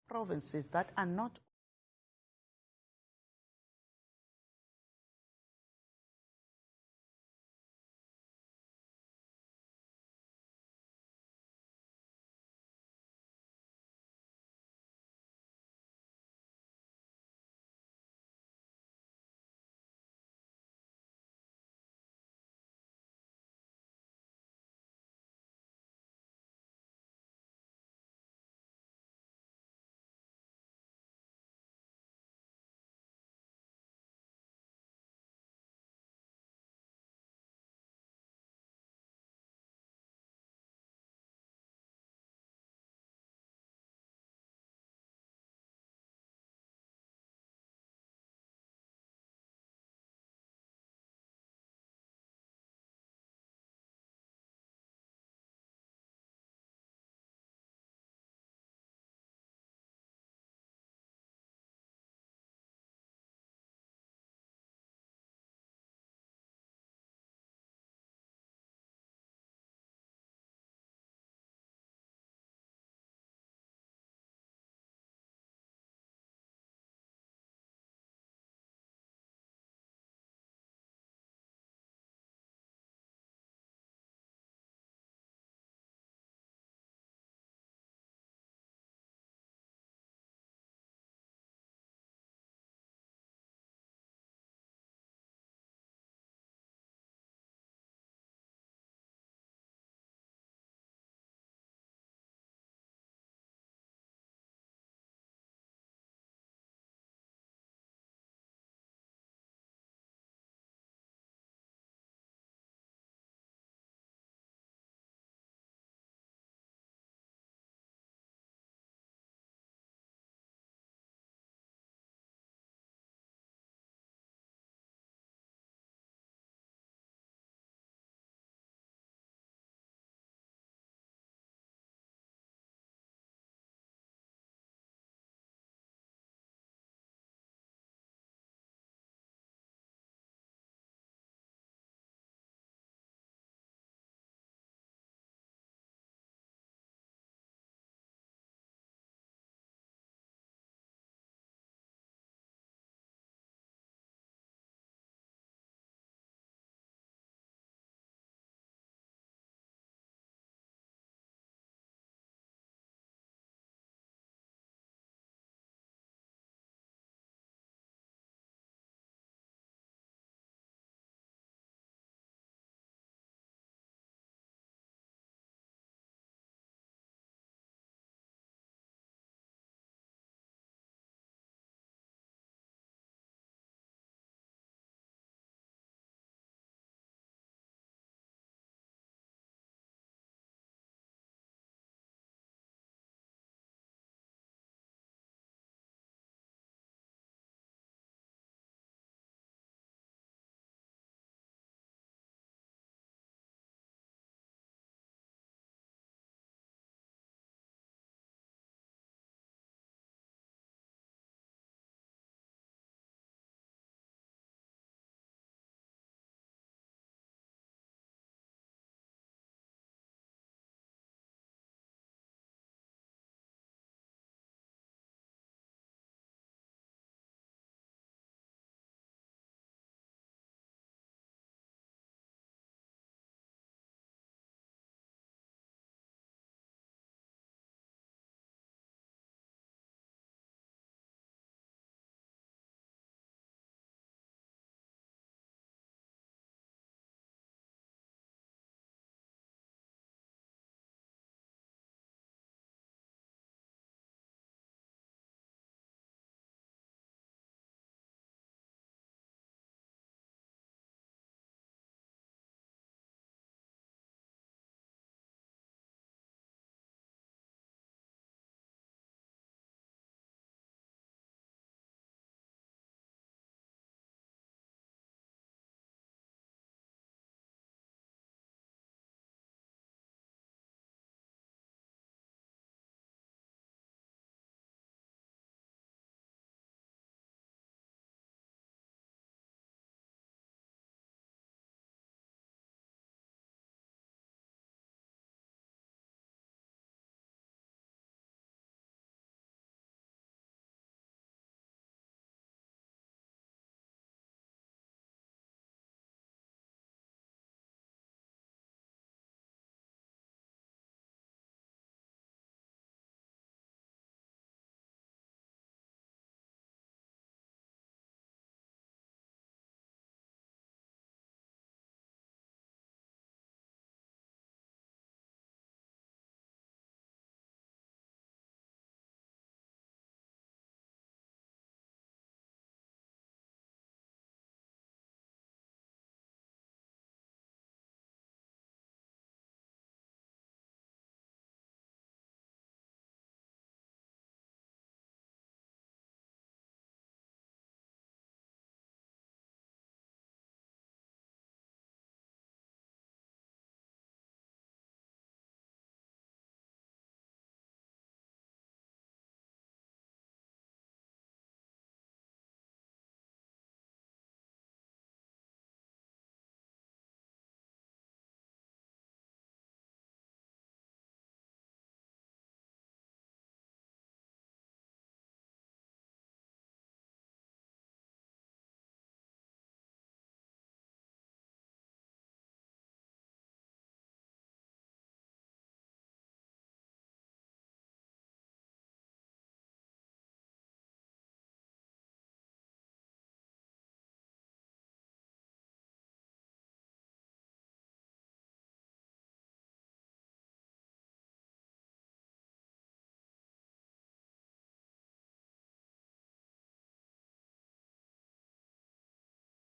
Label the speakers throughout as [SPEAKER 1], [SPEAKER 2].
[SPEAKER 1] provinces that are not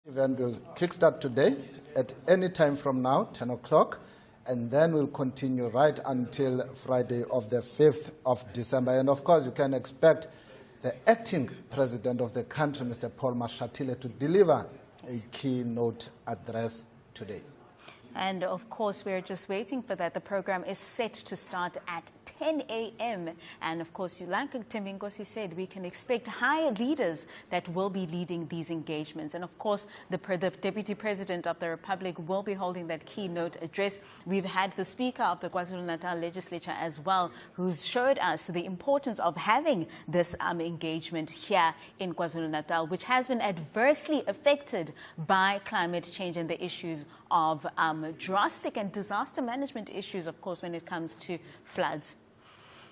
[SPEAKER 1] Event will kickstart today at any time from now, 10 o'clock, and then will continue right until Friday of the 5th of December. And of course, you can expect the acting president of the country, Mr. Paul Mashatile, to deliver a keynote address today.
[SPEAKER 2] And of course, we're just waiting for that. The program is set to start at 10 a.m. And of course, like Tembinkosi said, we can expect high leaders that will be leading these engagements. And of course, the Deputy President of the Republic will be holding that keynote address. We've had the Speaker of the KwaZulu-Natal Legislature as well, who's showed us the importance of having this engagement here in KwaZulu-Natal, which has been adversely affected by climate change and the issues of drastic and disaster management issues, of course, when it comes to floods.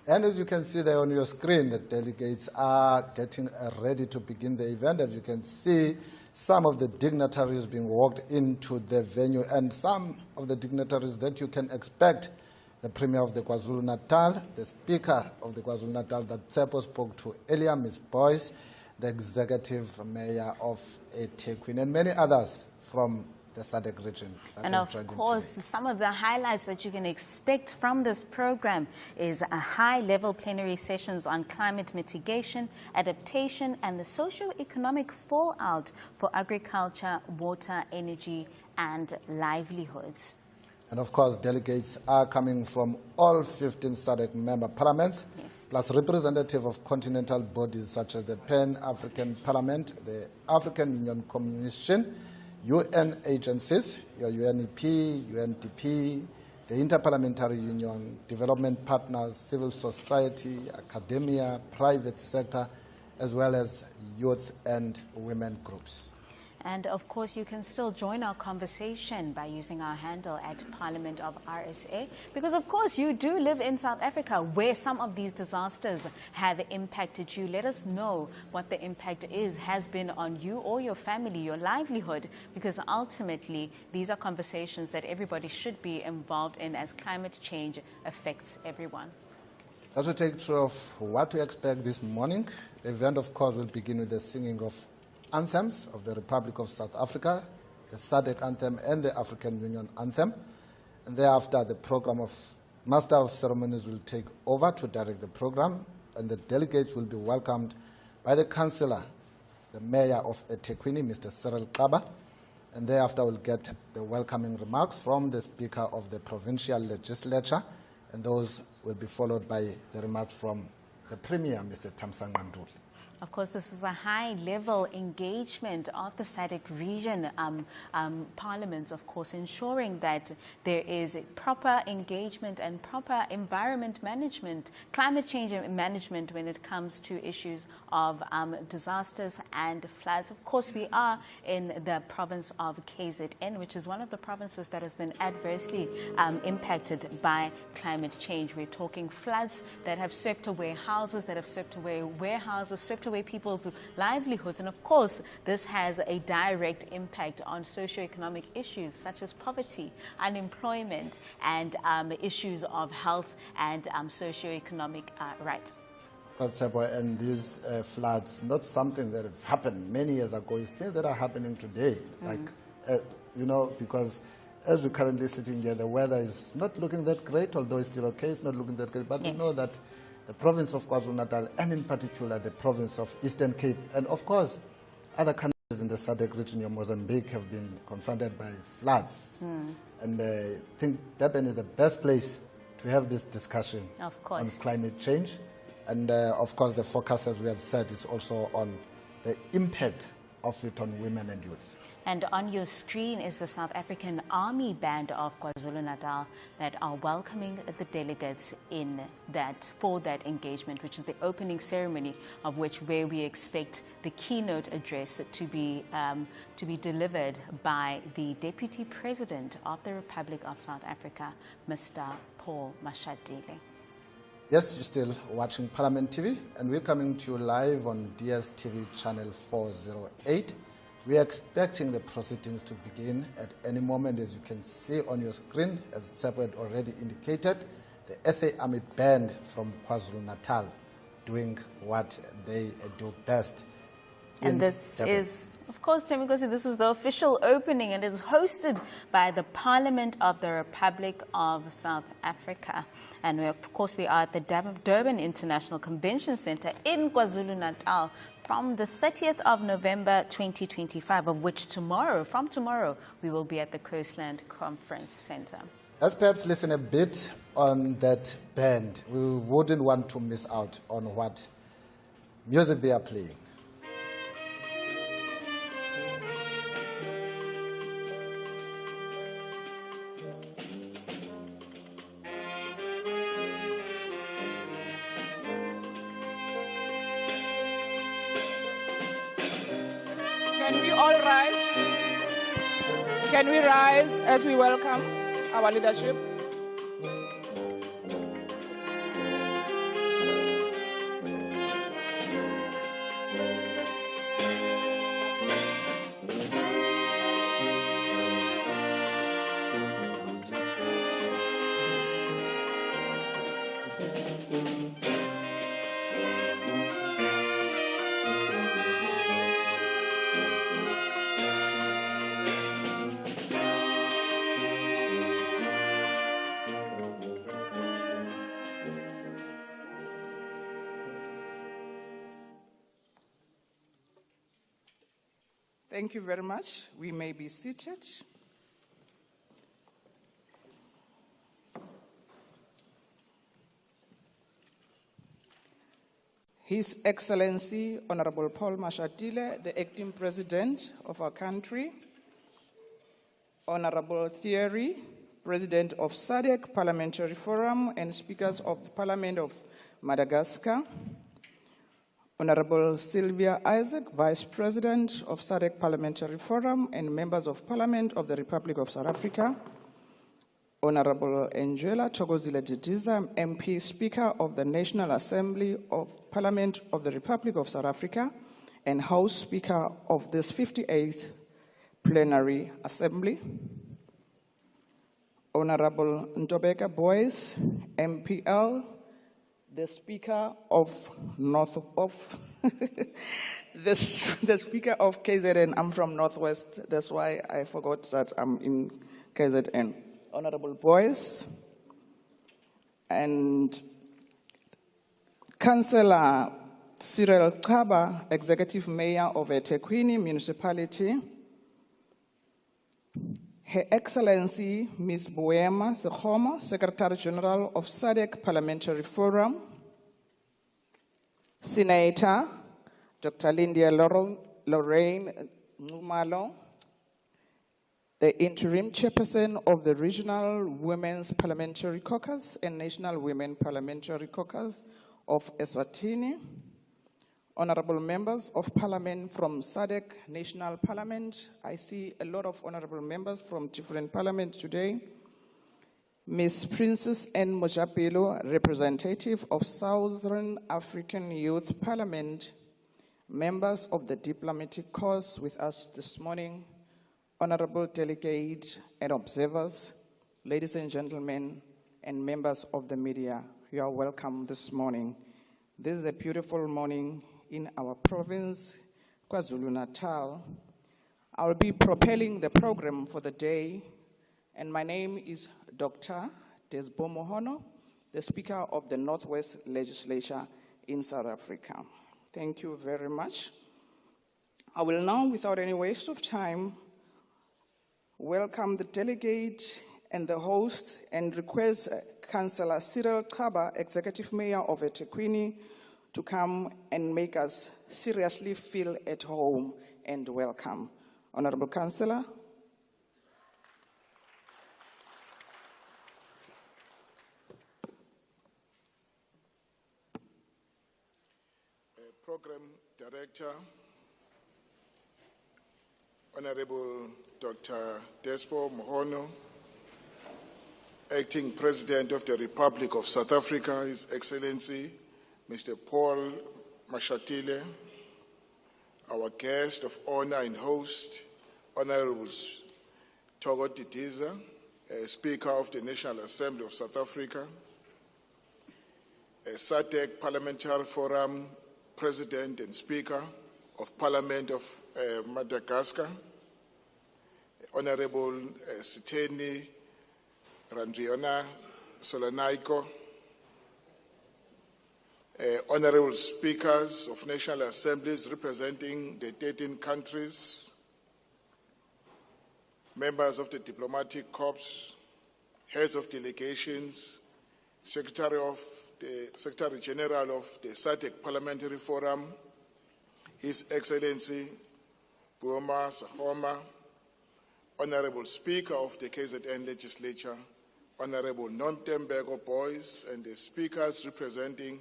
[SPEAKER 1] And as you can see there on your screen, the delegates are getting ready to begin the event. As you can see, some of the dignitaries being walked into the venue, and some of the dignitaries that you can expect: the Premier of the KwaZulu-Natal, the Speaker of the KwaZulu-Natal that Tsepo spoke to earlier, Ms. Boyce, the Executive Mayor of eThekwini, and many others from the SADC region.
[SPEAKER 2] And of course, some of the highlights that you can expect from this program is a high-level plenary sessions on climate mitigation, adaptation, and the socio-economic fallout for agriculture, water, energy, and livelihoods.
[SPEAKER 1] And of course, delegates are coming from all 15 SADC member parliaments, plus representatives of continental bodies such as the Pan-African Parliament, the African Union Commission, UN agencies, your UNEP, UNDP, the Interparliamentary Union, development partners, civil society, academia, private sector, as well as youth and women groups.
[SPEAKER 2] And of course, you can still join our conversation by using our handle at Parliament of RSA, because of course you do live in South Africa where some of these disasters have impacted you. Let us know what the impact has been on you or your family, your livelihood, because ultimately these are conversations that everybody should be involved in as climate change affects everyone.
[SPEAKER 1] As we take through of what to expect this morning, the event of course will begin with the singing of anthems of the Republic of South Africa, the SADC anthem and the African Union anthem. And thereafter, the program of Master of Ceremonies will take over to direct the program, and the delegates will be welcomed by the Councillor, the Mayor of eThekwini, Mr. Cyril Kaba, and thereafter we'll get the welcoming remarks from the Speaker of the Provincial Legislature, and those will be followed by the remarks from the Premier, Mr. Thamsanqa Nduli.
[SPEAKER 2] Of course, this is a high-level engagement of the SADC region parliaments, of course, ensuring that there is proper engagement and proper environment management, climate change management when it comes to issues of disasters and floods. Of course, we are in the province of KZN, which is one of the provinces that has been adversely impacted by climate change. We're talking floods that have swept away houses, that have swept away warehouses, swept away people's livelihoods. And of course, this has a direct impact on socioeconomic issues such as poverty, unemployment, and issues of health and socioeconomic rights.
[SPEAKER 1] And these floods, not something that have happened many years ago, it's things that are happening today. Like, you know, because as we're currently sitting here, the weather is not looking that great, although it's still okay, it's not looking that great. But we know that the province of KwaZulu-Natal, and in particular the province of Eastern Cape, and of course other countries in the SADC region, your Mozambique, have been confronted by floods. And I think Durban is the best place to have this discussion on climate change. And of course the focus, as we have said, is also on the impact of it on women and youth.
[SPEAKER 2] And on your screen is the South African Army Band of KwaZulu-Natal that are welcoming the delegates for that engagement, which is the opening ceremony of where we expect the keynote address to be delivered by the Deputy President of the Republic of South Africa, Mr. Paul Mashatile.
[SPEAKER 1] Yes, you're still watching Parliament TV, and we're coming to you live on DSTV channel 408. We are expecting the proceedings to begin at any moment, as you can see on your screen, as Tsepo had already indicated, the SA Army Band from KwaZulu-Natal doing what they do best.
[SPEAKER 2] And this is, of course, Temikosi, this is the official opening and is hosted by the Parliament of the Republic of South Africa. And of course, we are at the Durban International Convention Center in KwaZulu-Natal from the 30th of November 2025, of which from tomorrow, we will be at the Coastland Conference Center.
[SPEAKER 1] Let's perhaps listen a bit on that band. We wouldn't want to miss out on what music they are playing.
[SPEAKER 3] Can we all rise? Can we rise as we welcome our leadership? Thank you very much. We may be seated. His Excellency, Honorable Paul Mashatile, the Acting President of our country, Honorable Thierry, President of SADC Parliamentary Forum and Speakers of Parliament of Madagascar, Honorable Sylvia Isaac, Vice President of SADC Parliamentary Forum and Members of Parliament of the Republic of South Africa, Honorable Angela Thokozile Didiza, MP, Speaker of the National Assembly of Parliament of the Republic of South Africa and House Speaker of this 58th Plenary Assembly, Honorable Ntobeka Boyce, MPL, the Speaker of the Speaker of KZN. I'm from Northwest, that's why I forgot that I'm in KZN. Honorable Boyce and Councillor Cyril Kaba, Executive Mayor of eThekwini Municipality, Her Excellency Ms. Boema Sekgoma, Secretary General of SADC Parliamentary Forum, Senator Dr. Lindia Lorraine Ngumalo, the Interim Chairperson of the Regional Women's Parliamentary Caucus and National Women Parliamentary Caucus of Eswatini, Honorable Members of Parliament from SADC National Parliament. I see a lot of honorable members from different parliaments today. Ms. Princess N. Mojapelo, representative of Southern African Youth Parliament, members of the diplomatic corps with us this morning, honorable delegates and observers, ladies and gentlemen, and members of the media, you are welcome this morning. This is a beautiful morning in our province, KwaZulu-Natal. I will be propelling the program for the day, and my name is Dr. Desbo Mohono, the Speaker of the Northwest Legislature in South Africa. Thank you very much. I will now, without any waste of time, welcome the delegate and the host and request Councillor Cyril Kaba, Executive Mayor of eThekwini, to come and make us seriously feel at home and welcome. Honorable Councillor.
[SPEAKER 4] Program Director, Honorable Dr. Despo Mohono, Acting President of the Republic of South Africa, His Excellency Mr. Paul Mashatile, our guest of honor and host, Honorable Thokozile Didiza, Speaker of the National Assembly of South Africa, SADC Parliamentary Forum President and Speaker, of Parliament of Madagascar, Honorable Sitheni Randriana Solanaiko, Honorable Speakers of National Assemblies representing the 13 countries, members of the diplomatic corps, heads of delegations, Secretary General of the SADC Parliamentary Forum, His Excellency Buoma Sahoma, Honorable Speaker of the KZN Legislature, Honorable Nontembeko Boys, and the speakers representing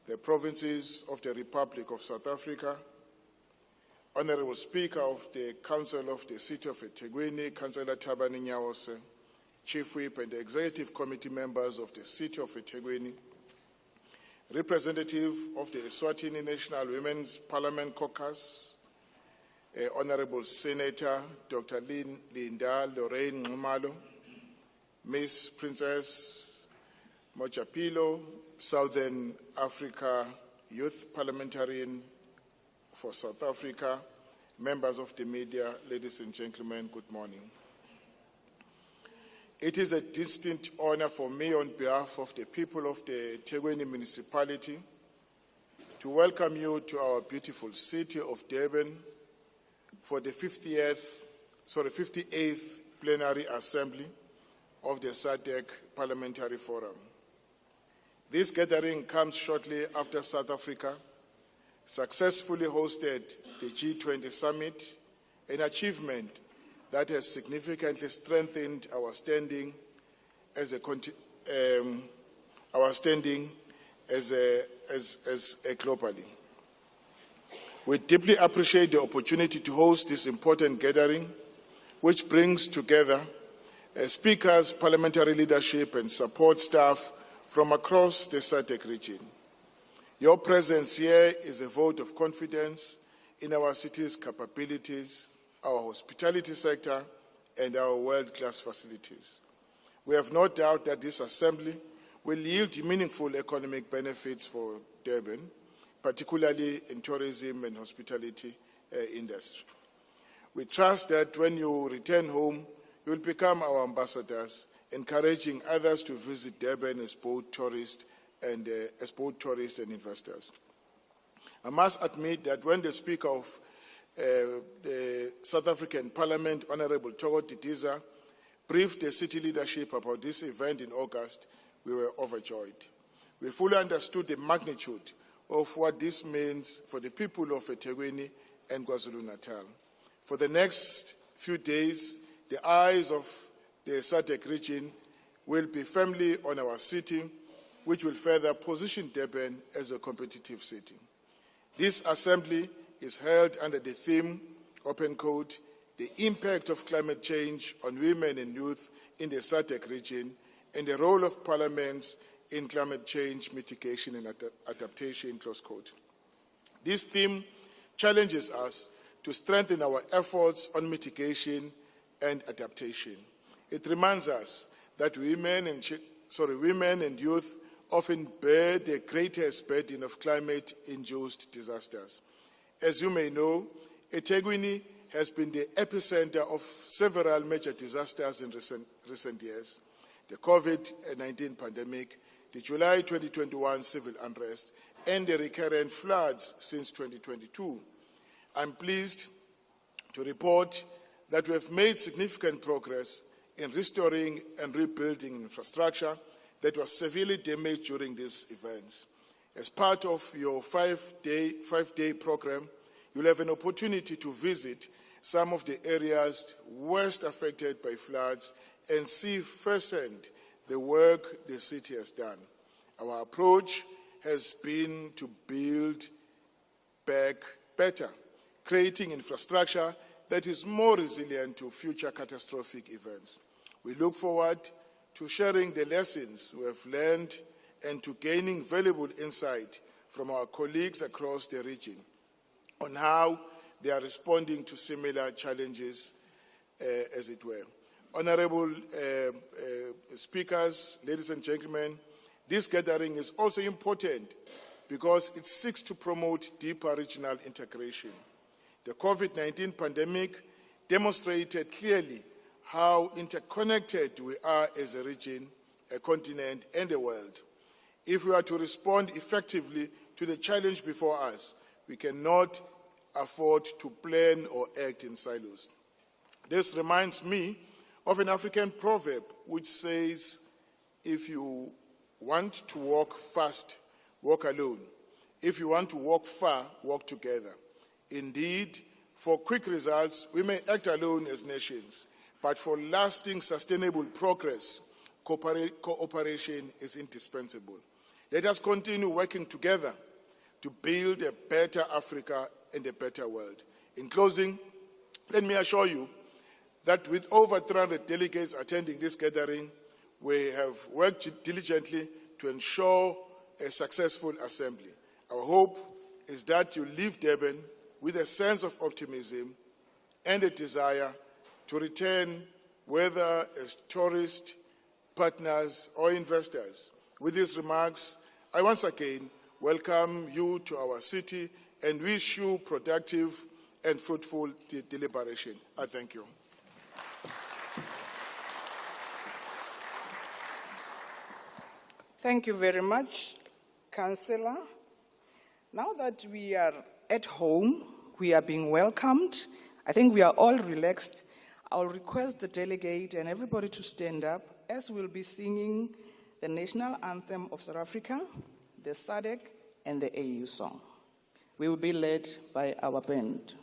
[SPEAKER 4] the provinces of the Republic of South Africa, Honorable Speaker of the Council of the City of eThekwini, Councillor Thabani Nyawose, Chief Whip and the Executive Committee members of the City of eThekwini, representative of the Eswatini National Women's Parliament Caucus, Honorable Senator Dr. Linda Lorraine Ngumalo, Miss Princess Mojapilo, Southern Africa Youth Parliamentarian for South Africa, members of the media, ladies and gentlemen, good morning. It is a distinct honor for me on behalf of the people of the eThekwini municipality to welcome you to our beautiful city of Durban for the 58th Plenary Assembly of the SADC Parliamentary Forum. This gathering comes shortly after South Africa successfully hosted the G20 Summit, an achievement that has significantly strengthened our standing as a globally. We deeply appreciate the opportunity to host this important gathering, which brings together speakers, parliamentary leadership, and support staff from across the SADC region. Your presence here is a vote of confidence in our city's capabilities, our hospitality sector, and our world-class facilities. We have no doubt that this assembly will yield meaningful economic benefits for Durban, particularly in tourism and hospitality industry. We trust that when you return home, you will become our ambassadors, encouraging others to visit Durban as both tourists and investors. I must admit that when the Speaker of the South African Parliament, Honorable Thoko Didiza, briefed the city leadership about this event in August, we were overjoyed. We fully understood the magnitude of what this means for the people of eThekwini and KwaZulu-Natal. For the next few days, the eyes of the SADC region will be firmly on our city, which will further position Durban as a competitive city. This assembly is held under the theme, open quote, the impact of climate change on women and youth in the SADC region and the role of parliaments in climate change mitigation and adaptation, close quote. This theme challenges us to strengthen our efforts on mitigation and adaptation. It reminds us that women and youth often bear the greatest burden of climate-induced disasters. As you may know, eThekwini has been the epicenter of several major disasters in recent years. The COVID-19 pandemic, the July 2021 civil unrest, and the recurrent floods since 2022. I'm pleased to report that we have made significant progress in restoring and rebuilding infrastructure that was severely damaged during these events. As part of your five-day program, you'll have an opportunity to visit some of the areas worst affected by floods and see firsthand the work the city has done. Our approach has been to build back better, creating infrastructure that is more resilient to future catastrophic events. We look forward to sharing the lessons we have learned and to gaining valuable insight from our colleagues across the region on how they are responding to similar challenges, as it were. Honorable speakers, ladies and gentlemen, this gathering is also important because it seeks to promote deeper regional integration. The COVID-19 pandemic demonstrated clearly how interconnected we are as a region, a continent, and a world. If we are to respond effectively to the challenge before us, we cannot afford to plan or act in silos. This reminds me of an African proverb which says, if you want to walk fast, walk alone. If you want to walk far, walk together. Indeed, for quick results, we may act alone as nations, but for lasting, sustainable progress, cooperation is indispensable. Let us continue working together to build a better Africa and a better world. In closing, let me assure you that with over 300 delegates attending this gathering, we have worked diligently to ensure a successful assembly. Our hope is that you leave Durban with a sense of optimism and a desire to return, whether as tourists, partners, or investors. With these remarks, I once again welcome you to our city and wish you productive and fruitful deliberation. I thank you.
[SPEAKER 3] Thank you very much, Councillor. Now that we are at home, we are being welcomed, I think we are all relaxed. I'll request the delegate and everybody to stand up as we'll be singing the national anthem of South Africa, the SADC, and the AU song. We will be led by our band.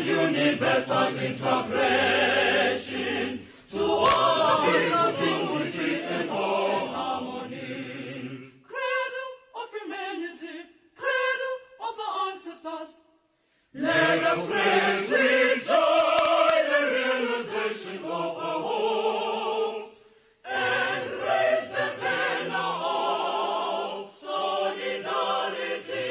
[SPEAKER 5] universal integration to all people's unity and all harmony. Cradle of humanity, cradle of our ancestors. Let us praise with joy the realization of our hopes and raise the banner of solidarity.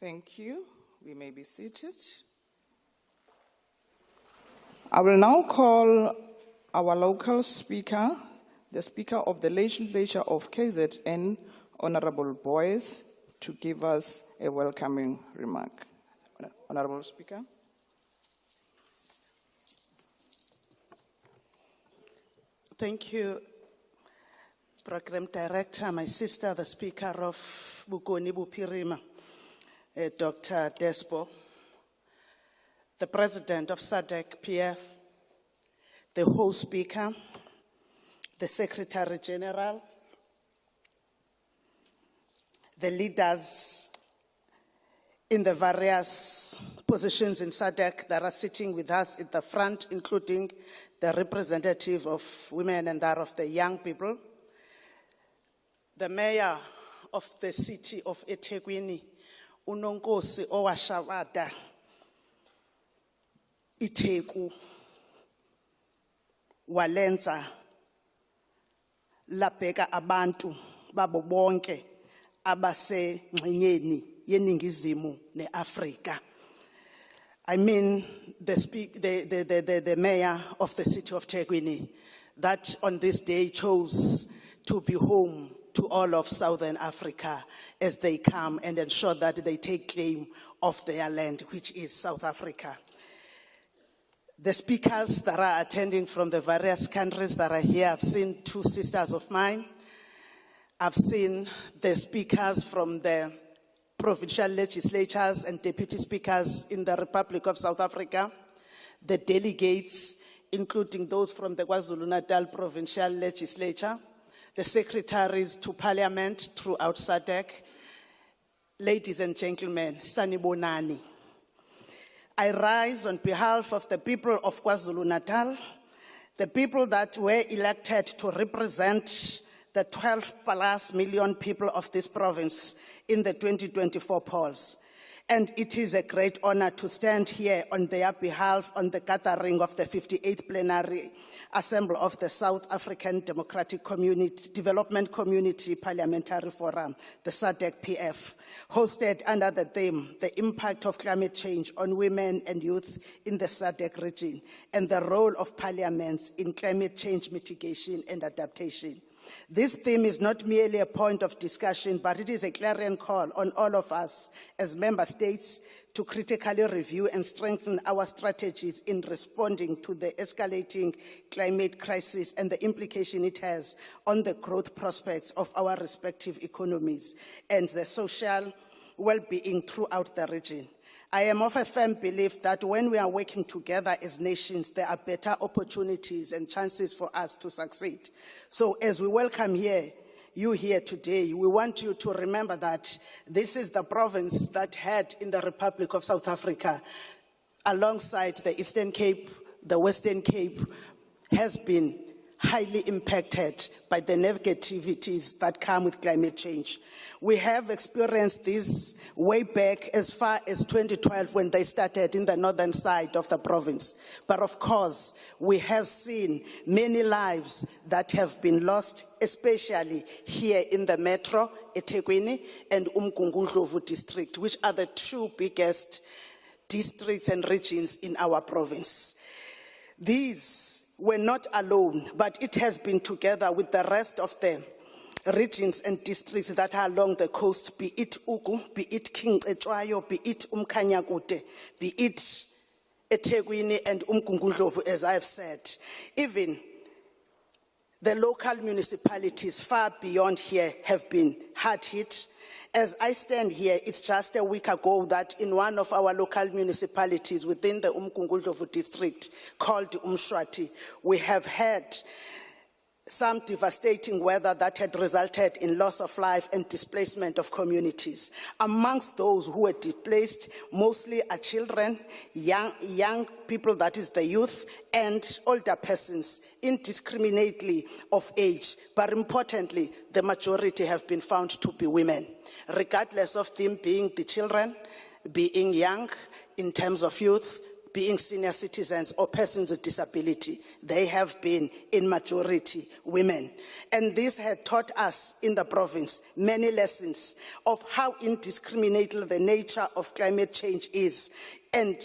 [SPEAKER 3] Thank you. We may be seated. I will now call our local speaker, the Speaker of the Legislature of KZN, Honorable Boyce, to give us a welcoming remark. Honorable Speaker.
[SPEAKER 6] Thank you, Program Director, my sister, the Speaker of Bukoni Bupirima, Dr. Despo, the President of SADC-PF, the host Speaker, the Secretary General, the leaders in the various positions in SADC that are sitting with us at the front, including the representative of women and that of the young people, the mayor of the city of eThekwini, uNonkosi owashabada iTheku walenza labheka abantu babo bonke abasengxenyeni yeningizimu neAfrika. I mean the mayor of the city of Thekwini, that on this day chose to be home to all of Southern Africa as they come and ensure that they take claim of their land, which is South Africa. The speakers that are attending from the various countries that are here, I've seen two sisters of mine. I've seen the speakers from the provincial legislatures and deputy speakers in the Republic of South Africa, the delegates, including those from the KwaZulu-Natal provincial legislature, the secretaries to parliament throughout SADC. Ladies and gentlemen, Sanibonani. I rise on behalf of the people of KwaZulu-Natal, the people that were elected to represent the 12+ million people of this province in the 2024 polls. And it is a great honor to stand here on their behalf on the gathering of the 58th Plenary Assembly of the South African Democratic Development Community Parliamentary Forum, the SADC-PF, hosted under the theme, The Impact of Climate Change on Women and Youth in the SADC region, and the role of parliaments in climate change mitigation and adaptation. This theme is not merely a point of discussion, but it is a clarion call on all of us as member states to critically review and strengthen our strategies in responding to the escalating climate crisis and the implication it has on the growth prospects of our respective economies and the social well-being throughout the region. I am of a firm belief that when we are working together as nations, there are better opportunities and chances for us to succeed. So as we welcome you here today, we want you to remember that this is the province that had in the Republic of South Africa, alongside the Eastern Cape, the Western Cape, has been highly impacted by the negativities that come with climate change. We have experienced this way back as far as 2012 when they started in the northern side of the province. But of course, we have seen many lives that have been lost, especially here in the metro, eThekwini, and Umgungundlovu district, which are the two biggest districts and regions in our province. These were not alone, but it has been together with the rest of the regions and districts that are along the coast, be it Ugu, be it King Echwayo, be it Umkhanyakude, be it eThekwini and Umgungundlovu, as I've said. Even the local municipalities far beyond here have been hard hit. As I stand here, it's just a week ago that in one of our local municipalities within the Umgungundlovu district called Umshwati, we have had some devastating weather that had resulted in loss of life and displacement of communities. Amongst those who were displaced, mostly are children, young people, that is the youth, and older persons, indiscriminately of age. But importantly, the majority have been found to be women, regardless of them being the children, being young in terms of youth, being senior citizens or persons with disability. They have been, in majority, women. And this had taught us in the province many lessons of how indiscriminately the nature of climate change is. And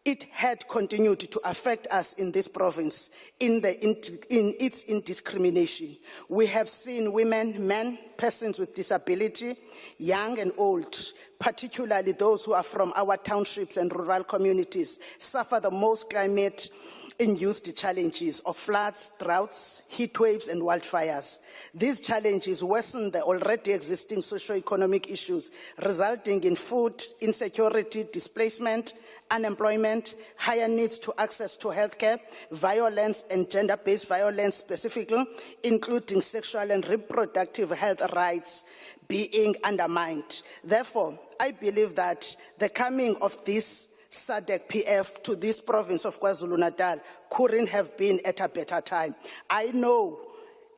[SPEAKER 6] it had continued to affect us in this province in its indiscrimination. We have seen women, men, persons with disability, young and old, particularly those who are from our townships and rural communities, suffer the most climate-induced challenges of floods, droughts, heat waves, and wildfires. These challenges worsen the already existing socio-economic issues, resulting in food insecurity, displacement, unemployment, higher needs to access to healthcare, violence and gender-based violence specifically, including sexual and reproductive health rights being undermined. Therefore, I believe that the coming of this SADC-PF to this province of KwaZulu-Natal couldn't have been at a better time. I know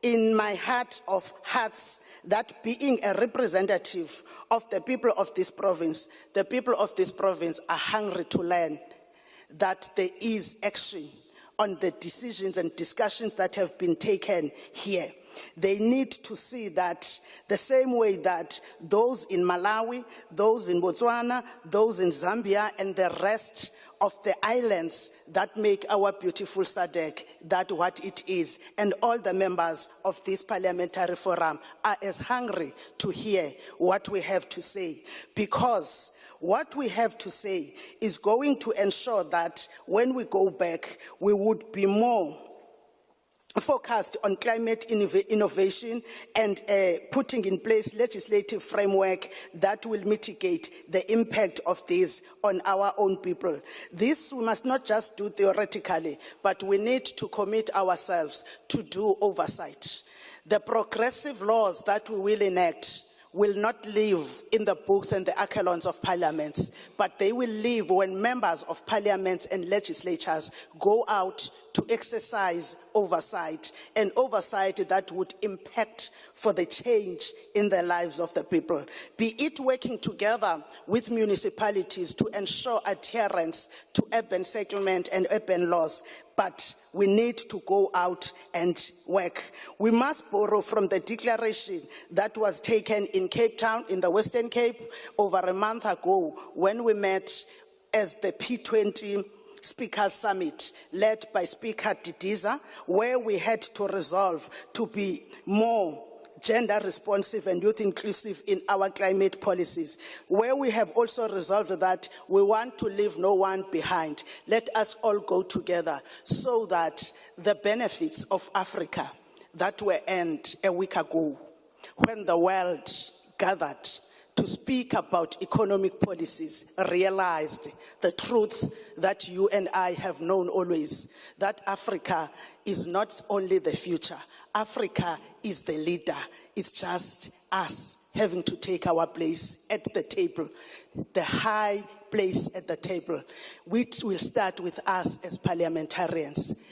[SPEAKER 6] in my heart of hearts that being a representative of the people of this province, the people of this province are hungry to learn that there is action on the decisions and discussions that have been taken here. They need to see that the same way that those in Malawi, those in Botswana, those in Zambia, and the rest of the islands that make our beautiful SADC, that what it is, and all the members of this parliamentary forum are as hungry to hear what we have to say, because what we have to say is going to ensure that when we go back, we would be more focused on climate innovation and putting in place legislative framework that will mitigate the impact of this on our own people. This we must not just do theoretically, but we need to commit ourselves to do oversight. The progressive laws that we will enact will not live in the books and the echelons of parliaments, but they will live when members of parliaments and legislatures go out to exercise oversight, and oversight that would impact for the change in the lives of the people. Be it working together with municipalities to ensure adherence to urban settlement and urban laws, but we need to go out and work. We must borrow from the declaration that was taken in Cape Town, in the Western Cape, over a month ago when we met as the P20 Speakers Summit, led by Speaker Didiza, where we had to resolve to be more gender responsive and youth inclusive in our climate policies, where we have also resolved that we want to leave no one behind. Let us all go together so that the benefits of Africa that were earned a week ago, when the world gathered to speak about economic policies, realized the truth that you and I have known always, that Africa is not only the future, Africa is the leader. It's just us having to take our place at the table, the high place at the table, which will start with us as parliamentarians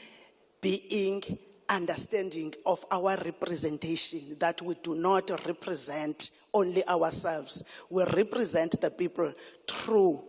[SPEAKER 6] being understanding of our representation, that we do not represent only ourselves. We represent the people through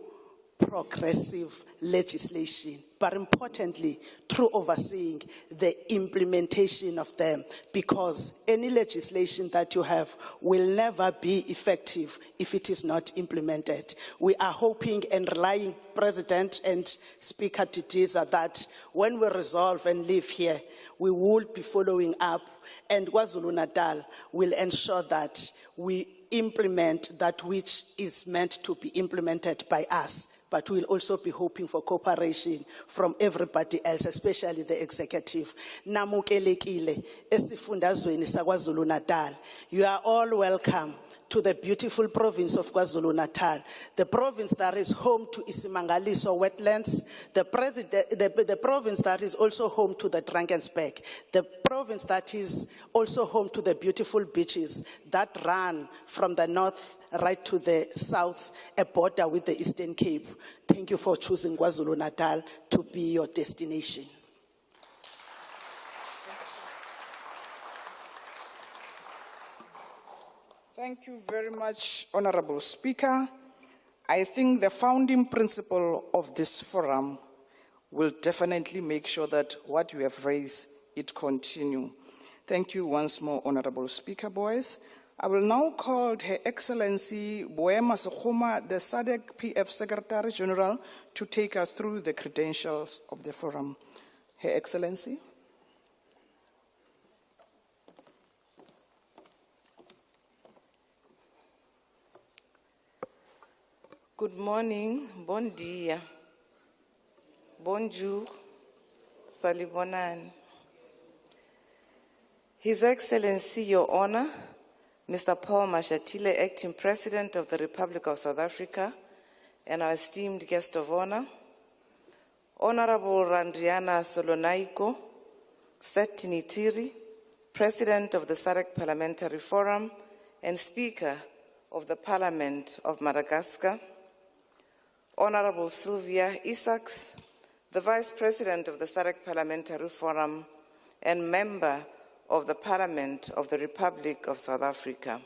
[SPEAKER 6] progressive legislation, but importantly, through overseeing the implementation of them, because any legislation that you have will never be effective if it is not implemented. We are hoping and relying, President and Speaker Didiza, that when we resolve and live here, we will be following up, and KwaZulu-Natal will ensure that we implement that which is meant to be implemented by us. But we'll also be hoping for cooperation from everybody else, especially the executive. Namukelekile, esifundazweni saKwaZulu-Natal. You are all welcome to the beautiful province of KwaZulu-Natal, the province that is home to Isimangaliso wetlands, the province that is also home to the Drakensberg, the province that is also home to the beautiful beaches that run from the north right to the south, a border with the Eastern Cape. Thank you for choosing KwaZulu-Natal to be your destination.
[SPEAKER 3] Thank you very much, Honorable Speaker. I think the founding principle of this forum will definitely make sure that what you have raised, it continue. Thank you once more, Honorable Speaker Boyce. I will now call Her Excellency Boema Sekgoma, the SADC-PF Secretary General, to take us through the credentials of the forum. Her Excellency.
[SPEAKER 7] Good morning, bon dia, bonjour, salibonan. His Excellency, Your Honor, Mr. Paul Mashatile, Acting President of the Republic of South Africa, and our esteemed guest of honor, Honorable Randriana Solonaiko Setinitiri, President of the SADC Parliamentary Forum and Speaker of the Parliament of Madagascar, Honorable Sylvia Isaacs, the Vice President of the SADC Parliamentary Forum and Member of the Parliament of the Republic of South Africa,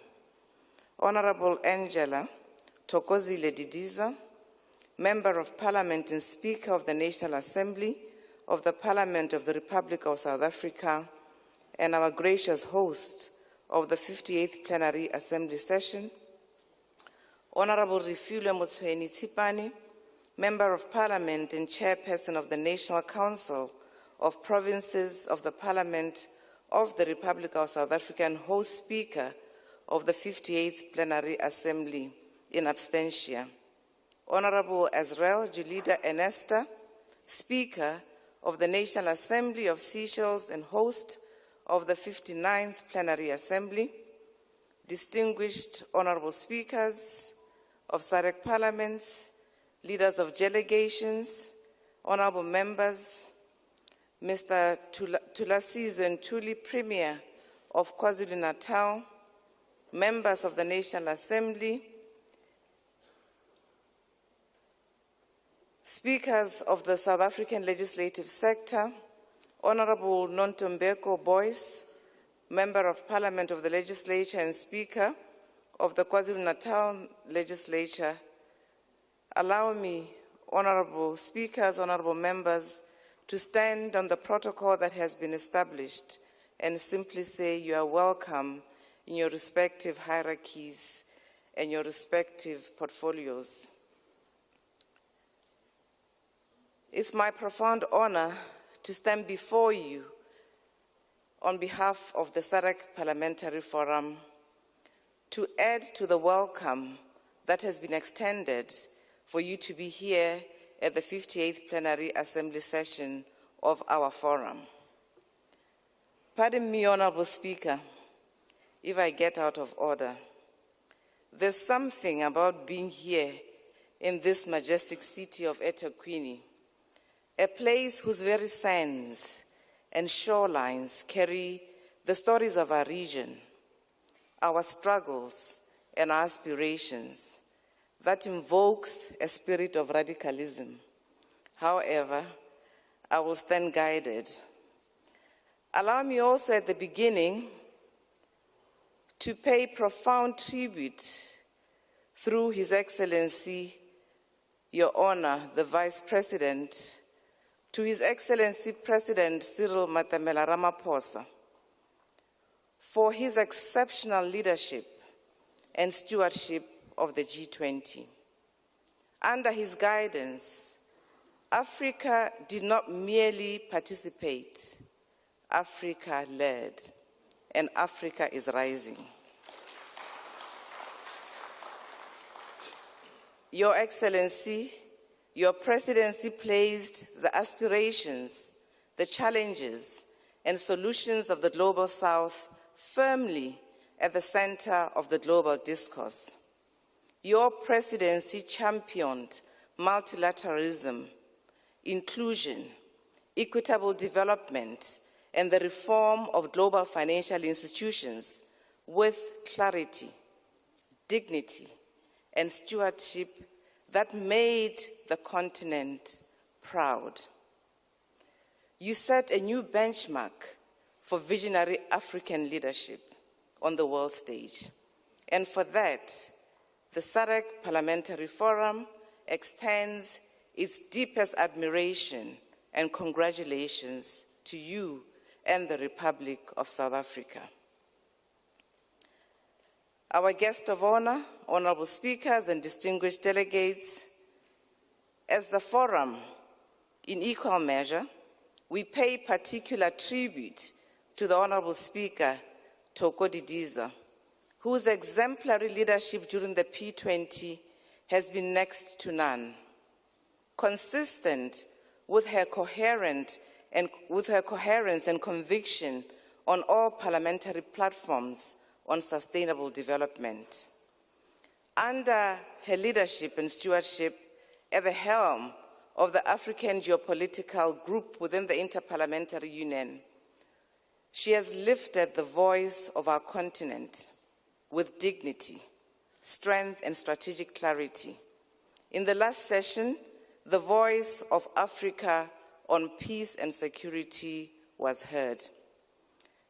[SPEAKER 7] Honorable Angela Thokozile Didiza, Member of Parliament and Speaker of the National Assembly of the Parliament of the Republic of South Africa, and our gracious host of the 58th Plenary Assembly Session, Honorable Refilwe Motshweni Tsipane, Member of Parliament and Chairperson of the National Council of Provinces of the Parliament of the Republic of South Africa and host Speaker of the 58th Plenary Assembly in absentia, Honorable Azrael Julida Enesta, Speaker of the National Assembly of Seychelles and host of the 59th Plenary Assembly, distinguished Honorable Speakers of SADC Parliaments, leaders of delegations, honorable members, Mr. Thulasizwe Ntuli, Premier of KwaZulu-Natal, members of the National Assembly, speakers of the South African legislative sector, Honorable Nontombeko Boyce, Member of Parliament of the Legislature and Speaker of the KwaZulu-Natal Legislature. Allow me, honorable speakers, honorable members, to stand on the protocol that has been established and simply say you are welcome in your respective hierarchies and your respective portfolios. It's my profound honor to stand before you on behalf of the SADC Parliamentary Forum to add to the welcome that has been extended for you to be here at the 58th Plenary Assembly Session of our forum. Pardon me, Honorable Speaker, if I get out of order. There's something about being here in this majestic city of eThekwini, a place whose very sands and shorelines carry the stories of our region, our struggles and our aspirations, that invokes a spirit of radicalism. However, I will stand guided. Allow me also at the beginning to pay profound tribute through His Excellency, Your Honor, the Vice President, to His Excellency President Cyril Matamela Ramaphosa for his exceptional leadership and stewardship of the G20. Under his guidance, Africa did not merely participate, Africa led, and Africa is rising. Your Excellency, your presidency placed the aspirations, the challenges, and solutions of the Global South firmly at the center of the global discourse. Your presidency championed multilateralism, inclusion, equitable development, and the reform of global financial institutions with clarity, dignity, and stewardship that made the continent proud. You set a new benchmark for visionary African leadership on the world stage. And for that, the SADC Parliamentary Forum extends its deepest admiration and congratulations to you and the Republic of South Africa. Our guest of honor, honorable speakers and distinguished delegates, as the forum, in equal measure, we pay particular tribute to the Honorable Speaker, Thoko Didiza, whose exemplary leadership during the P20 has been next to none. Consistent with her coherence and conviction on all parliamentary platforms on sustainable development. Under her leadership and stewardship at the helm of the African Geopolitical Group within the Interparliamentary Union, she has lifted the voice of our continent with dignity, strength, and strategic clarity. In the last session, the voice of Africa on peace and security was heard.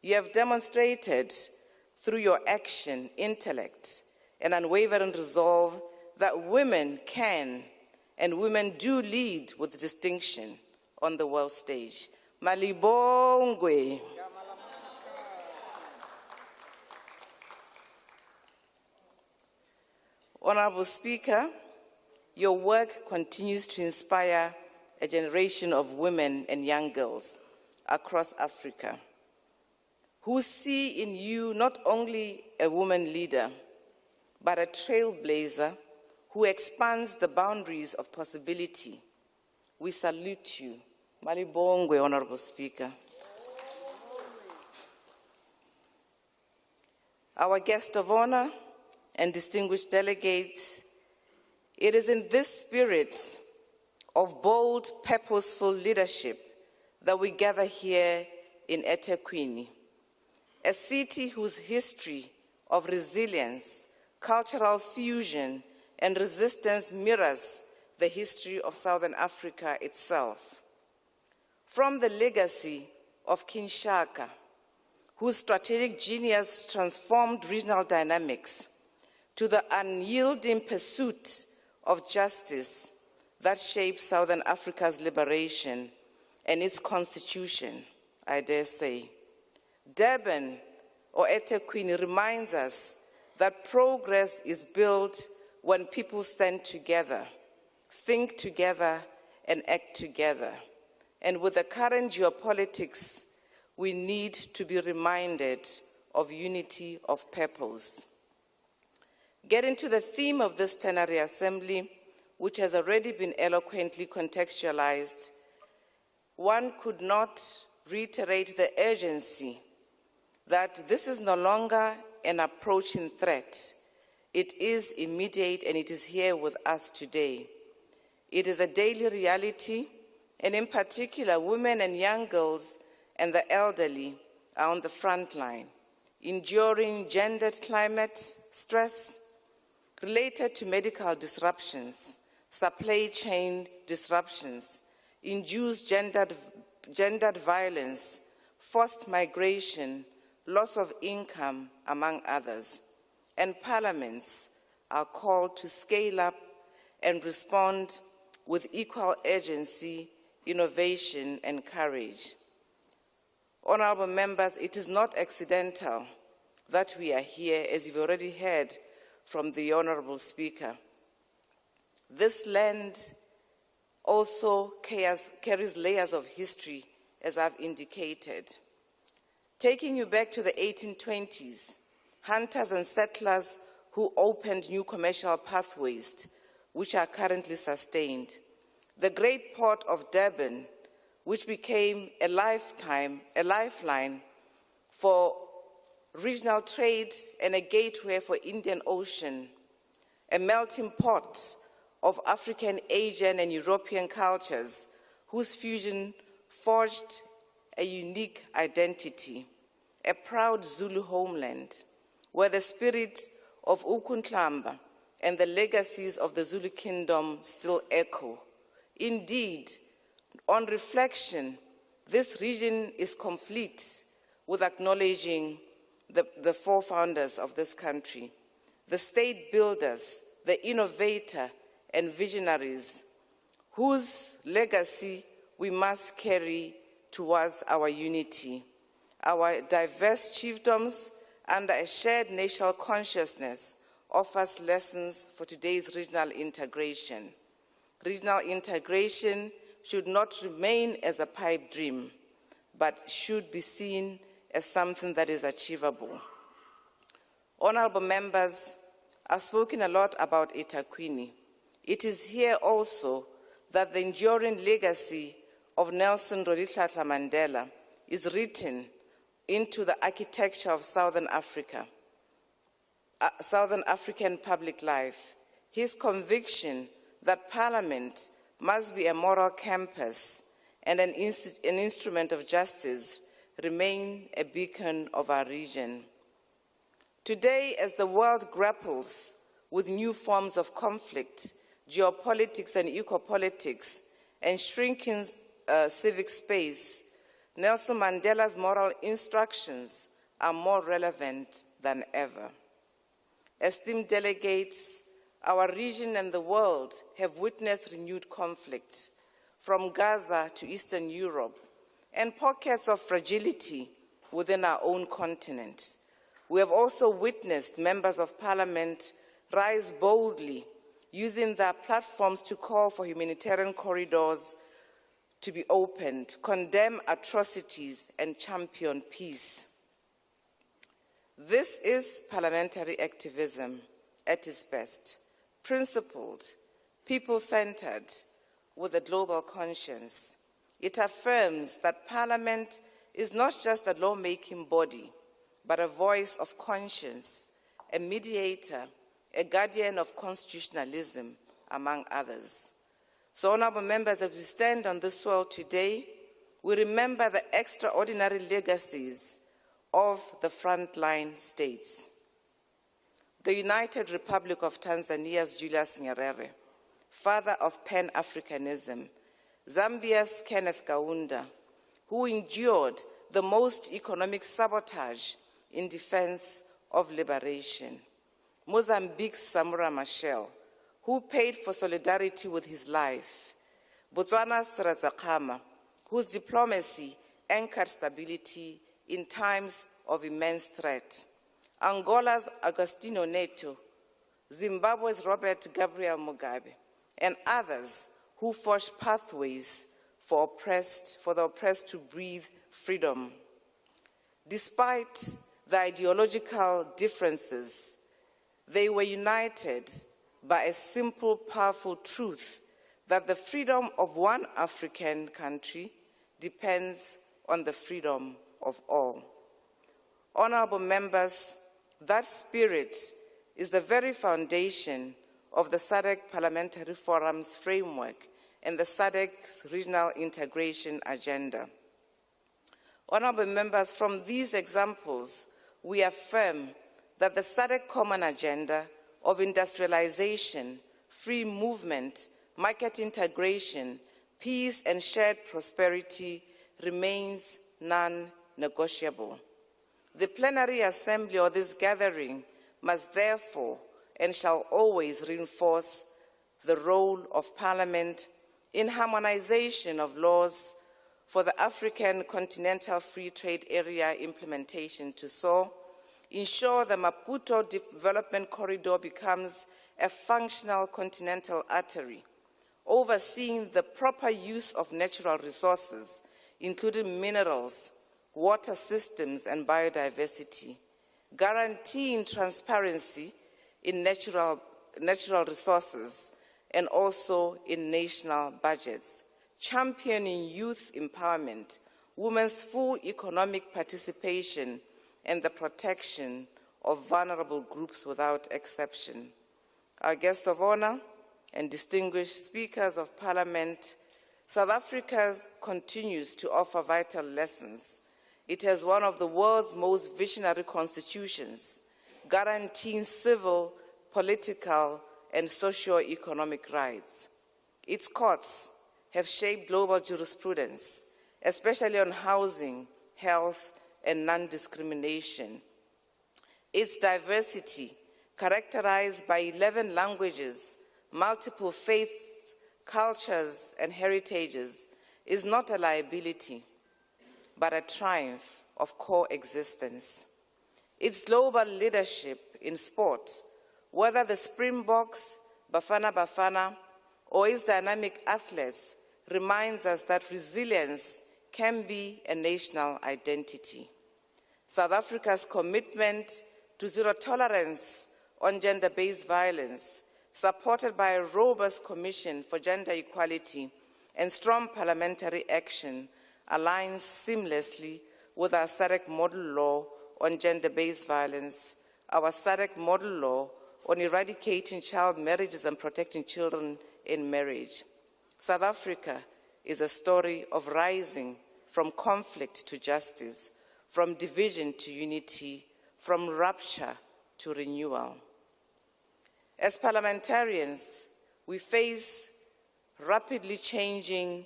[SPEAKER 7] You have demonstrated through your action, intellect, and unwavering resolve that women can and women do lead with distinction on the world stage. Malibongwe. Honorable Speaker, your work continues to inspire a generation of women and young girls across Africa who see in you not only a woman leader, but a trailblazer who expands the boundaries of possibility. We salute you. Malibongwe, Honorable Speaker. Our guest of honor and distinguished delegates, it is in this spirit of bold, purposeful leadership that we gather here in eThekwini, a city whose history of resilience, cultural fusion, and resistance mirrors the history of Southern Africa itself. From the legacy of King Shaka, whose strategic genius transformed regional dynamics, to the unyielding pursuit of justice that shaped Southern Africa's liberation and its constitution, I dare say. Durban, or eThekwini, reminds us that progress is built when people stand together, think together, and act together. And with the current geopolitics, we need to be reminded of unity of purpose. Getting to the theme of this plenary assembly, which has already been eloquently contextualized, one could not reiterate the urgency that this is no longer an approaching threat. It is immediate and it is here with us today. It is a daily reality, and in particular, women and young girls and the elderly are on the front line, enduring gendered climate stress related to medical disruptions, supply chain disruptions, induced gendered violence, forced migration, loss of income, among others. And parliaments are called to scale up and respond with equal urgency, innovation, and courage. Honorable members, it is not accidental that we are here, as you've already heard from the Honorable Speaker. This land also carries layers of history, as I've indicated. Taking you back to the 1820s, hunters and settlers who opened new commercial pathways, which are currently sustained. The great port of Durban, which became a lifeline for regional trade and a gateway for Indian Ocean, a melting pot of African, Asian, and European cultures whose fusion forged a unique identity, a proud Zulu homeland, where the spirit of Ukuntlamba and the legacies of the Zulu kingdom still echo. Indeed, on reflection, this region is complete with acknowledging the four founders of this country, the state builders, the innovator and visionaries, whose legacy we must carry towards our unity. Our diverse chiefdoms under a shared national consciousness offers lessons for today's regional integration. Regional integration should not remain as a pipe dream, but should be seen as something that is achievable. Honorable members, I've spoken a lot about eThekwini. It is here also that the enduring legacy of Nelson Rolihlahla Mandela is written into the architecture of Southern Africa, Southern African public life. His conviction that Parliament must be a moral campus and an instrument of justice remain a beacon of our region. Today, as the world grapples with new forms of conflict, geopolitics and ecopolitics, and shrinking civic space, Nelson Mandela's moral instructions are more relevant than ever. Esteemed delegates, our region and the world have witnessed renewed conflict, from Gaza to Eastern Europe, and pockets of fragility within our own continent. We have also witnessed members of Parliament rise boldly, using their platforms to call for humanitarian corridors to be opened, condemn atrocities, and champion peace. This is parliamentary activism at its best, principled, people-centered, with a global conscience. It affirms that Parliament is not just a lawmaking body, but a voice of conscience, a mediator, a guardian of constitutionalism, among others. So, honorable members, as we stand on this soil today, we remember the extraordinary legacies of the frontline states. The United Republic of Tanzania's Julius Nyerere, father of Pan-Africanism, Zambia's Kenneth Kaunda, who endured the most economic sabotage in defense of liberation. Mozambique's Samora Machel, who paid for solidarity with his life. Botswana's Razakama, whose diplomacy anchored stability in times of immense threat. Angola's Agostinho Neto, Zimbabwe's Robert Gabriel Mugabe, and others who forged pathways for the oppressed to breathe freedom. Despite the ideological differences, they were united by a simple, powerful truth that the freedom of one African country depends on the freedom of all. Honorable members, that spirit is the very foundation of the SADC Parliamentary Forum's framework and the SADC's regional integration agenda. Honorable members, from these examples, we affirm that the SADC common agenda of industrialization, free movement, market integration, peace, and shared prosperity remains non-negotiable. The plenary assembly or this gathering must therefore and shall always reinforce the role of Parliament in harmonization of laws for the African Continental Free Trade Area implementation to soar, ensure the Maputo Development Corridor becomes a functional continental artery, overseeing the proper use of natural resources, including minerals, water systems, and biodiversity, guaranteeing transparency in natural resources and also in national budgets, championing youth empowerment, women's full economic participation, and the protection of vulnerable groups without exception. Our guest of honor and distinguished speakers of Parliament, South Africa continues to offer vital lessons. It has one of the world's most visionary constitutions, guaranteeing civil, political, and socio-economic rights. Its courts have shaped global jurisprudence, especially on housing, health, and non-discrimination. Its diversity, characterized by 11 languages, multiple faiths, cultures, and heritages, is not a liability, but a triumph of coexistence. Its global leadership in sport, whether the Springboks, Bafana Bafana, or its dynamic athletes, reminds us that resilience can be a national identity. South Africa's commitment to zero tolerance on gender-based violence, supported by a robust Commission for Gender Equality and strong parliamentary action, aligns seamlessly with our SADC model law on gender-based violence, our SADC model law on eradicating child marriages and protecting children in marriage. South Africa is a story of rising from conflict to justice, from division to unity, from rupture to renewal. As parliamentarians, we face rapidly changing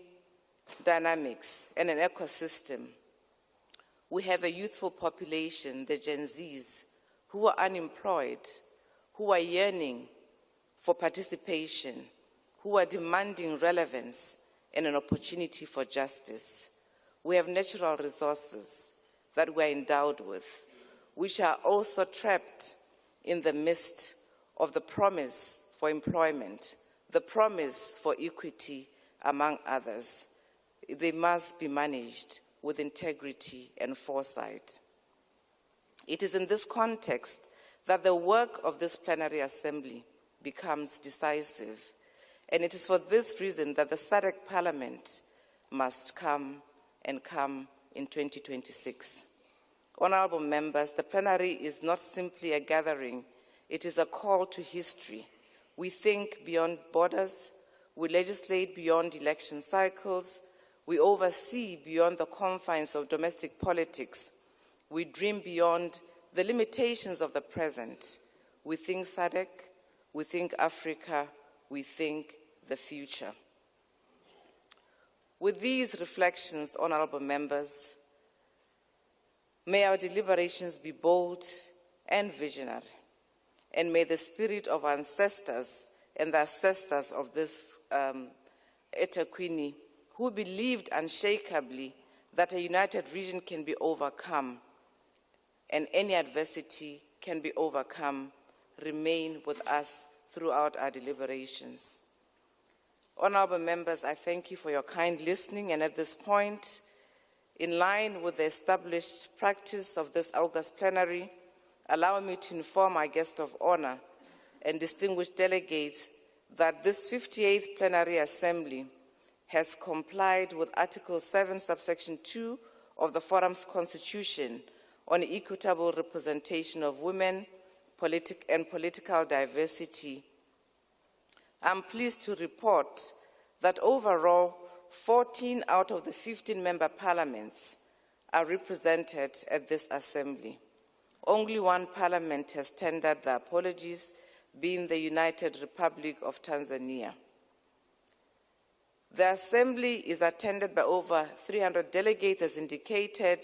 [SPEAKER 7] dynamics and an ecosystem. We have a youthful population, the Gen Zs, who are unemployed, who are yearning for participation, who are demanding relevance and an opportunity for justice. We have natural resources that we are endowed with, which are also trapped in the midst of the promise for employment, the promise for equity, among others. They must be managed with integrity and foresight. It is in this context that the work of this plenary assembly becomes decisive. And it is for this reason that the SADC Parliament must come in 2026. Honorable members, the plenary is not simply a gathering, it is a call to history. We think beyond borders, we legislate beyond election cycles, we oversee beyond the confines of domestic politics, we dream beyond the limitations of the present. We think SADC, we think Africa, we think the future. With these reflections, honorable members, may our deliberations be bold and visionary, and may the spirit of our ancestors and the ancestors of this eThekwini, who believed unshakably that a united region can be overcome and any adversity can be overcome, remain with us throughout our deliberations. Honorable members, I thank you for your kind listening, and at this point, in line with the established practice of this August plenary, allow me to inform our guest of honor and distinguished delegates that this 58th Plenary Assembly has complied with Article 7, subsection 2 of the Forum's Constitution on equitable representation of women and political diversity. I'm pleased to report that overall, 14 out of the 15 member parliaments are represented at this assembly. Only one parliament has tendered their apologies, being the United Republic of Tanzania. The assembly is attended by over 300 delegates as indicated,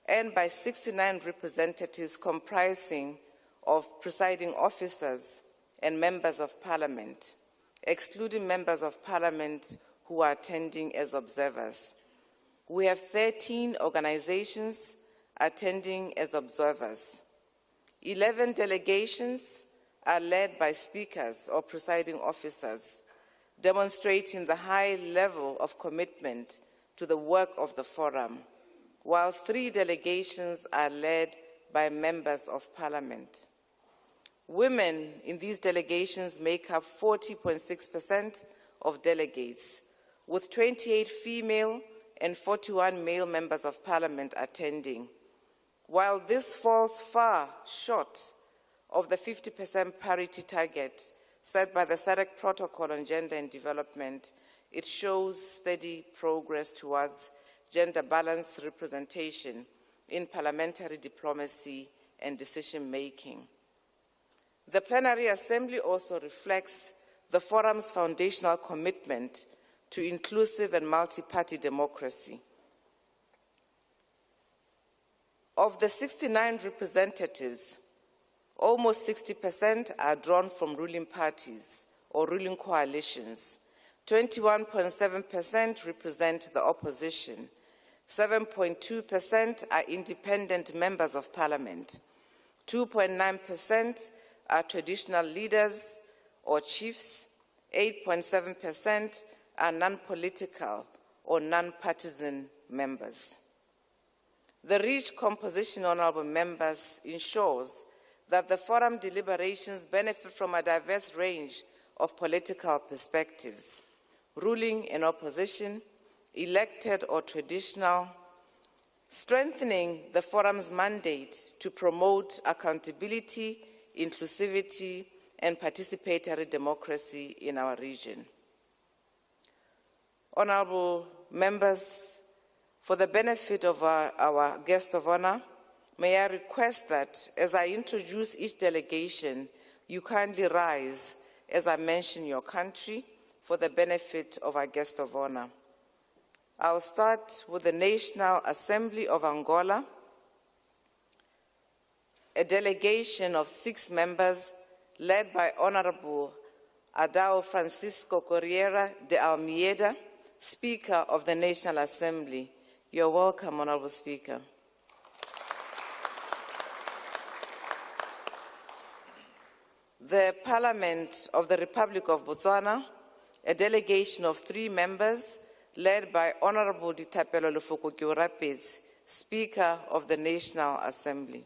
[SPEAKER 7] and by 69 representatives comprising of presiding officers and members of parliament, excluding members of parliament who are attending as observers. We have 13 organizations attending as observers. 11 delegations are led by speakers or presiding officers, demonstrating the high level of commitment to the work of the forum, while 3 delegations are led by members of parliament. Women in these delegations make up 40.6% of delegates, with 28 female and 41 male members of parliament attending. While this falls far short of the 50% parity target set by the SADC Protocol on Gender and Development, it shows steady progress towards gender-balanced representation in parliamentary diplomacy and decision-making. The Plenary Assembly also reflects the Forum's foundational commitment to inclusive and multi-party democracy. Of the 69 representatives, almost 60% are drawn from ruling parties or ruling coalitions, 21.7% represent the opposition, 7.2% are independent members of parliament, 2.9% are traditional leaders or chiefs, 8.7% are non-political or non-partisan members. The rich composition, honourable members, ensures that the forum deliberations benefit from a diverse range of political perspectives, ruling and opposition, elected or traditional, strengthening the forum's mandate to promote accountability, inclusivity, and participatory democracy in our region. Honourable members, for the benefit of our guest of honour, may I request that as I introduce each delegation, you kindly rise as I mention your country for the benefit of our guest of honour. I'll start with the National Assembly of Angola, a delegation of 6 members led by Honourable Adao Francisco Correia de Almeida, Speaker of the National Assembly. You're welcome, Honourable Speaker. The Parliament of the Republic of Botswana, a delegation of 3 members led by Honourable Ditapelo Lefoko Kiorapetsi, Speaker of the National Assembly.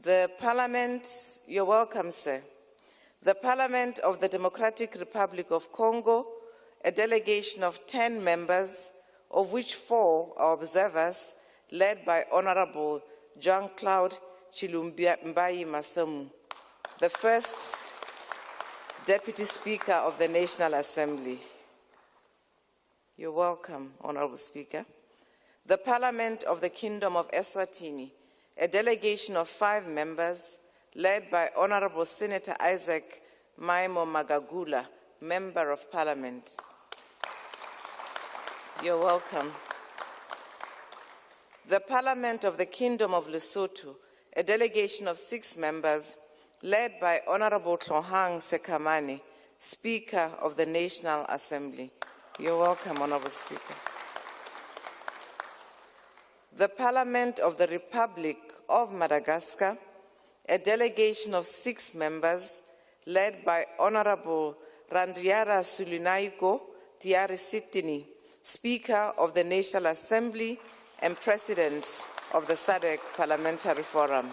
[SPEAKER 7] The Parliament, you're welcome, sir. The Parliament of the Democratic Republic of Congo, a delegation of 10 members, of which 4 are observers, led by Honourable Jean-Claude Chilumbai Masamu, the first Deputy Speaker of the National Assembly. You're welcome, Honourable Speaker. The Parliament of the Kingdom of Eswatini, a delegation of 5 members, led by Honourable Senator Isaac Maimo Magagula, Member of Parliament. You're welcome. The Parliament of the Kingdom of Lesotho, a delegation of 6 members, led by Honourable Tlohang Sekamane, Speaker of the National Assembly. You're welcome, Honourable Speaker. The Parliament of the Republic of Madagascar, a delegation of 6 members, led by Honourable Randriara Sulinaiko Tiarisitini, Speaker of the National Assembly and President of the SADC Parliamentary Forum.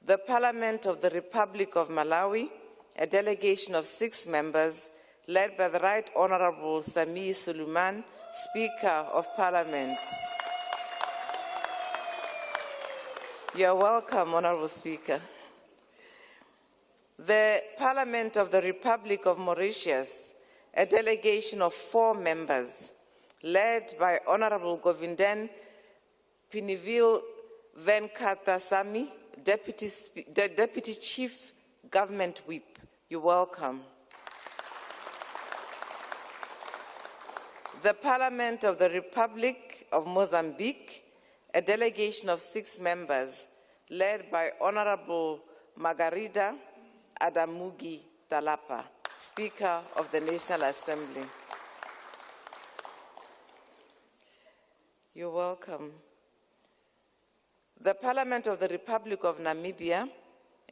[SPEAKER 7] The Parliament of the Republic of Malawi, a delegation of 6 members, led by the Right Honourable Sami Suleiman, Speaker of Parliament. You're welcome, Honourable Speaker. The Parliament of the Republic of Mauritius, a delegation of 4 members, led by Honourable Govindan Pinivil Venkatasamy, Deputy Chief Government Whip. You're welcome. The Parliament of the Republic of Mozambique, a delegation of 6 members, led by Honourable Margarida Adamugi Talapa, Speaker of the National Assembly. You're welcome. The Parliament of the Republic of Namibia,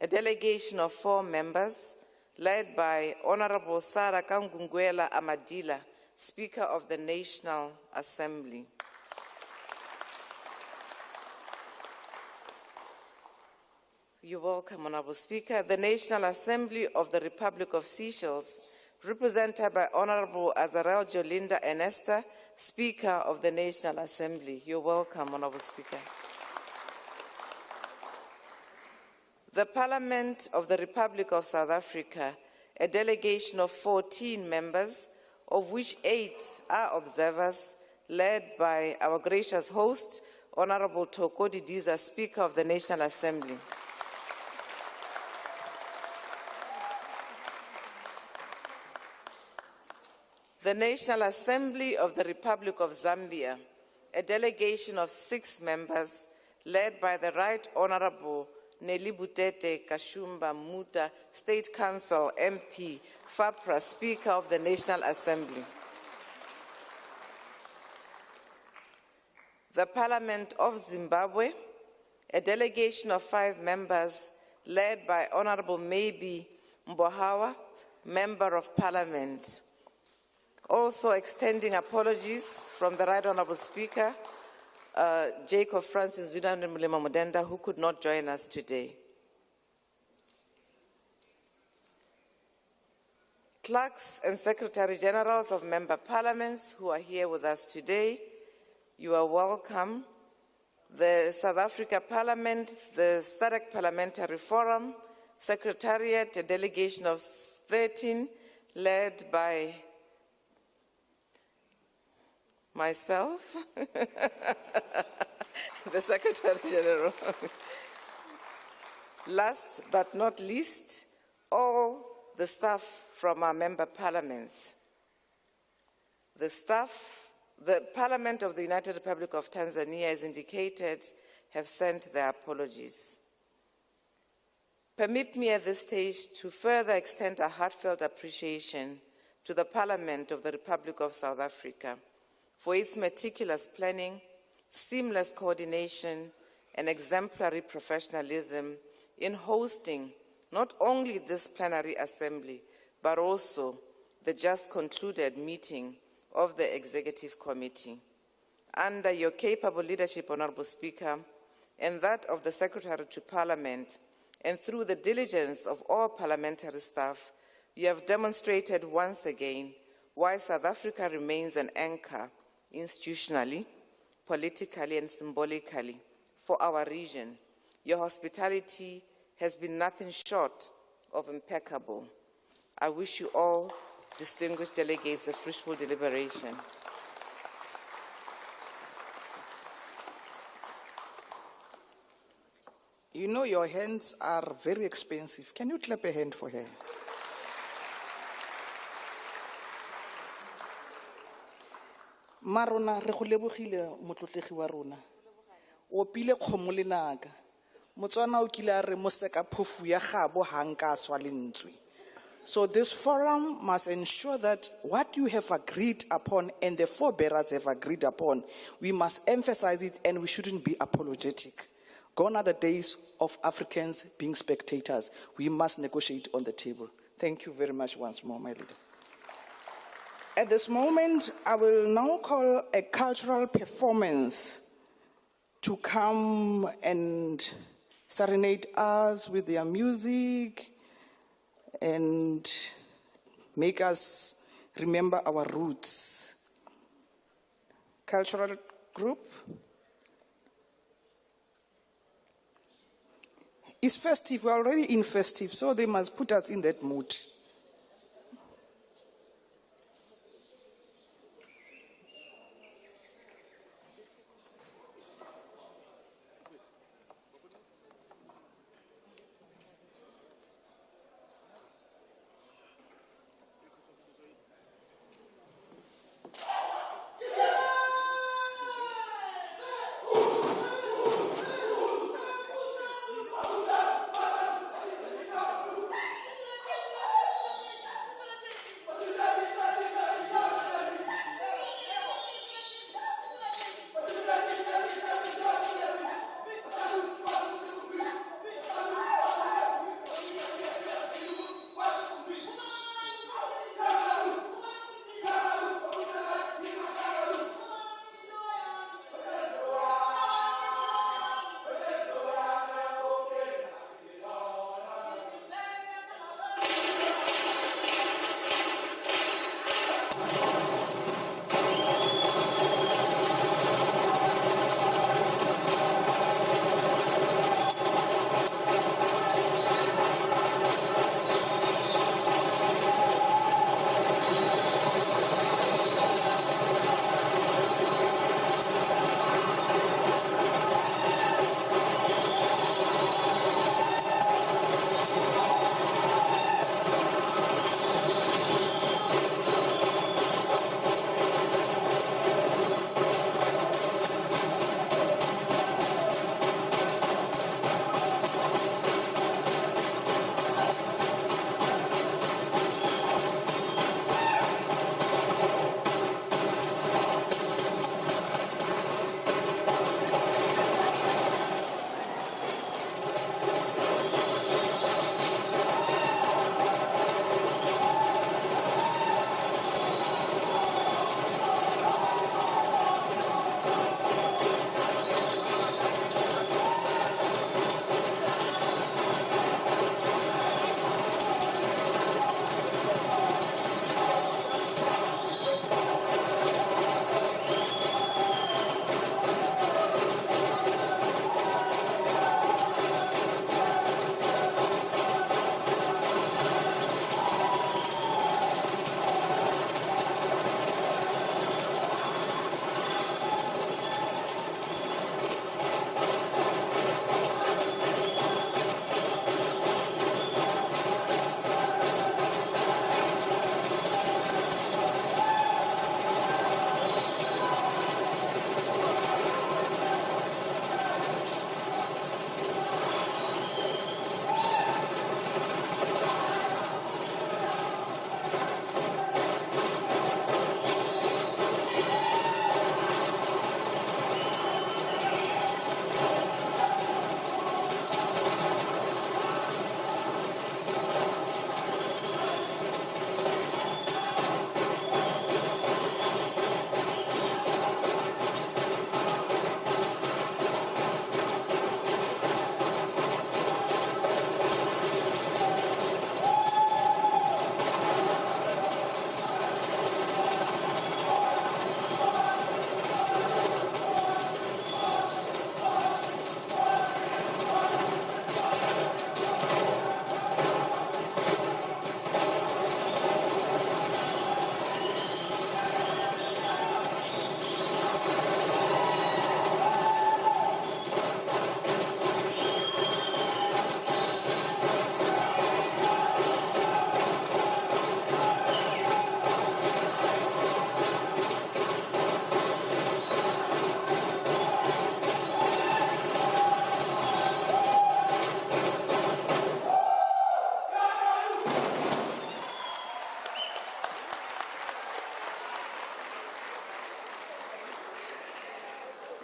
[SPEAKER 7] a delegation of 4 members, led by Honourable Sarah Kangungwela Amadila, Speaker of the National Assembly. You're welcome, Honourable Speaker. The National Assembly of the Republic of Seychelles, represented by Honourable Azarel Jolinda Enesta, Speaker of the National Assembly. You're welcome, Honourable Speaker. The Parliament of the Republic of South Africa, a delegation of 14 members, of which 8 are observers, led by our gracious host, Honourable Tokodi Diza, Speaker of the National Assembly. The National Assembly of the Republic of Zambia, a delegation of 6 members, led by the Right Honorable Nelly Butete Kashumba Muta, State Council MP, FAPRA, Speaker of the National Assembly. The Parliament of Zimbabwe, a delegation of 5 members led by Honorable Maybe Mbohawa, Member of Parliament. Also extending apologies from the Right Honorable Speaker, Jacob Francis Zidane Mulema Mudenda, who could not join us today. Clerks and Secretary Generals of Member Parliaments who are here with us today, you are welcome. The South Africa Parliament, the SADC Parliamentary Forum, Secretariat, a delegation of 13, led by myself, the Secretary General. Last but not least, all the staff from our member parliaments. The Parliament of the United Republic of Tanzania, as indicated, have sent their apologies. Permit me at this stage to further extend a heartfelt appreciation to the Parliament of the Republic of South Africa for its meticulous planning, seamless coordination, and exemplary professionalism in hosting not only this plenary assembly, but also the just concluded meeting of the Executive Committee. Under your capable leadership, Honorable Speaker, and that of the Secretary to Parliament, and through the diligence of all parliamentary staff, you have demonstrated once again why South Africa remains an anchor institutionally, politically, and symbolically for our region. Your hospitality has been nothing short of impeccable. I wish you all, distinguished delegates, a fruitful deliberation.
[SPEAKER 3] You know your hands are very expensive. Can you clap a hand for her? Marona re go lebogile motlotlegi wa rona. O pile kgomo le naka. Motswana o kile a re moseka phofu ya gabo hanka swa lentswe. So this forum must ensure that what you have agreed upon and the forebearers have agreed upon, we must emphasize it and we shouldn't be apologetic. Gone are the days of Africans being spectators. We must negotiate on the table. Thank you very much once more, my leader. At this moment, I will now call a cultural performance to come and serenade us with their music and make us remember our roots. Cultural group is festive. We're already in festive, so they must put us in that mood.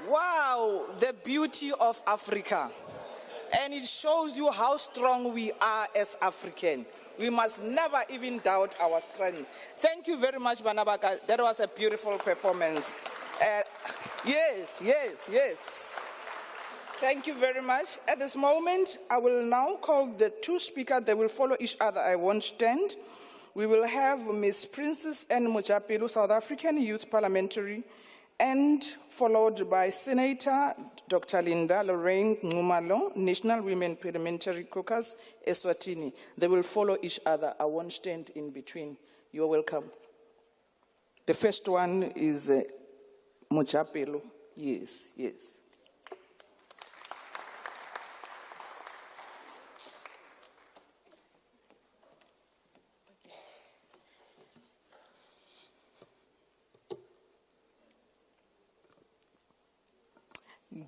[SPEAKER 3] Wow, the beauty of Africa. And it shows you how strong we are as African. We must never even doubt our strength. Thank you very much, Banabaka. That was a beautiful performance. Yes. Thank you very much. At this moment, I will now call the two speakers. They will follow each other. I won't stand. We will have Ms. Princess N. Mojapelo, South African Youth Parliamentary, and followed by Senator Dr. Linda Lorraine Ngumalo, National Women Parliamentary Caucus, Eswatini. They will follow each other. I won't stand in between. You are welcome. The first one is Mojapelo. Yes.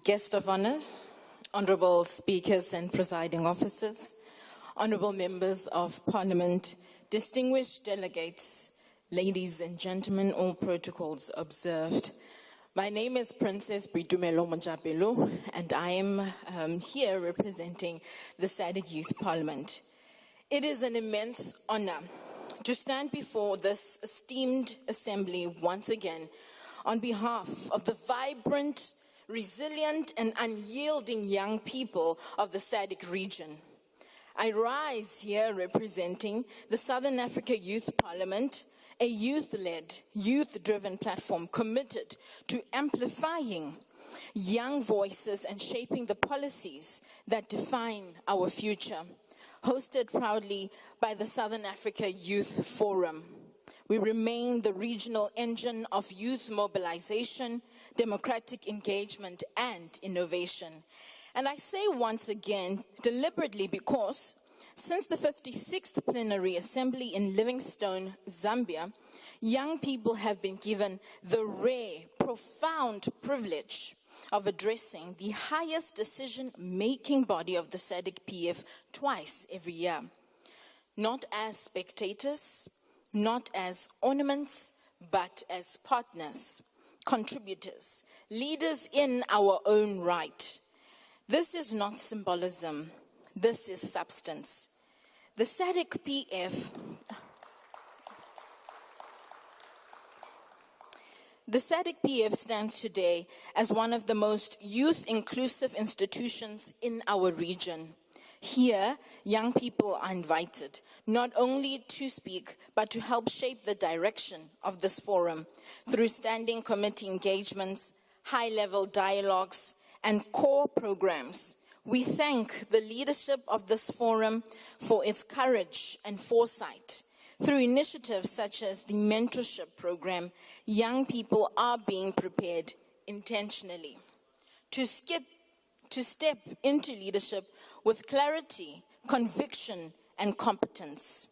[SPEAKER 8] Guest of honor, honorable speakers and presiding officers, honorable members of parliament, distinguished delegates, ladies and gentlemen, all protocols observed. My name is Princess Britumelo Mojapelo, and I am here representing the SADC Youth Parliament. It is an immense honor to stand before this esteemed assembly once again on behalf of the vibrant, resilient and unyielding young people of the SADC region. I rise here representing the Southern Africa Youth Parliament, a youth-led, youth-driven platform committed to amplifying young voices and shaping the policies that define our future, hosted proudly by the Southern Africa Youth Forum. We remain the regional engine of youth mobilization, democratic engagement, and innovation. And I say once again, deliberately, because since the 56th Plenary Assembly in Livingstone, Zambia, young people have been given the rare, profound privilege of addressing the highest decision-making body of the SADC-PF twice every year. Not as spectators, not as ornaments, but as partners, contributors, leaders in our own right. This is not symbolism, this is substance. The SADC-PF stands today as one of the most youth-inclusive institutions in our region. Here, young people are invited not only to speak, but to help shape the direction of this forum through standing committee engagements, high-level dialogues, and core programs. We thank the leadership of this forum for its courage and foresight. Through initiatives such as the mentorship program, young people are being prepared intentionally to step into leadership with clarity, conviction, and competence.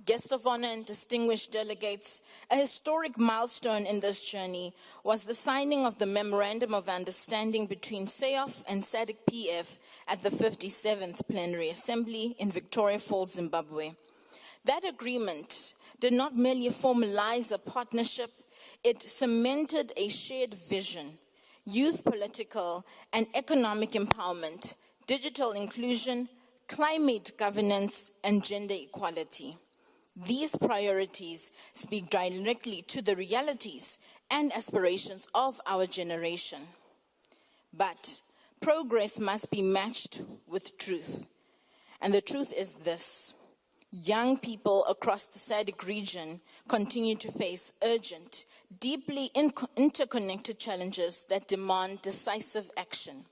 [SPEAKER 8] Guest of honor and distinguished delegates, a historic milestone in this journey was the signing of the Memorandum of Understanding between SAYOF and SADC-PF at the 57th Plenary Assembly in Victoria Falls, Zimbabwe. That agreement did not merely formalize a partnership, it cemented a shared vision: youth political and economic empowerment, digital inclusion, climate governance, and gender equality. These priorities speak directly to the realities and aspirations of our generation. But progress must be matched with truth. And the truth is this: young people across the SADC region continue to face urgent, deeply interconnected challenges that demand decisive action.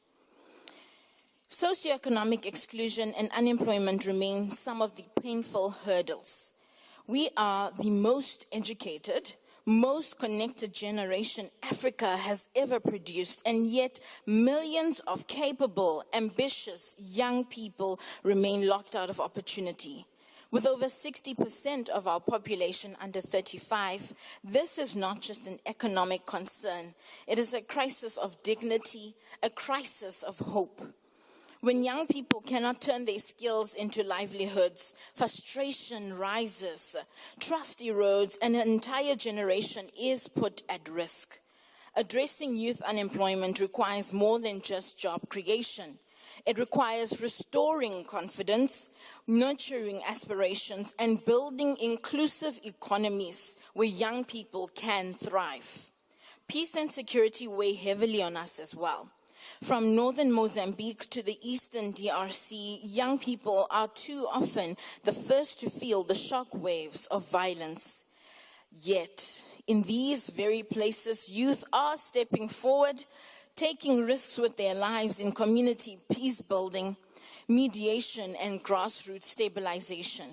[SPEAKER 8] Socioeconomic exclusion and unemployment remain some of the painful hurdles. We are the most educated, most connected generation Africa has ever produced, and yet millions of capable, ambitious young people remain locked out of opportunity. With over 60% of our population under 35, this is not just an economic concern. It is a crisis of dignity, a crisis of hope. When young people cannot turn their skills into livelihoods, frustration rises, trust erodes, and an entire generation is put at risk. Addressing youth unemployment requires more than just job creation. It requires restoring confidence, nurturing aspirations, and building inclusive economies where young people can thrive. Peace and security weigh heavily on us as well. From northern Mozambique to the eastern DRC, young people are too often the first to feel the shock waves of violence. Yet, in these very places, youth are stepping forward, taking risks with their lives in community peace building, mediation, and grassroots stabilization.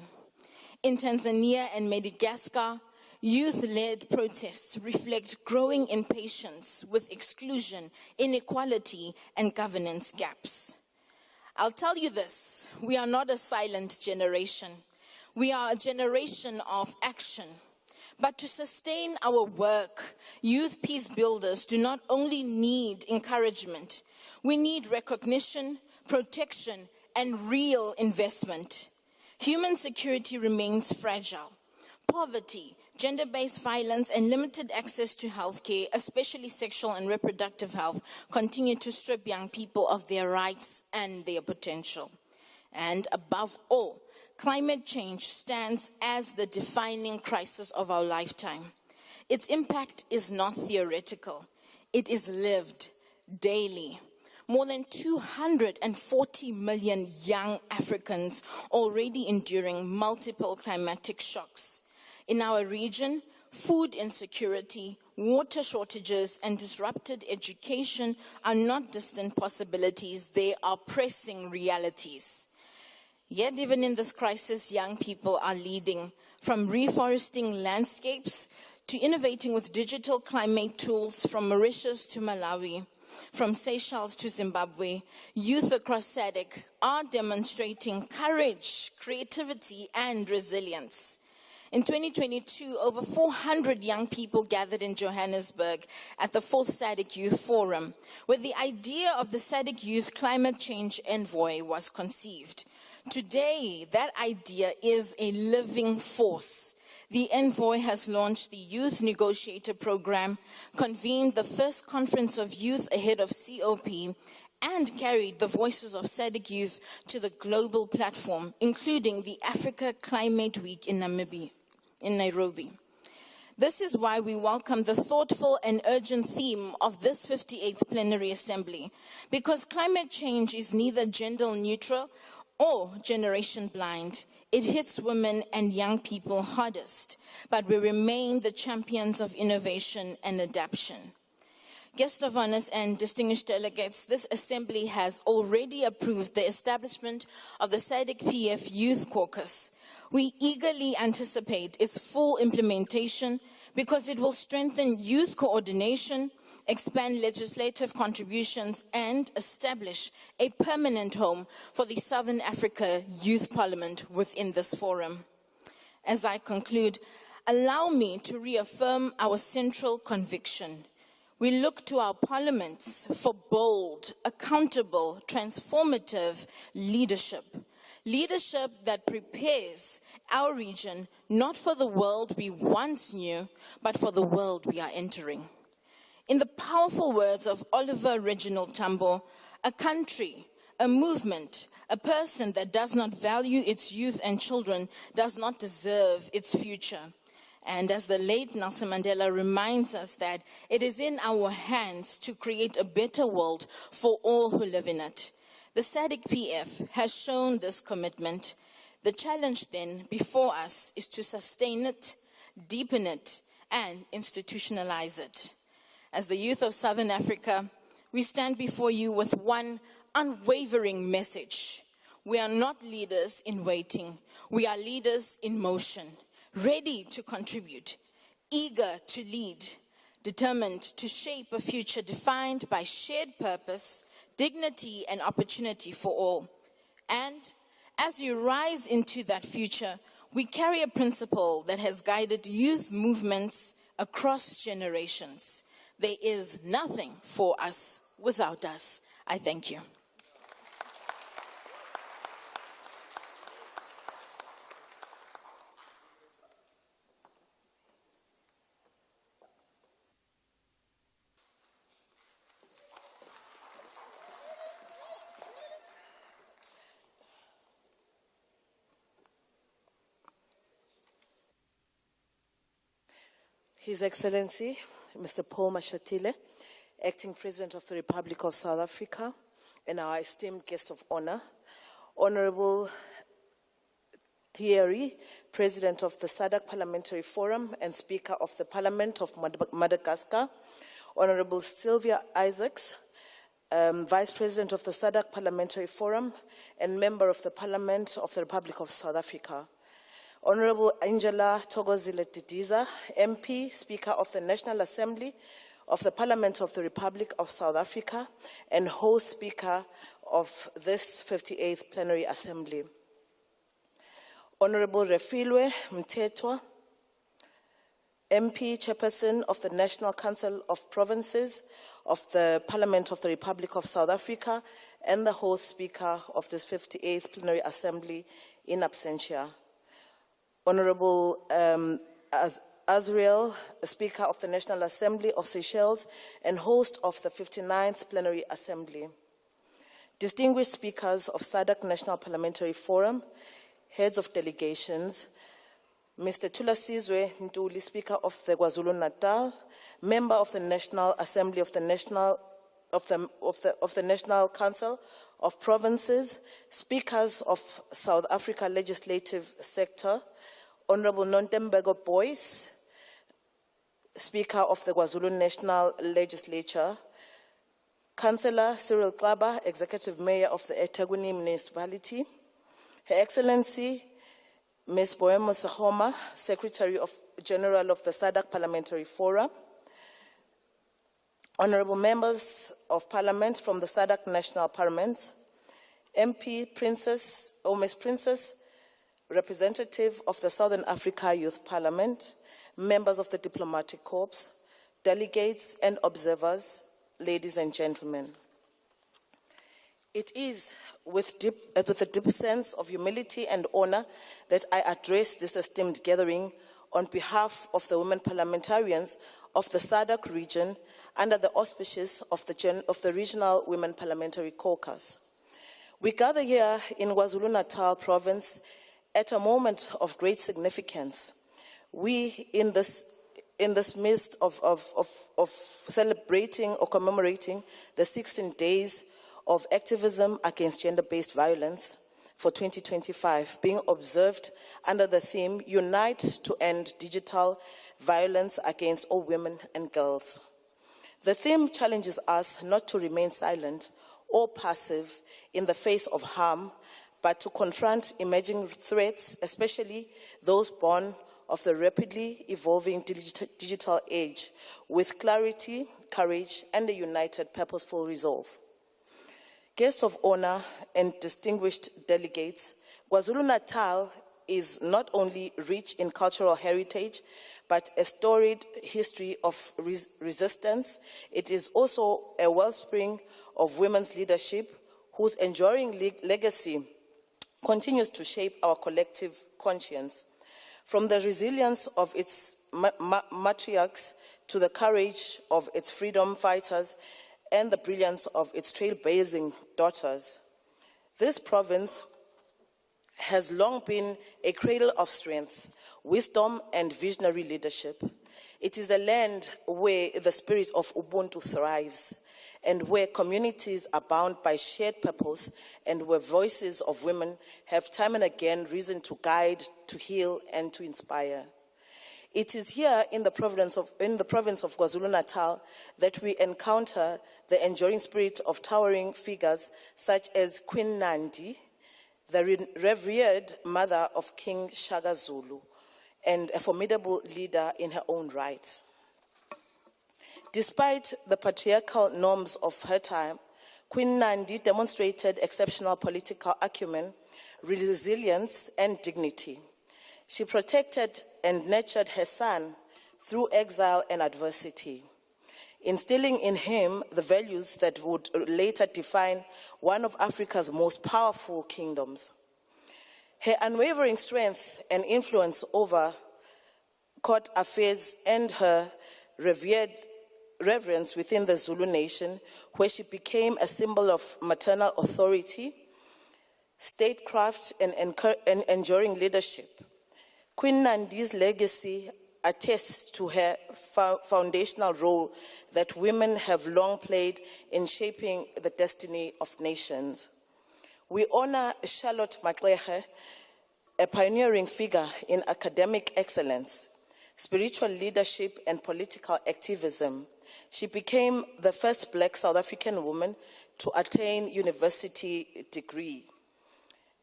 [SPEAKER 8] In Tanzania and Madagascar, youth-led protests reflect growing impatience with exclusion, inequality, and governance gaps. I'll tell you this, we are not a silent generation. We are a generation of action. But to sustain our work, youth peace builders do not only need encouragement, we need recognition, protection, and real investment. Human security remains fragile. Poverty, gender-based violence, and limited access to healthcare, especially sexual and reproductive health, continue to strip young people of their rights and their potential. And above all, climate change stands as the defining crisis of our lifetime. Its impact is not theoretical. It is lived daily. More than 240 million young Africans already enduring multiple climatic shocks. In our region, food insecurity, water shortages, and disrupted education are not distant possibilities, they are pressing realities. Yet even in this crisis, young people are leading, from reforesting landscapes to innovating with digital climate tools from Mauritius to Malawi, from Seychelles to Zimbabwe. Youth across SADC are demonstrating courage, creativity, and resilience. In 2022, over 400 young people gathered in Johannesburg at the 4th SADC Youth Forum, where the idea of the SADC Youth Climate Change Envoy was conceived. Today, that idea is a living force. The envoy has launched the Youth Negotiator Program, convened the first conference of youth ahead of COP, and carried the voices of SADC youth to the global platform, including the Africa Climate Week in Nairobi. This is why we welcome the thoughtful and urgent theme of this 58th Plenary Assembly, because climate change is neither gender neutral or generation blind. It hits women and young people hardest, but we remain the champions of innovation and adaptation. Guests of honors and distinguished delegates, this assembly has already approved the establishment of the SADC-PF Youth Caucus. We eagerly anticipate its full implementation because it will strengthen youth coordination, expand legislative contributions, and establish a permanent home for the Southern Africa Youth Parliament within this forum. As I conclude, allow me to reaffirm our central conviction. We look to our parliaments for bold, accountable, transformative leadership. Leadership that prepares our region not for the world we once knew, but for the world we are entering. In the powerful words of Oliver Reginald Tambo, a country, a movement, a person that does not value its youth and children does not deserve its future. And as the late Nelson Mandela reminds us that it is in our hands to create a better world for all who live in it. The SADC-PF has shown this commitment. The challenge then before us is to sustain it, deepen it, and institutionalize it. As the youth of Southern Africa, we stand before you with one unwavering message. We are not leaders in waiting. We are leaders in motion, ready to contribute, eager to lead, determined to shape a future defined by shared purpose, dignity, and opportunity for all. And as you rise into that future, we carry a principle that has guided youth movements across generations. There is nothing for us without us. I thank you.
[SPEAKER 9] His Excellency, Mr. Paul Mashatile, Acting President of the Republic of South Africa, and our esteemed guest of honor, Honorable Thierry, President of the SADC Parliamentary Forum and Speaker of the Parliament of Madagascar, Honorable Sylvia Isaacs, Vice President of the SADC Parliamentary Forum and Member of the Parliament of the Republic of South Africa, Honorable Angela Thokozile Didiza, MP, Speaker of the National Assembly of the Parliament of the Republic of South Africa and host Speaker of this 58th Plenary Assembly, Honorable Refilwe Mthethwa, MP, Chairperson of the National Council of Provinces of the Parliament of the Republic of South Africa and the host Speaker of this 58th Plenary Assembly in absentia, Honorable Azriel, Speaker of the National Assembly of Seychelles and host of the 59th Plenary Assembly, distinguished speakers of SADC National Parliamentary Forum, heads of delegations, Mr. Thulasizwe Ntuli, Speaker of the KwaZulu-Natal, member of the National Assembly of the National Council of Provinces, speakers of South Africa Legislative Sector, Honorable Nontembeko Boyce, Speaker of the KwaZulu National Legislature, Councillor Cyril Klaba, Executive Mayor of the eThekwini Municipality, Her Excellency Ms. Boemo Sehoma, Secretary General of the SADC Parliamentary Forum, Honorable Members of Parliament from the SADC National Parliaments, MP Princess, or Ms. Princess, Representative of the Southern Africa Youth Parliament, members of the Diplomatic Corps, delegates and observers, ladies and gentlemen. It is with a deep sense of humility and honor that I address this esteemed gathering on behalf of the women parliamentarians of the SADC region under the auspices of the Regional Women Parliamentary Caucus. We gather here in KwaZulu-Natal province at a moment of great significance. We, in this midst of celebrating or commemorating the 16 days of activism against gender-based violence for 2025, being observed under the theme, Unite to End Digital Violence Against All Women and Girls. The theme challenges us not to remain silent or passive in the face of harm, but to confront emerging threats, especially those born of the rapidly evolving digital age, with clarity, courage, and a united, purposeful resolve. Guests of honor and distinguished delegates, KwaZulu-Natal is not only rich in cultural heritage, but a storied history of resistance. It is also a wellspring of women's leadership whose enduring legacy continues to shape our collective conscience. From the resilience of its matriarchs to the courage of its freedom fighters and the brilliance of its trailblazing daughters, this province has long been a cradle of strength, wisdom, and visionary leadership. It is a land where the spirit of Ubuntu thrives, and where communities are bound by shared purpose, and where voices of women have time and again risen to guide, to heal, and to inspire. It is here in the province of KwaZulu-Natal that we encounter the enduring spirit of towering figures such as Queen Nandi, the revered mother of King Shaka Zulu, and a formidable leader in her own right. Despite the patriarchal norms of her time, Queen Nandi demonstrated exceptional political acumen, resilience, and dignity. She protected and nurtured her son through exile and adversity, instilling in him the values that would later define one of Africa's most powerful kingdoms. Her unwavering strength and influence over court affairs and her reverence within the Zulu nation, where she became a symbol of maternal authority, statecraft, and enduring leadership. Queen Nandi's legacy attests to her foundational role that women have long played in shaping the destiny of nations. We honor Charlotte Maxege, a pioneering figure in academic excellence, spiritual leadership, and political activism. She became the first Black South African woman to attain university degree,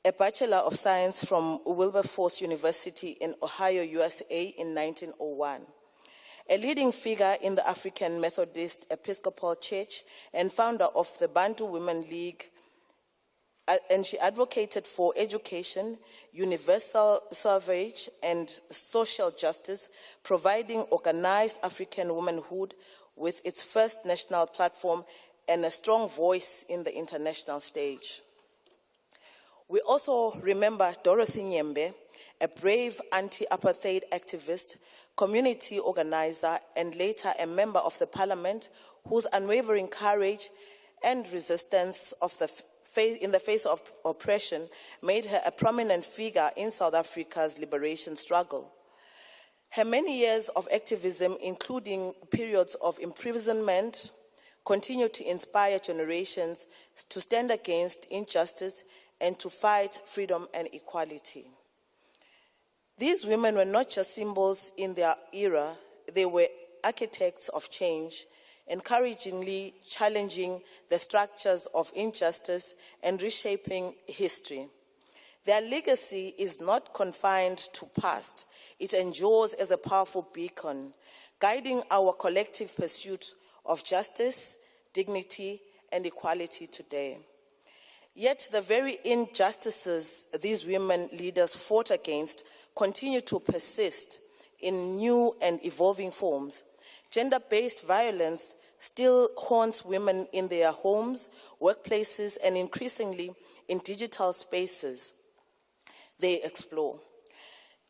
[SPEAKER 9] a Bachelor of Science from Wilberforce University in Ohio, USA in 1901. A leading figure in the African Methodist Episcopal Church and founder of the Bantu Women League, and she advocated for education, universal suffrage, and social justice, providing organized African womanhood with its first national platform and a strong voice in the international stage. We also remember Dorothy Nyembe, a brave anti-apartheid activist, community organizer, and later a member of the parliament whose unwavering courage and resistance in the face of oppression made her a prominent figure in South Africa's liberation struggle. Her many years of activism, including periods of imprisonment, continue to inspire generations to stand against injustice and to fight freedom and equality. These women were not just symbols in their era, they were architects of change, encouragingly challenging the structures of injustice and reshaping history. Their legacy is not confined to past. It endures as a powerful beacon, guiding our collective pursuit of justice, dignity, and equality today. Yet the very injustices these women leaders fought against continue to persist in new and evolving forms. Gender-based violence still haunts women in their homes, workplaces, and increasingly in digital spaces they explore.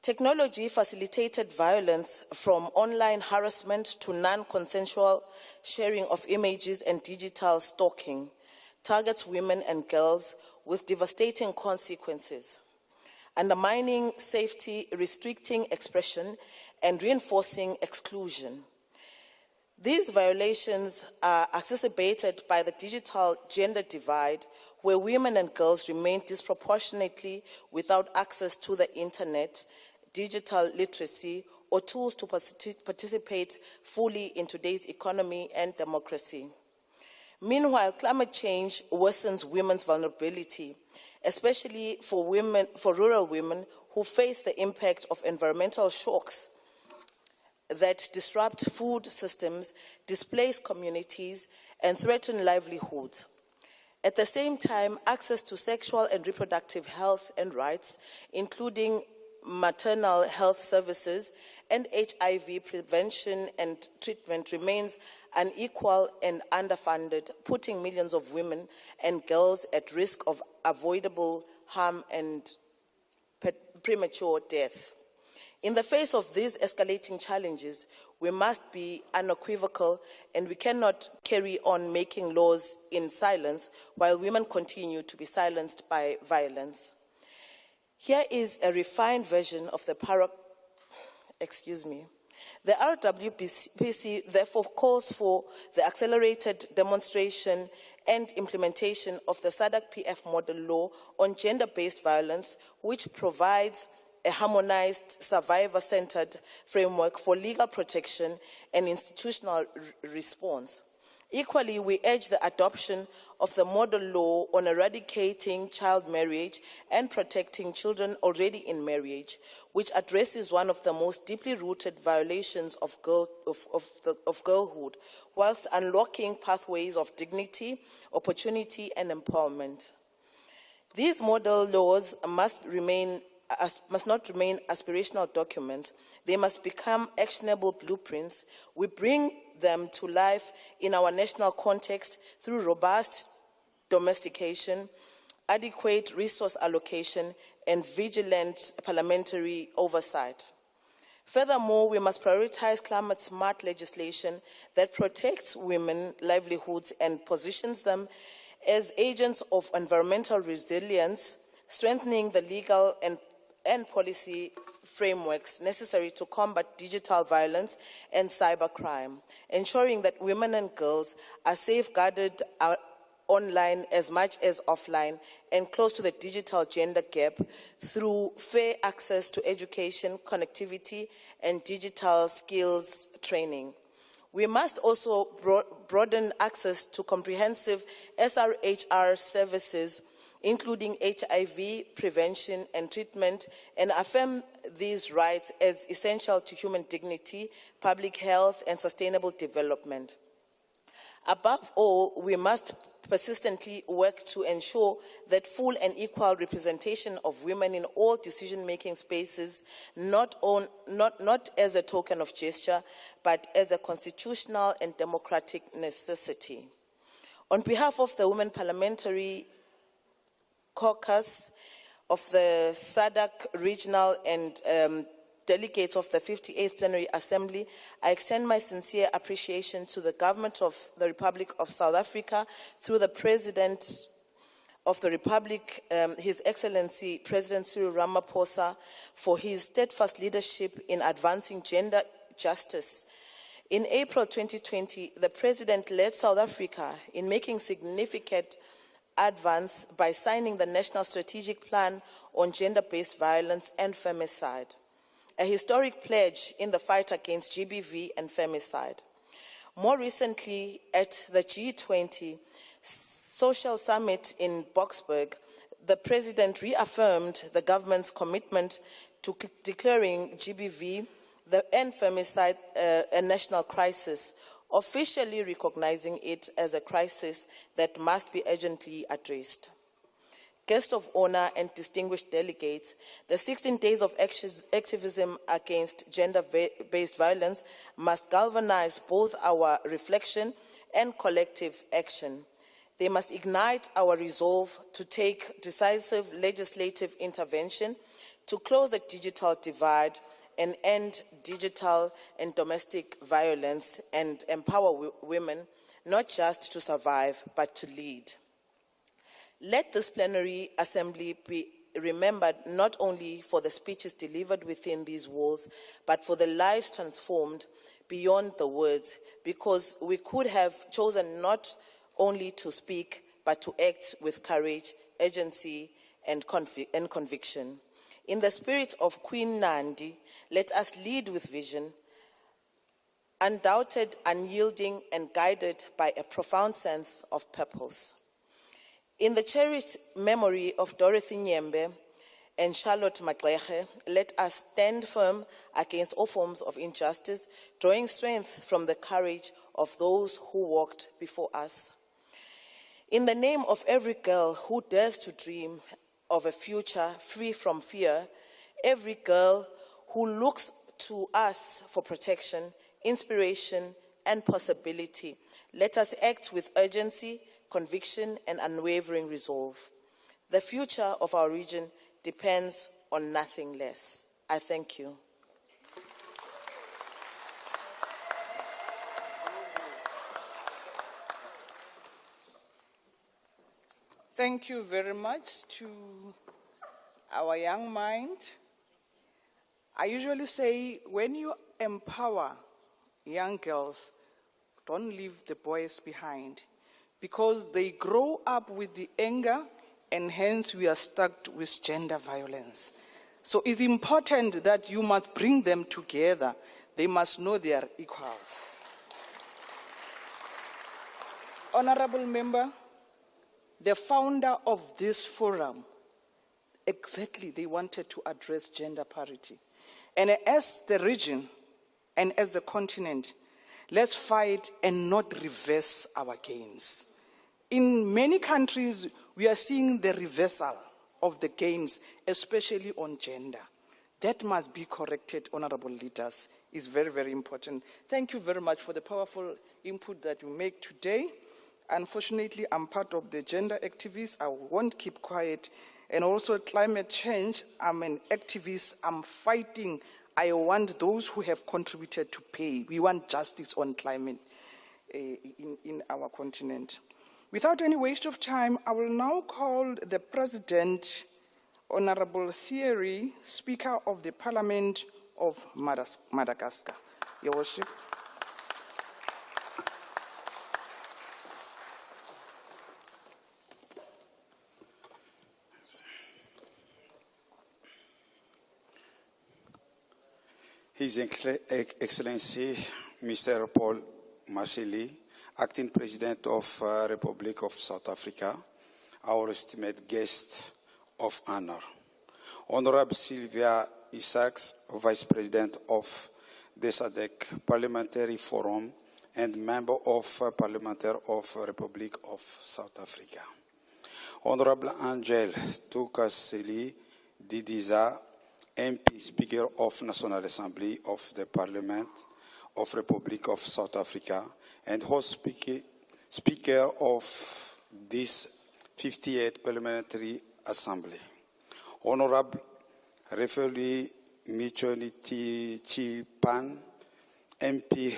[SPEAKER 9] Technology facilitated violence, from online harassment to non-consensual sharing of images and digital stalking, targets women and girls with devastating consequences, undermining safety, restricting expression, and reinforcing exclusion. These violations are exacerbated by the digital gender divide, where women and girls remain disproportionately without access to the internet, digital literacy, or tools to participate fully in today's economy and democracy. Meanwhile, climate change worsens women's vulnerability, especially for rural women who face the impact of environmental shocks that disrupt food systems, displace communities, and threaten livelihoods. At the same time, access to sexual and reproductive health and rights, including maternal health services and HIV prevention and treatment, remains unequal and underfunded, putting millions of women and girls at risk of avoidable harm and premature death. In the face of these escalating challenges, we must be unequivocal, and we cannot carry on making laws in silence while women continue to be silenced by violence. Here is a refined version of the The RWPC therefore calls for the accelerated demonstration and implementation of the SADC-PF model law on gender-based violence, which provides a harmonized, survivor-centered framework for legal protection and institutional response. Equally, we urge the adoption of the model law on eradicating child marriage and protecting children already in marriage, which addresses one of the most deeply rooted violations of girlhood, whilst unlocking pathways of dignity, opportunity, and empowerment. These model laws must not remain aspirational documents. They must become actionable blueprints. We bring them to life in our national context through robust domestication, adequate resource allocation, and vigilant parliamentary oversight. Furthermore, we must prioritize climate-smart legislation that protects women's livelihoods and positions them as agents of environmental resilience, strengthening the legal and policy frameworks necessary to combat digital violence and cybercrime, ensuring that women and girls are safeguarded online as much as offline and close to the digital gender gap through fair access to education, connectivity, and digital skills training. We must also broaden access to comprehensive SRHR services, including HIV prevention and treatment, and affirm these rights as essential to human dignity, public health, and sustainable development. Above all, we must persistently work to ensure that full and equal representation of women in all decision-making spaces, not as a token of gesture, but as a constitutional and democratic necessity. On behalf of the Women Parliamentary Caucus of the SADC Regional and delegates of the 58th Plenary Assembly, I extend my sincere appreciation to the Government of the Republic of South Africa through the President of the Republic, His Excellency President Cyril Ramaphosa, for his steadfast leadership in advancing gender justice. In April 2020, the President led South Africa in making significant advance by signing the National Strategic Plan on Gender-Based Violence and Femicide, a historic pledge in the fight against GBV and femicide. More recently, at the G20 Social Summit in Boksburg, the President reaffirmed the government's commitment to declaring GBV and femicide a national crisis, officially recognizing it as a crisis that must be urgently addressed. Guests of honor and distinguished delegates, the 16 days of activism against gender-based violence must galvanize both our reflection and collective action. They must ignite our resolve to take decisive legislative intervention to close the digital divide and end digital and domestic violence and empower women not just to survive but to lead. Let this plenary assembly be remembered not only for the speeches delivered within these walls, but for the lives transformed beyond the words, because we could have chosen not only to speak, but to act with courage, urgency, and conviction. In the spirit of Queen Nandi, let us lead with vision, undoubted, unyielding, and guided by a profound sense of purpose. In the cherished memory of Dorothy Nyembe and Charlotte Magleche, let us stand firm against all forms of injustice, drawing strength from the courage of those who walked before us. In the name of every girl who dares to dream of a future free from fear, every girl who looks to us for protection, inspiration, and possibility, let us act with urgency, conviction, and unwavering resolve. The future of our region depends on nothing less. I thank you.
[SPEAKER 3] Thank you very much to our young mind. I usually say, when you empower young girls, don't leave the boys behind, because they grow up with the anger, and hence we are stuck with gender violence. So it's important that you must bring them together. They must know they are equals. Honorable member, the founder of this forum, exactly, they wanted to address gender parity. And as the region and as the continent, let's fight and not reverse our gains. In many countries, we are seeing the reversal of the gains, especially on gender. That must be corrected, honorable leaders. It's very, very important. Thank you very much for the powerful input that you make today. Unfortunately, I'm part of the gender activists. I won't keep quiet. And also climate change, I'm an activist. I'm fighting. I want those who have contributed to pay. We want justice on climate in our continent. Without any waste of time, I will now call the President Honorable Thierry, Speaker of the Parliament of Madagascar. Your Worship.
[SPEAKER 10] His Excellency, Mr. Paul Mashili, Acting President of Republic of South Africa, our esteemed guest of honor. Honorable Sylvia Isaacs, Vice President of the SADC Parliamentary Forum and Member of Parliament of Republic of South Africa. Honorable Angel Tukaseli Didiza, MP, Speaker of National Assembly of the Parliament of Republic of South Africa, and host Speaker of this 58th Parliamentary Assembly. Honorable Refeli Michoniti Chipan, MP,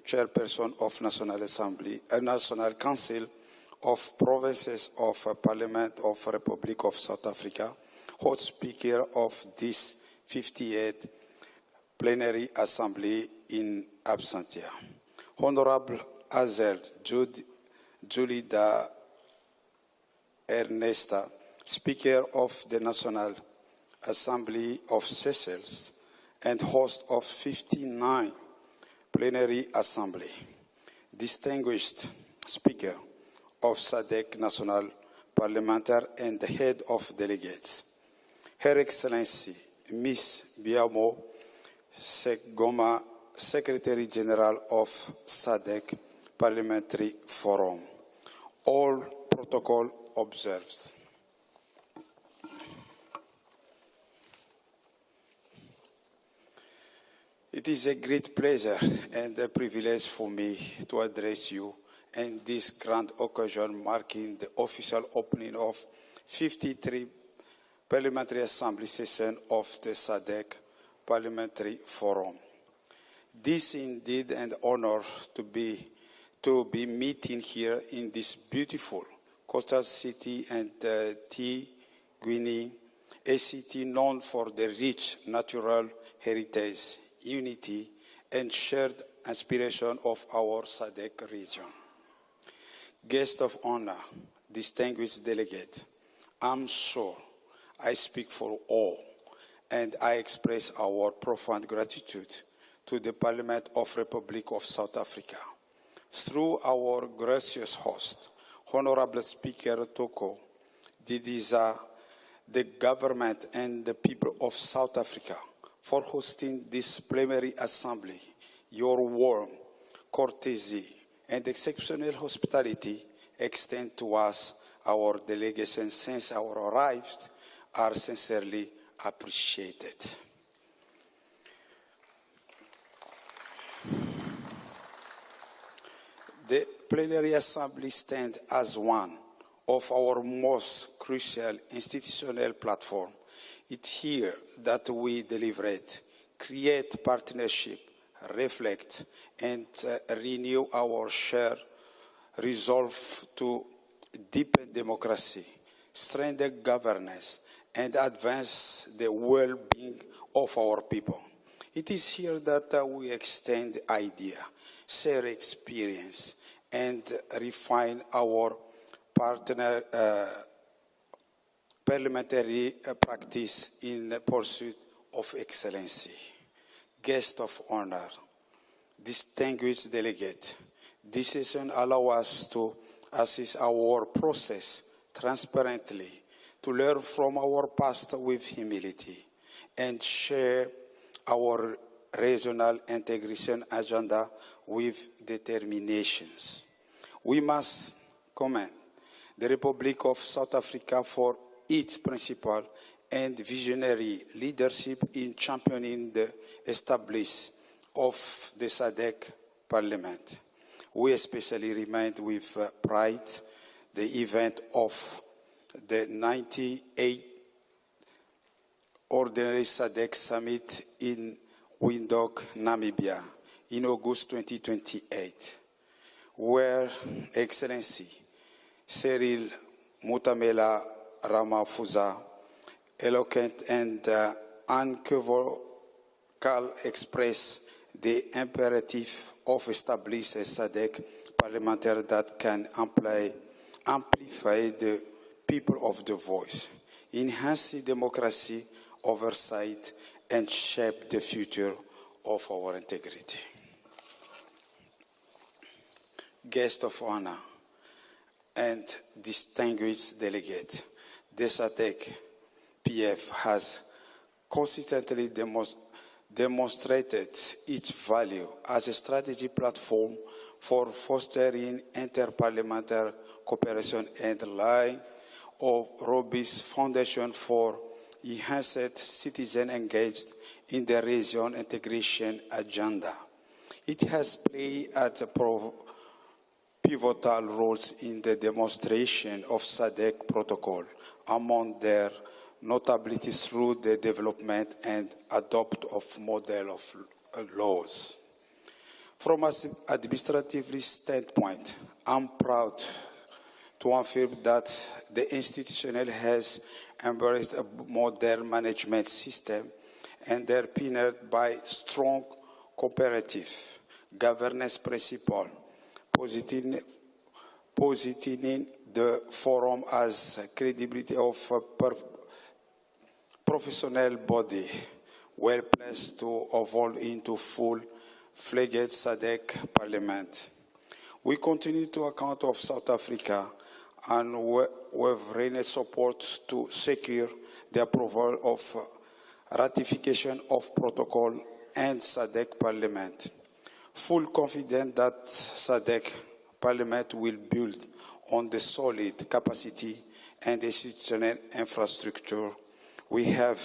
[SPEAKER 10] Chairperson of National Assembly, National Council of Provinces of Parliament of Republic of South Africa, host Speaker of this 58th Plenary Assembly in absentia. Honorable Azel Julida Ernesta, Speaker of the National Assembly of Seychelles and host of 59 Plenary Assembly. Distinguished Speaker of SADC National Parliamentary and the Head of Delegates. Her Excellency, Ms. Biamo Segoma, Secretary General of SADC Parliamentary Forum. All protocol observed. It is a great pleasure and a privilege for me to address you in this grand occasion marking the official opening of 53 Parliamentary Assembly session of the SADC Parliamentary Forum. This is indeed an honor to be meeting here in this beautiful coastal city and Guinea, a city known for the rich natural heritage, unity, and shared aspiration of our SADC region. Guest of honor, distinguished delegate, I'm sure I speak for all, and I express our profound gratitude to the Parliament of Republic of South Africa. Through our gracious host, Honorable Speaker Toko Didiza, the government and the people of South Africa, for hosting this plenary assembly. Your warm courtesy and exceptional hospitality extend to us, our delegation since our arrived, are sincerely appreciated. The plenary assembly stands as one of our most crucial institutional platforms. It's here that we deliberate, create partnership, reflect, and renew our shared resolve to deepen democracy, strengthen governance, and advance the well-being of our people. It is here that we extend ideas, share experience, and refine our parliamentary practice in pursuit of excellency. Guest of honor, distinguished delegate, this session allows us to assess our process transparently, to learn from our past with humility, and share our regional integration agenda with determinations. We must commend the Republic of South Africa for its principled and visionary leadership in championing the establishment of the SADC Parliament. We especially remind with pride the event of the 98th Ordinary SADC Summit in Windhoek, Namibia, in August 2028, where Excellency Cyril Mutamela Ramaphosa, eloquent and unequivocal express the imperative of establishing a SADC parliamentary that can amplify the people of the voice, enhance democracy, oversight, and shape the future of our integrity. Guest of honor and distinguished delegate, the SADC-PF has consistently demonstrated its value as a strategy platform for fostering interparliamentary cooperation and laying a robust foundation for enhanced citizen engaged in the region integration agenda. It has played pivotal roles in the demonstration of SADC protocol, among their notability through the development and adoption of model of laws. From an administrative standpoint, I'm proud to affirm that the institution has embraced a modern management system underpinned by strong cooperative governance principles, positioning the forum as a credibility of a professional body, well placed to evolve into full-fledged SADC Parliament. We continue to account of South Africa and with support to secure the approval of ratification of protocol and SADC Parliament. Full confident that SADC Parliament will build on the solid capacity and institutional infrastructure we have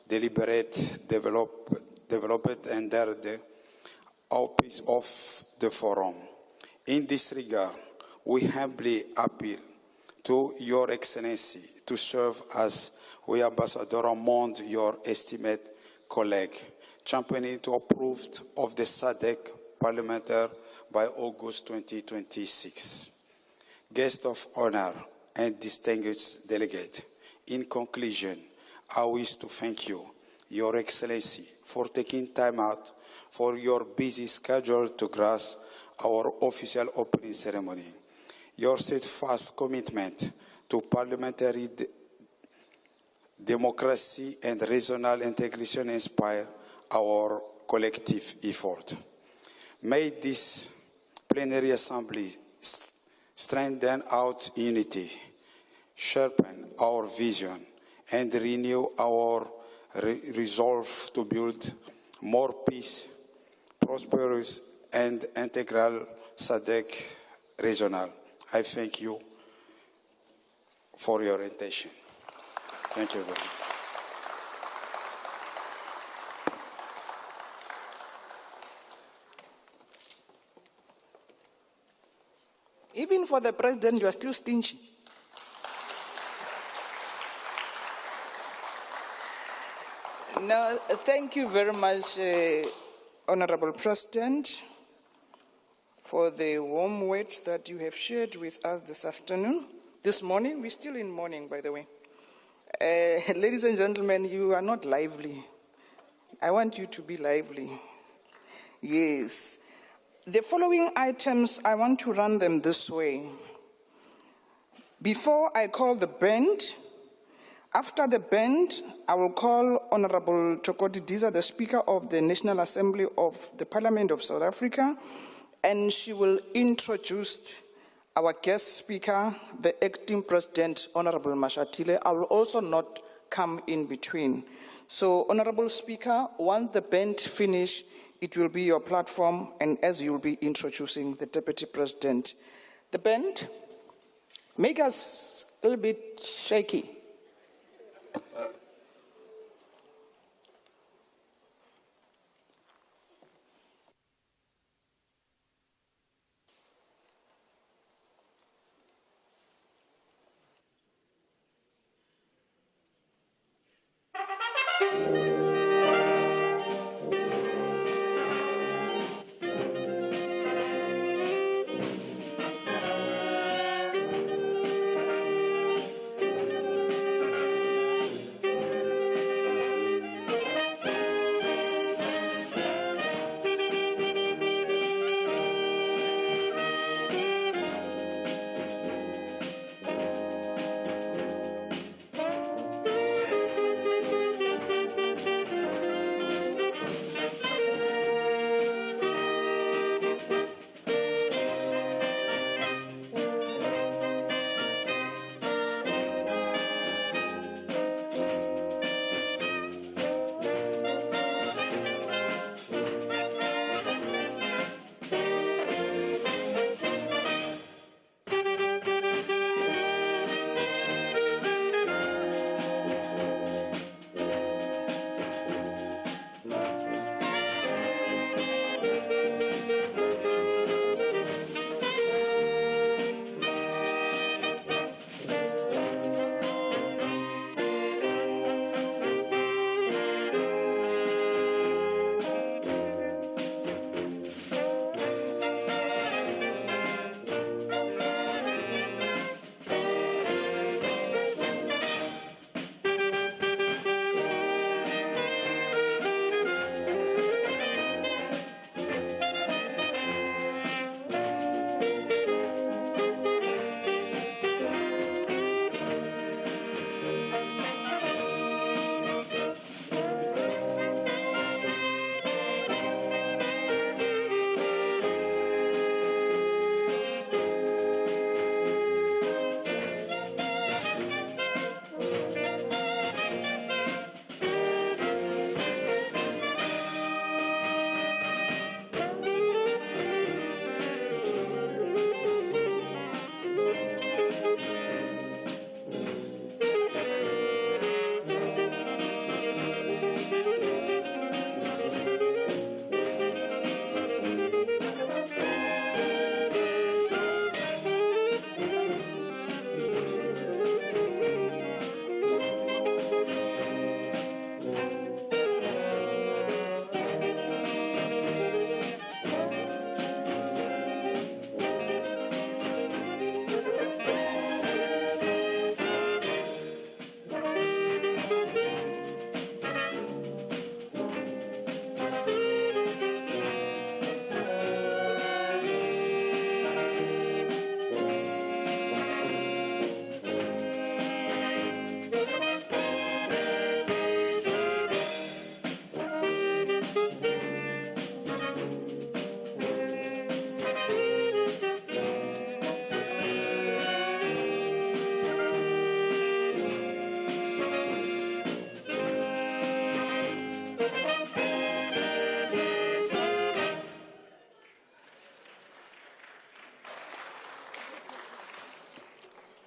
[SPEAKER 10] developed under the auspices of the forum. In this regard, we humbly appeal to Your Excellency to serve as we ambassador among your esteemed colleague, championing to approve of the SADC parliamentary by August 2026. Guest of honor and distinguished delegate, in conclusion, I wish to thank you, Your Excellency, for taking time out for your busy schedule to grace our official opening ceremony. Your steadfast commitment to parliamentary democracy and regional integration inspire our collective effort. May this plenary assembly strengthen our unity, sharpen our vision, and renew our resolve to build more peace, prosperous, and integral SADC regional. I thank you for your attention. Thank you very much.
[SPEAKER 3] Even for the president, you are still stingy. No, thank you very much, Honorable President, for the warm words that you have shared with us this morning. We're still in morning, by the way. Ladies and gentlemen, you are not lively. I want you to be lively. Yes. The following items, I want to run them this way. Before I call the band, after the band, I will call Honorable Chokoti Diza, the Speaker of the National Assembly of the Parliament of South Africa, and she will introduce our guest speaker, the Acting President, Honorable Mashatile. I will also not come in between. So, Honorable Speaker, once the band finish, it will be your platform, and as you will be introducing the Deputy President. The band, make us a little bit shaky.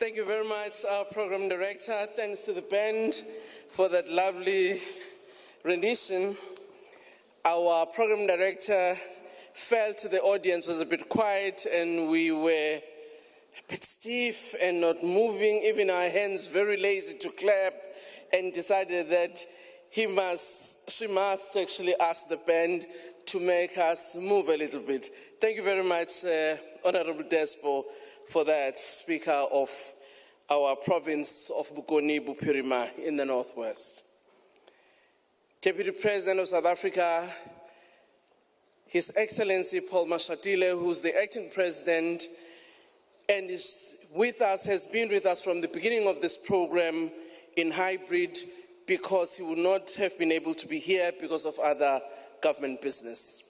[SPEAKER 11] Thank you very much, our program director. Thanks to the band for that lovely rendition. Our program director felt the audience was a bit quiet and we were a bit stiff and not moving, even our hands very lazy to clap, and decided that she must actually ask the band to make us move a little bit. Thank you very much, Honorable Despo, for that, Speaker of our province of Bokoni Bophirima in the Northwest. Deputy President of South Africa, His Excellency Paul Mashatile, who's the acting president and is with us, has been with us from the beginning of this program in hybrid, because he would not have been able to be here because of other government business.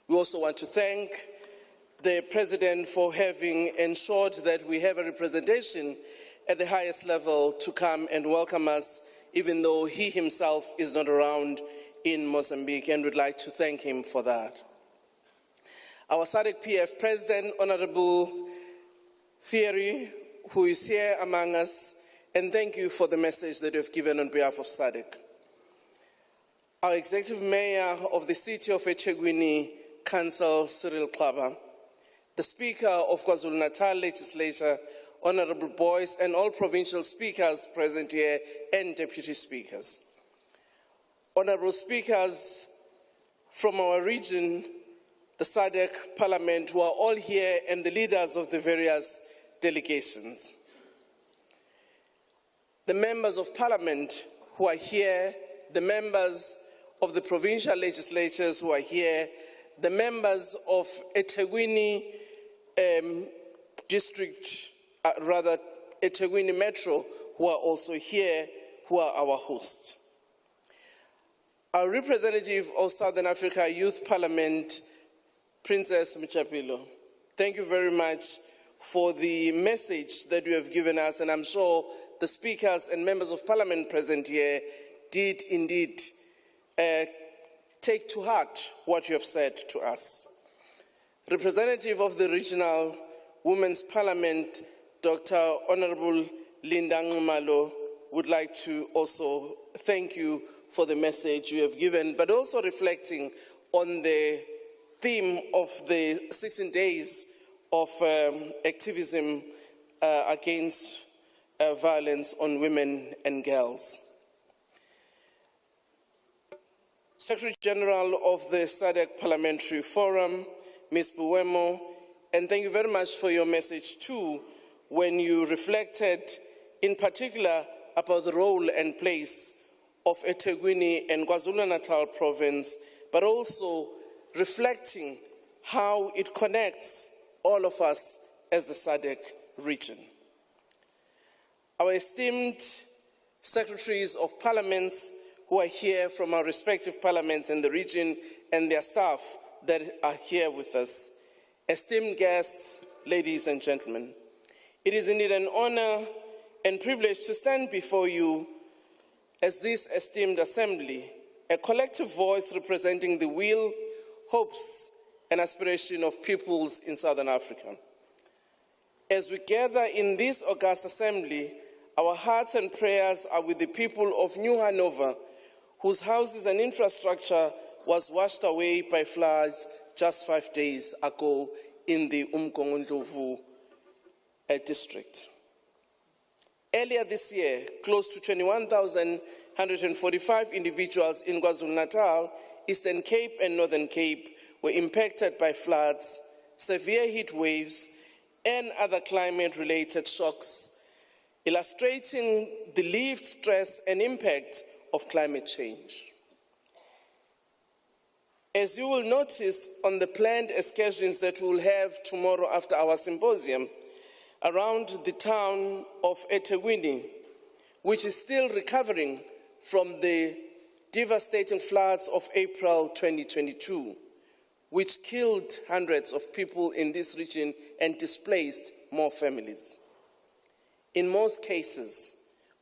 [SPEAKER 11] We also want to thank the President for having ensured that we have a representation at the highest level to come and welcome us, even though he himself is not around in Mozambique, and we'd like to thank him for that. Our SADC-PF President, Honorable Thierry, who is here among us, and thank you for the message that you have given on behalf of SADC. Our Executive Mayor of the City of eThekwini Council, Cyril Klaba, the Speaker of KwaZulu-Natal Legislature, Honorable Boyce, and all provincial speakers present here and deputy speakers. Honorable speakers from our region, the SADC Parliament, who are all here, and the leaders of the various delegations. The members of Parliament who are here, the members of the provincial legislatures who are here, the members of eThekwini district, eThekwini Metro, who are also here, who are our hosts. Our representative of Southern Africa Youth Parliament, Princess Mchapilo, thank you very much for the message that you have given us, and I'm sure the speakers and members of Parliament present here did indeed take to heart what you have said to us. Representative of the Regional Women's Parliament, Dr. Honorable Linda Ngumalo, would like to also thank you for the message you have given, but also reflecting on the theme of the 16 days of activism against violence on women and girls. Secretary General of the SADC Parliamentary Forum, Ms. Buemo, and thank you very much for your message too, when you reflected in particular about the role and place of eThekwini and KwaZulu-Natal province, but also reflecting how it connects all of us as the SADC region. Our esteemed secretaries of parliaments who are here from our respective parliaments in the region, and their staff that are here with us, esteemed guests, ladies and gentlemen, it is indeed an honor and privilege to stand before you as this esteemed assembly, a collective voice representing the will, hopes, and aspiration of peoples in Southern Africa. As we gather in this august assembly, our hearts and prayers are with the people of New Hanover, whose houses and infrastructure was washed away by floods just 5 days ago in the Umgongondlovu district. Earlier this year, close to 21,145 individuals in KwaZulu-Natal, Eastern Cape and Northern Cape were impacted by floods, severe heat waves, and other climate-related shocks, illustrating the lived stress and impact of climate change. As you will notice on the planned excursions that we will have tomorrow after our symposium, around the town of eThekwini, which is still recovering from the devastating floods of April 2022, which killed hundreds of people in this region and displaced more families. In most cases,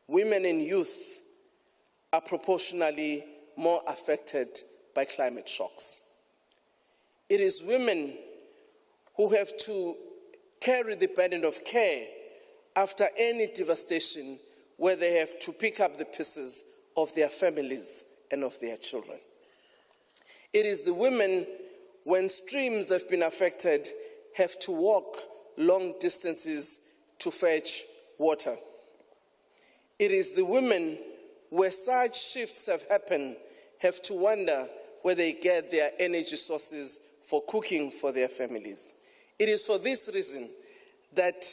[SPEAKER 11] women and youth are proportionally more affected by climate shocks. It is women who have to carry the burden of care after any devastation where they have to pick up the pieces of their families and of their children. It is the women, when streams have been affected, have to walk long distances to fetch water. It is the women, where such shifts have happened, have to wonder where they get their energy sources for cooking for their families. It is for this reason that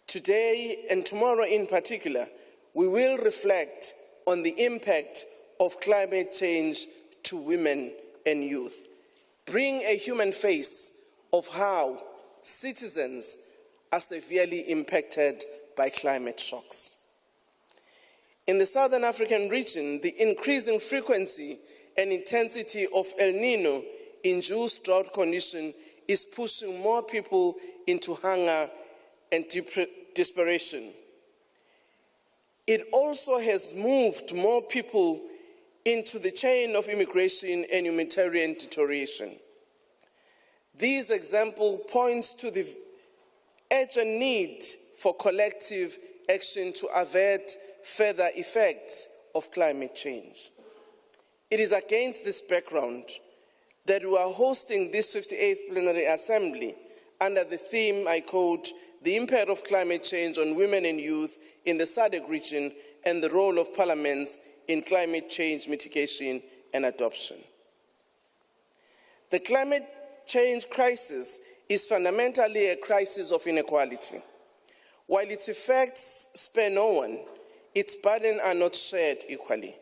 [SPEAKER 11] today and tomorrow in particular, we will reflect on the impact of climate change to women and youth. Bring a human face of how citizens are severely impacted by climate shocks. In the Southern African region, the increasing frequency and intensity of El Nino-induced drought condition is pushing more people into hunger and desperation. It also has moved more people into the chain of immigration and humanitarian deterioration. These examples point to the urgent need for collective action to avert further effects of climate change. It is against this background that we are hosting this 58th Plenary Assembly under the theme, I quote, "The Impact of Climate Change on Women and Youth in the SADC region and the Role of Parliaments in Climate Change Mitigation and Adoption." The climate change crisis is fundamentally a crisis of inequality. While its effects spare no one, its burdens are not shared equally.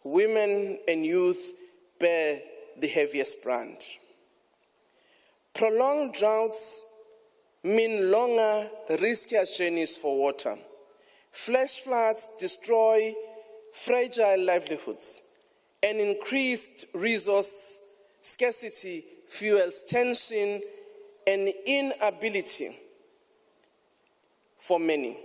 [SPEAKER 11] Women and youth bear the heaviest brand. Prolonged droughts mean longer, riskier journeys for water. Flash floods destroy fragile livelihoods, and increased resource scarcity fuels tension and inability for many.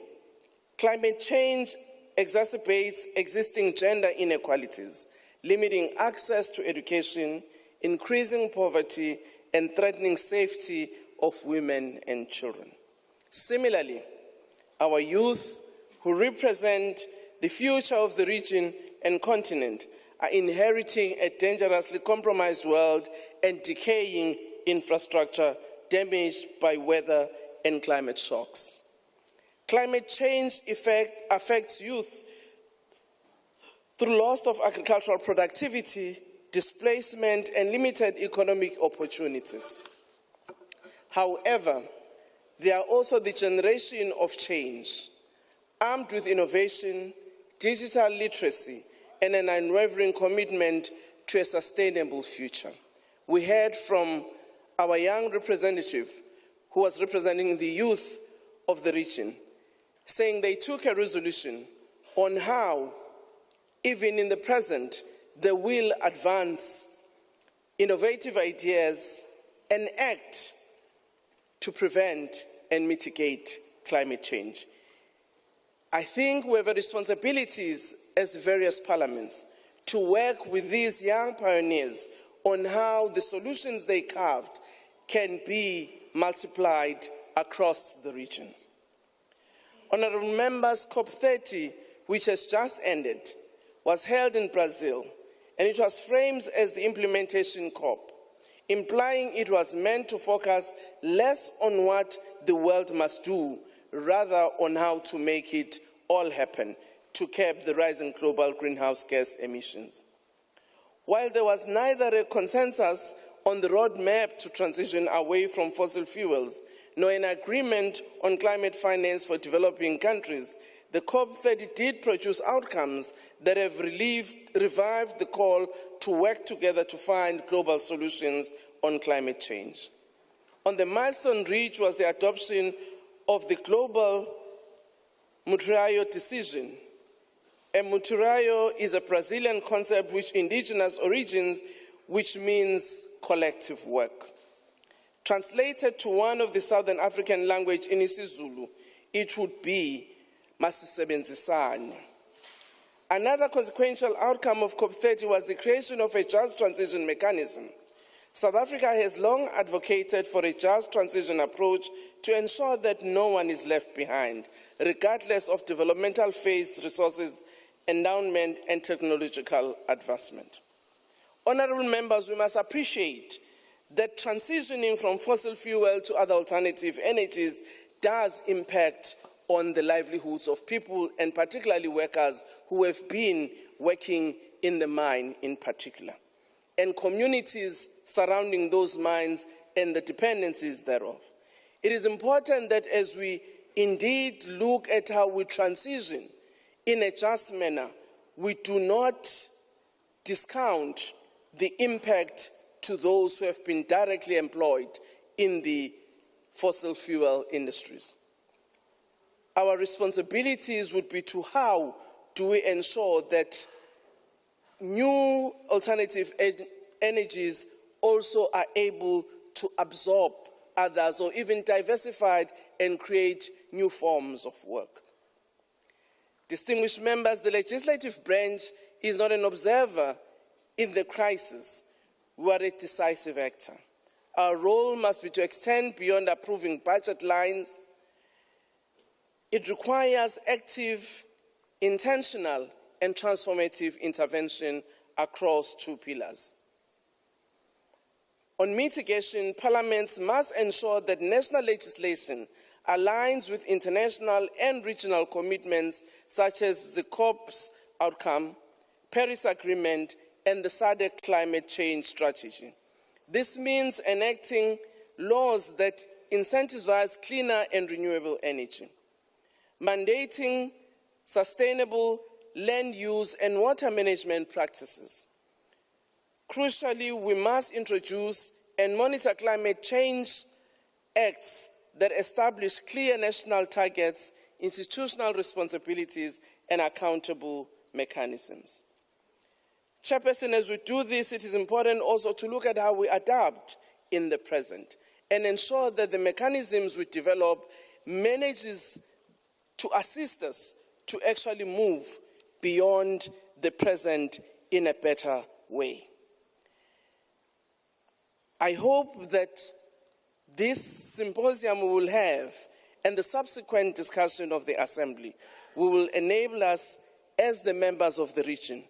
[SPEAKER 11] Climate change exacerbates existing gender inequalities, limiting access to education, increasing poverty, and threatening safety of women and children. Similarly, our youth, who represent the future of the region and continent, are inheriting a dangerously compromised world and decaying infrastructure damaged by weather and climate shocks. Climate change affects youth through loss of agricultural productivity, displacement, and limited economic opportunities. However, they are also the generation of change, armed with innovation, digital literacy, and an unwavering commitment to a sustainable future. We heard from our young representative, who was representing the youth of the region, saying they took a resolution on how, even in the present, they will advance innovative ideas and act to prevent and mitigate climate change. I think we have responsibilities as various parliaments to work with these young pioneers on how the solutions they carved can be multiplied across the region. Honorable members, COP30, which has just ended, was held in Brazil, and it was framed as the implementation COP, implying it was meant to focus less on what the world must do, rather on how to make it all happen to curb the rising global greenhouse gas emissions. While there was neither a consensus on the roadmap to transition away from fossil fuels, nor an agreement on climate finance for developing countries, the COP30 did produce outcomes that have revived the call to work together to find global solutions on climate change. On the milestone reached was the adoption of the global Mutirao decision. A Mutirao is a Brazilian concept with indigenous origins, which means collective work. Translated to one of the Southern African language in isiZulu, it would be masisebenzisane. Another consequential outcome of COP30 was the creation of a just transition mechanism. South Africa has long advocated for a just transition approach to ensure that no one is left behind, regardless of developmental phase, resources, endowment, and technological advancement. Honorable members, we must appreciate that transitioning from fossil fuel to other alternative energies does impact on the livelihoods of people, and particularly workers who have been working in the mine in particular, and communities surrounding those mines and the dependencies thereof. It is important that as we indeed look at how we transition in a just manner, we do not discount the impact to those who have been directly employed in the fossil fuel industries. Our responsibilities would be to how do we ensure that new alternative energies also are able to absorb others or even diversify and create new forms of work. Distinguished members, the legislative branch is not an observer in the crisis. We are a decisive actor. Our role must be to extend beyond approving budget lines. It requires active, intentional, and transformative intervention across two pillars. On mitigation, parliaments must ensure that national legislation aligns with international and regional commitments such as the COP's outcome, Paris Agreement, and the SADC climate change strategy. This means enacting laws that incentivize cleaner and renewable energy, mandating sustainable land use and water management practices. Crucially, we must introduce and monitor climate change acts that establish clear national targets, institutional responsibilities, and accountable mechanisms. Chairperson, as we do this, it is important also to look at how we adapt in the present and ensure that the mechanisms we develop manages to assist us to actually move beyond the present in a better way. I hope that this symposium we will have and the subsequent discussion of the Assembly will enable us as the members of the region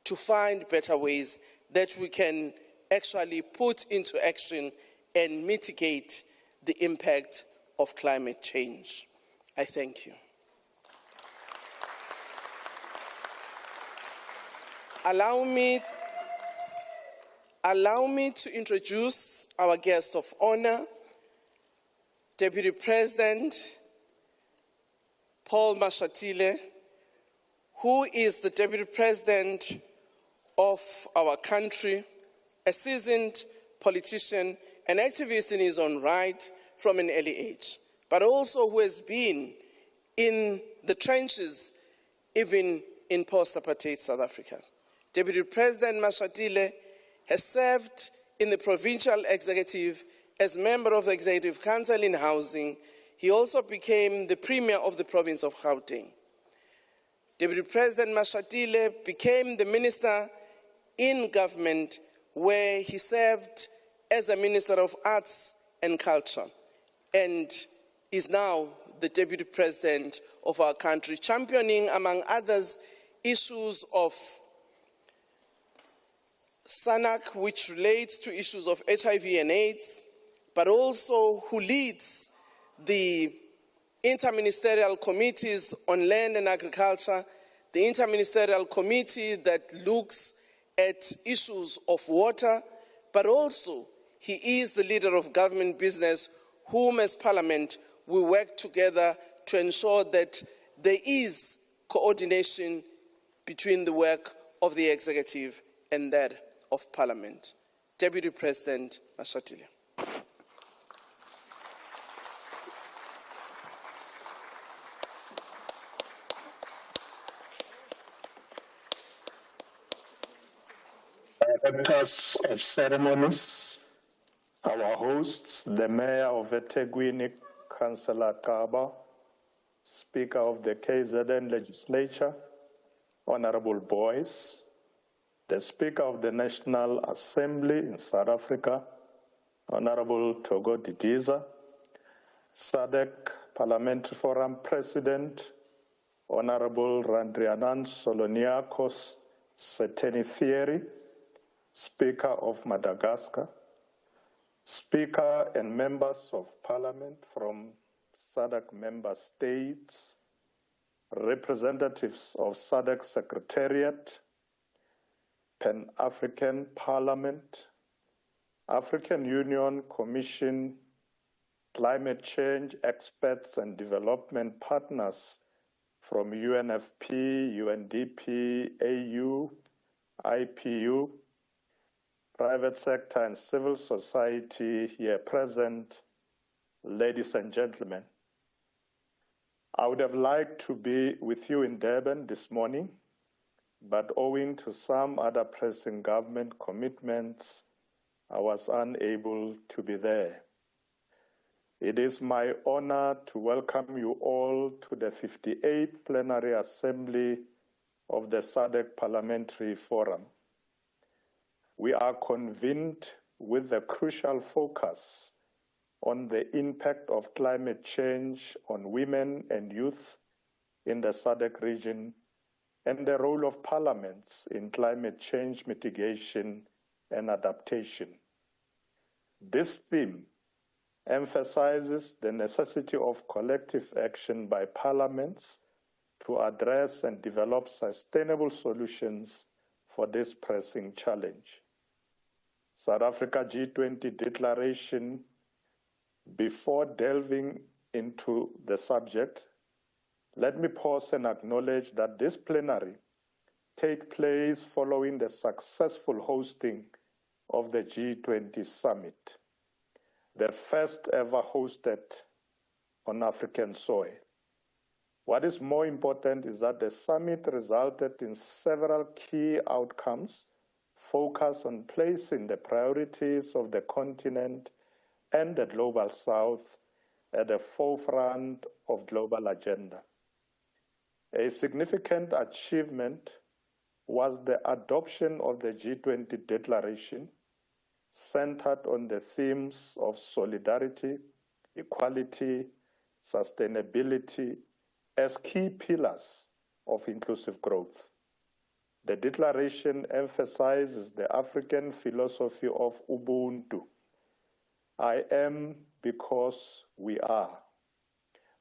[SPEAKER 11] to find better ways that we can actually put into action and mitigate the impact of climate change. I thank you. Allow me to introduce our guest of honor, Deputy President Paul Mashatile, who is the Deputy President of our country, a seasoned politician, an activist in his own right from an early age, but also who has been in the trenches even in post-apartheid South Africa. Deputy President Mashatile has served in the provincial executive as member of the Executive Council in Housing. He also became the Premier of the province of Gauteng. Deputy President Mashatile became the Minister in government where he served as a Minister of Arts and Culture and is now the Deputy President of our country, championing, among others, issues of SANAC, which relates to issues of HIV and AIDS, but also who leads the interministerial committees on land and agriculture, the interministerial committee that looks at issues of water, but also he is the leader of government business, whom as Parliament we work together to ensure that there is coordination between the work of the executive and that of Parliament. Deputy President Mashatile.
[SPEAKER 12] Directors of ceremonies, our hosts, the Mayor of eThekwini, Councillor Kaba, Speaker of the KZN Legislature, Honorable Boyce, the Speaker of the National Assembly in South Africa, Honorable Togo Didiza, SADC Parliamentary Forum President, Honorable Randrianan Soloniakos Seteni-Thierry, Speaker of Madagascar, Speaker and members of Parliament from SADC member states, representatives of SADC Secretariat, Pan-African Parliament, African Union Commission, climate change experts and development partners from UNFP, UNDP, AU, IPU, private sector and civil society here present, ladies and gentlemen. I would have liked to be with you in Durban this morning, but owing to some other pressing government commitments, I was unable to be there. It is my honor to welcome you all to the 58th Plenary Assembly of the SADC Parliamentary Forum. We are convened with the crucial focus on the impact of climate change on women and youth in the SADC region and the role of parliaments in climate change mitigation and adaptation. This theme emphasizes the necessity of collective action by parliaments to address and develop sustainable solutions for this pressing challenge. South Africa G20 declaration. Before delving into the subject, let me pause and acknowledge that this plenary takes place following the successful hosting of the G20 summit, the first ever hosted on African soil. What is more important is that the summit resulted in several key outcomes focused on placing the priorities of the continent and the global south at the forefront of global agenda. A significant achievement was the adoption of the G20 declaration centered on the themes of solidarity, equality, sustainability as key pillars of inclusive growth. The declaration emphasizes the African philosophy of Ubuntu. I am because we are,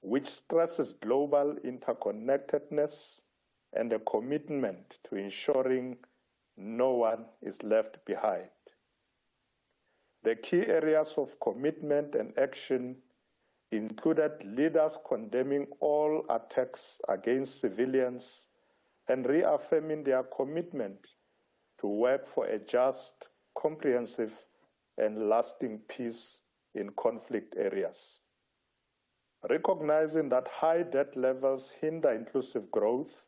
[SPEAKER 12] which stresses global interconnectedness and a commitment to ensuring no one is left behind. The key areas of commitment and action included leaders condemning all attacks against civilians and reaffirming their commitment to work for a just, comprehensive, and lasting peace in conflict areas. Recognizing that high debt levels hinder inclusive growth,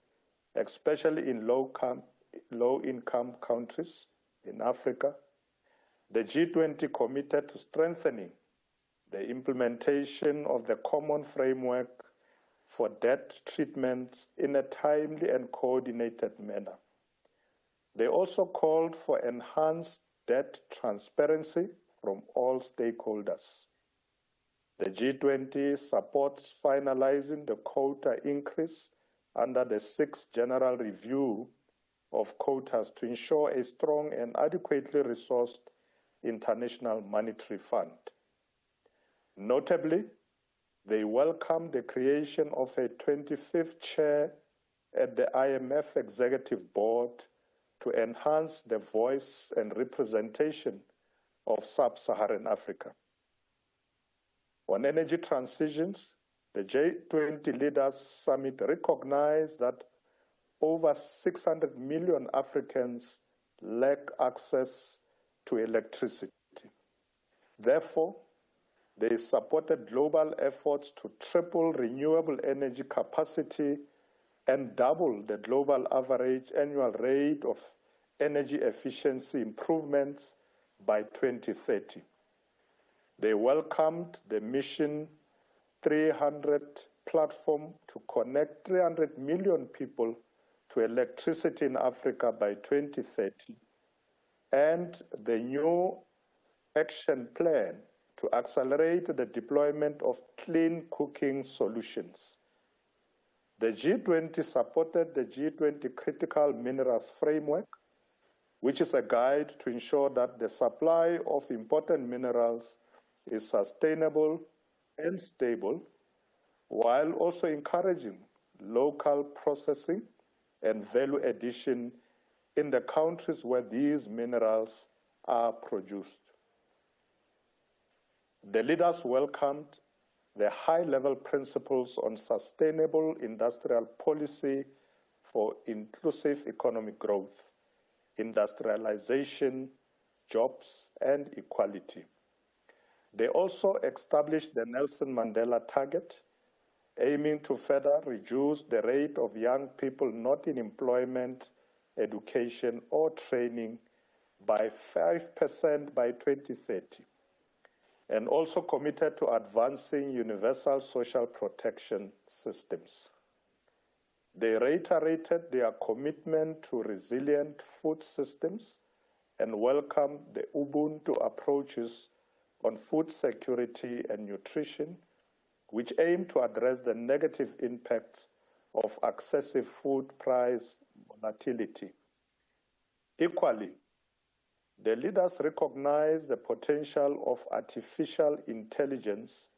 [SPEAKER 12] especially in low-income countries in Africa, the G20 committed to strengthening the implementation of the common framework for debt treatment in a timely and coordinated manner. They also called for enhanced debt transparency from all stakeholders. The G20 supports finalizing the quota increase under the 6th General Review of quotas to ensure a strong and adequately resourced International Monetary Fund. Notably, they welcomed the creation of a 25th chair at the IMF Executive Board to enhance the voice and representation of sub-Saharan Africa. On energy transitions, the G20 Leaders Summit recognized that over 600 million Africans lack access to electricity. Therefore, they supported global efforts to triple renewable energy capacity and double the global average annual rate of energy efficiency improvements by 2030. They welcomed the Mission 300 platform to connect 300 million people to electricity in Africa by 2030, and the new action plan to accelerate the deployment of clean cooking solutions. The G20 supported the G20 Critical Minerals Framework, which is a guide to ensure that the supply of important minerals is sustainable and stable, while also encouraging local processing and value addition in the countries where these minerals are produced. The leaders welcomed the high-level principles on sustainable industrial policy for inclusive economic growth, industrialization, jobs, and equality. They also established the Nelson Mandela target, aiming to further reduce the rate of young people not in employment, education, or training by 5% by 2030, and also committed to advancing universal social protection systems. They reiterated their commitment to resilient food systems and welcomed the Ubuntu approaches on food security and nutrition, which aim to address the negative impacts of excessive food price volatility. Equally, the leaders recognize the potential of artificial intelligence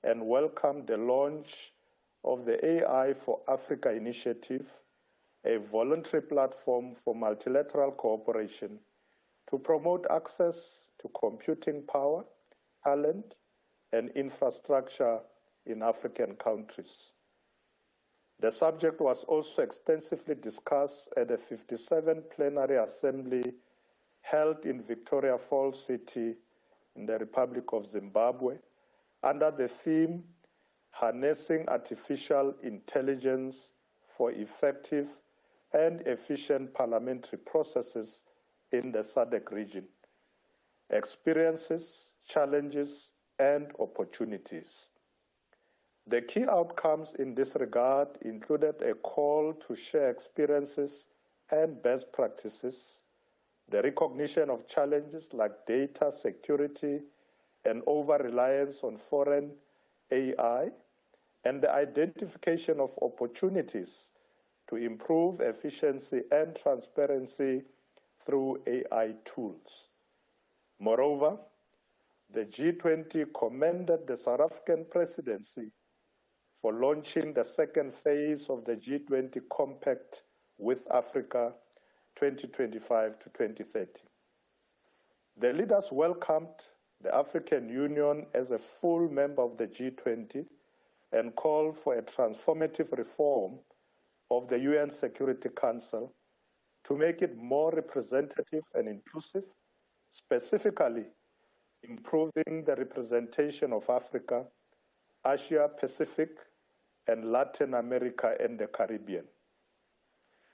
[SPEAKER 12] and welcome the launch of the AI for Africa initiative, a voluntary platform for multilateral cooperation to promote access to computing power, talent, and infrastructure in African countries. The subject was also extensively discussed at the 57th Plenary Assembly held in Victoria Falls City in the Republic of Zimbabwe under the theme Harnessing Artificial Intelligence for Effective and Efficient Parliamentary Processes in the SADC region. Experiences, challenges, and opportunities. The key outcomes in this regard included a call to share experiences and best practices, the recognition of challenges like data security and over-reliance on foreign AI, and the identification of opportunities to improve efficiency and transparency through AI tools. Moreover, the G20 commended the South African presidency for launching the second phase of the G20 Compact with Africa 2025 to 2030. The leaders welcomed the African Union as a full member of the G20 and called for a transformative reform of the UN Security Council to make it more representative and inclusive, specifically improving the representation of Africa, Asia Pacific, and Latin America and the Caribbean.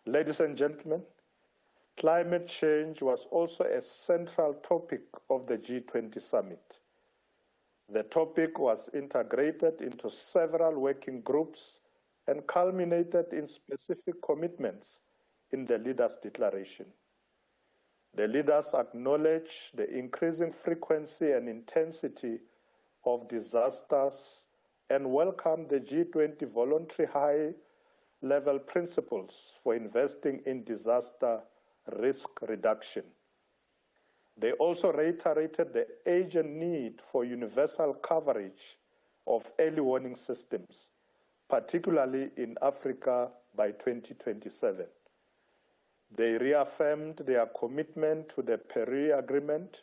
[SPEAKER 12] Ladies and gentlemen, climate change was also a central topic of the G20 summit. The topic was integrated into several working groups and culminated in specific commitments in the leaders' declaration. The leaders acknowledged the increasing frequency and intensity of disasters and welcomed the G20 voluntary high-level principles for investing in disaster risk reduction. They also reiterated the urgent need for universal coverage of early warning systems, particularly in Africa by 2027. They reaffirmed their commitment to the Paris Agreement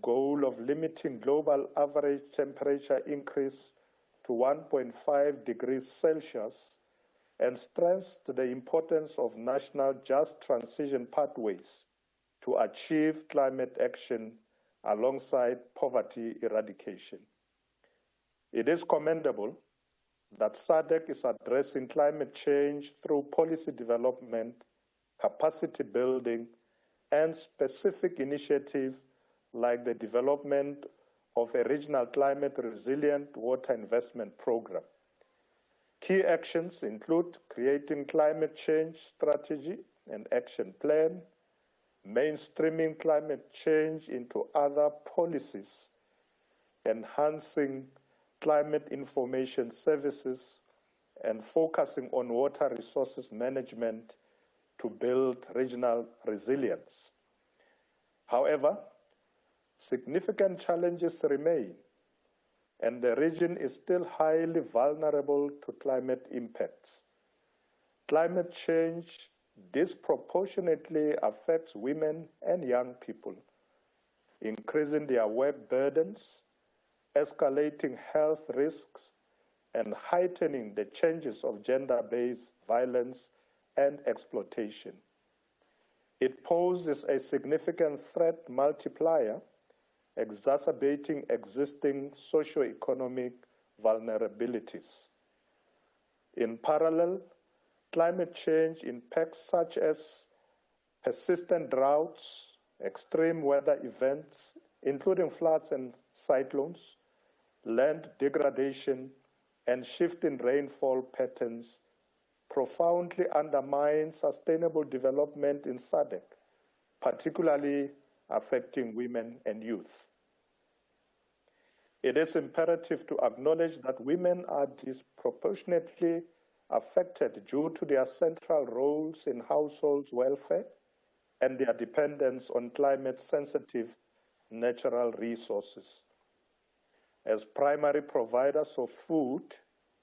[SPEAKER 12] goal of limiting global average temperature increase to 1.5 degrees Celsius and stressed the importance of national just transition pathways to achieve climate action alongside poverty eradication. It is commendable that SADC is addressing climate change through policy development, capacity building, and specific initiatives like the development of a regional climate resilient water investment program. Key actions include creating climate change strategy and action plan, mainstreaming climate change into other policies, enhancing climate information services, and focusing on water resources management to build regional resilience. However, significant challenges remain, and the region is still highly vulnerable to climate impacts. Climate change disproportionately affects women and young people, increasing their work burdens, escalating health risks, and heightening the changes of gender-based violence and exploitation. It poses a significant threat multiplier, exacerbating existing socio-economic vulnerabilities. In parallel, climate change impacts such as persistent droughts, extreme weather events, including floods and cyclones, land degradation, and shifting rainfall patterns profoundly undermine sustainable development in SADC, particularly affecting women and youth. It is imperative to acknowledge that women are disproportionately affected due to their central roles in household welfare and their dependence on climate-sensitive natural resources. As primary providers of food,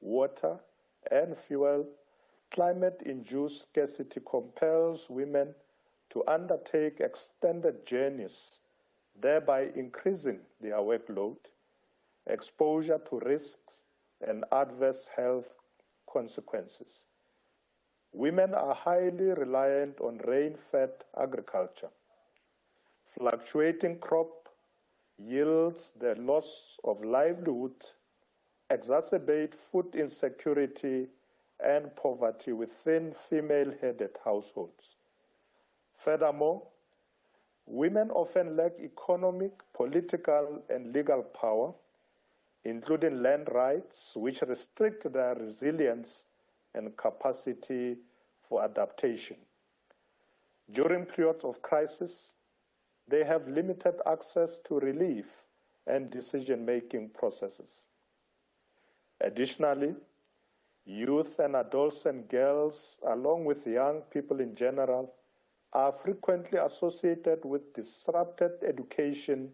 [SPEAKER 12] water, and fuel, climate-induced scarcity compels women to undertake extended journeys, thereby increasing their workload, exposure to risks, and adverse health consequences. Women are highly reliant on rain-fed agriculture. Fluctuating crop yields, the loss of livelihood, exacerbate food insecurity and poverty within female-headed households. Furthermore, women often lack economic, political, and legal power, including land rights, which restrict their resilience and capacity for adaptation. During periods of crisis, they have limited access to relief and decision-making processes. Additionally, youth and adolescent girls, along with young people in general, are frequently associated with disrupted education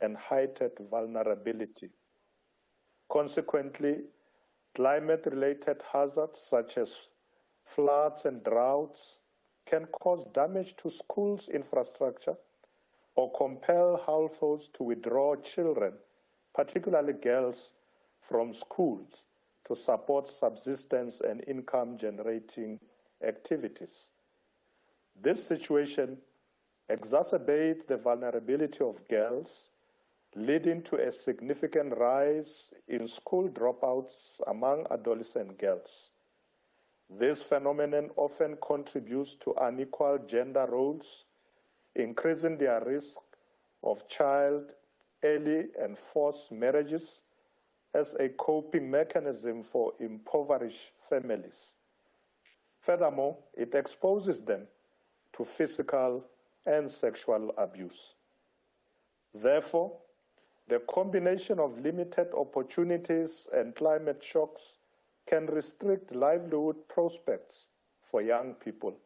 [SPEAKER 12] and heightened vulnerability. Consequently, climate-related hazards such as floods and droughts can cause damage to schools' infrastructure or compel households to withdraw children, particularly girls, from schools to support subsistence and income-generating activities. This situation exacerbates the vulnerability of girls, leading to a significant rise in school dropouts among adolescent girls. This phenomenon often contributes to unequal gender roles, increasing their risk of child, early, and forced marriages as a coping mechanism for impoverished families. Furthermore, it exposes them to physical and sexual abuse. Therefore, the combination of limited opportunities and climate shocks can restrict livelihood prospects for young people,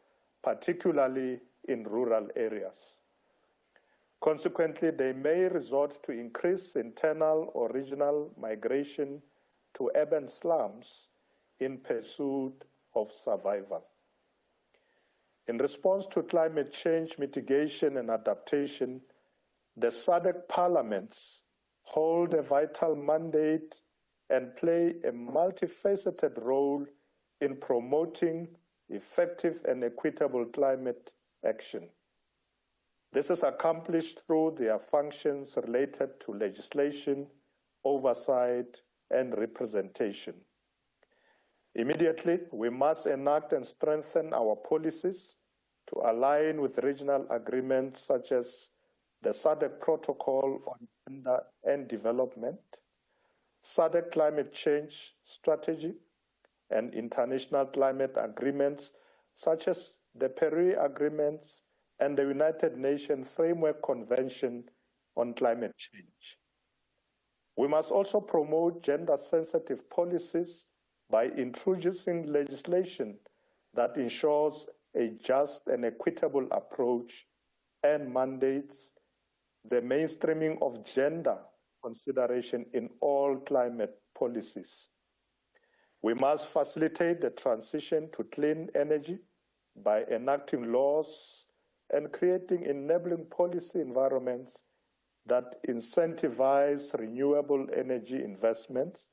[SPEAKER 12] particularly in rural areas. Consequently, they may resort to increased internal or regional migration to urban slums in pursuit of survival. In response to climate change mitigation and adaptation, the SADC parliaments hold a vital mandate and play a multifaceted role in promoting effective and equitable climate action. This is accomplished through their functions related to legislation, oversight, and representation. Immediately, we must enact and strengthen our policies to align with regional agreements such as the SADC Protocol on Gender and Development, SADC Climate Change Strategy, and international climate agreements such as the Paris Agreements and the United Nations Framework Convention on Climate Change. We must also promote gender-sensitive policies by introducing legislation that ensures a just and equitable approach and mandates the mainstreaming of gender consideration in all climate policies. We must facilitate the transition to clean energy by enacting laws and creating enabling policy environments that incentivize renewable energy investments,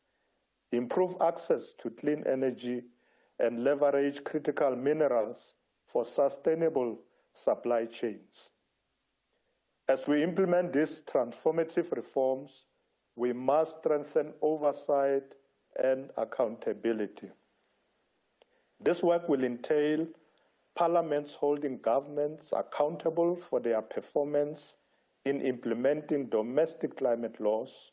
[SPEAKER 12] improve access to clean energy, and leverage critical minerals for sustainable supply chains. As we implement these transformative reforms, we must strengthen oversight and accountability. This work will entail parliaments holding governments accountable for their performance in implementing domestic climate laws,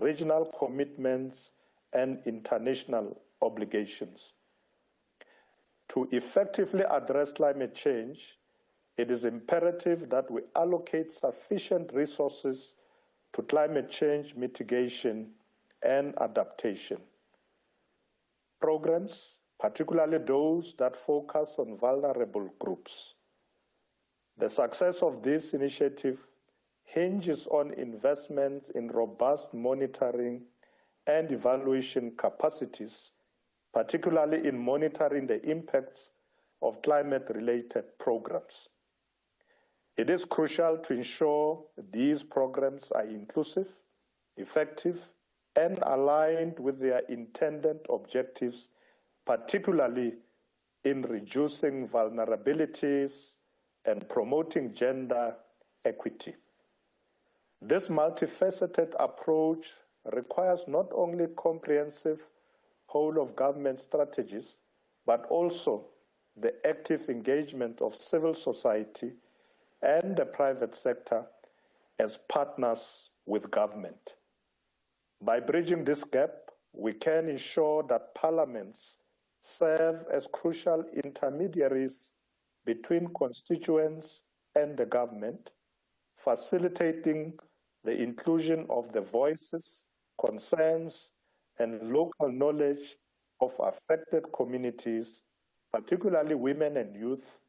[SPEAKER 12] regional commitments, and international obligations. To effectively address climate change, it is imperative that we allocate sufficient resources to climate change mitigation and adaptation. Programs, particularly those that focus on vulnerable groups. The success of this initiative hinges on investment in robust monitoring and evaluation capacities, particularly in monitoring the impacts of climate-related programs. It is crucial to ensure these programs are inclusive, effective, and aligned with their intended objectives, particularly in reducing vulnerabilities and promoting gender equity. This multifaceted approach requires not only comprehensive whole-of-government strategies, but also the active engagement of civil society and the private sector as partners with government. By bridging this gap, we can ensure that parliaments serve as crucial intermediaries between constituents and the government, facilitating the inclusion of the voices, concerns, and local knowledge of affected communities, particularly women and youth,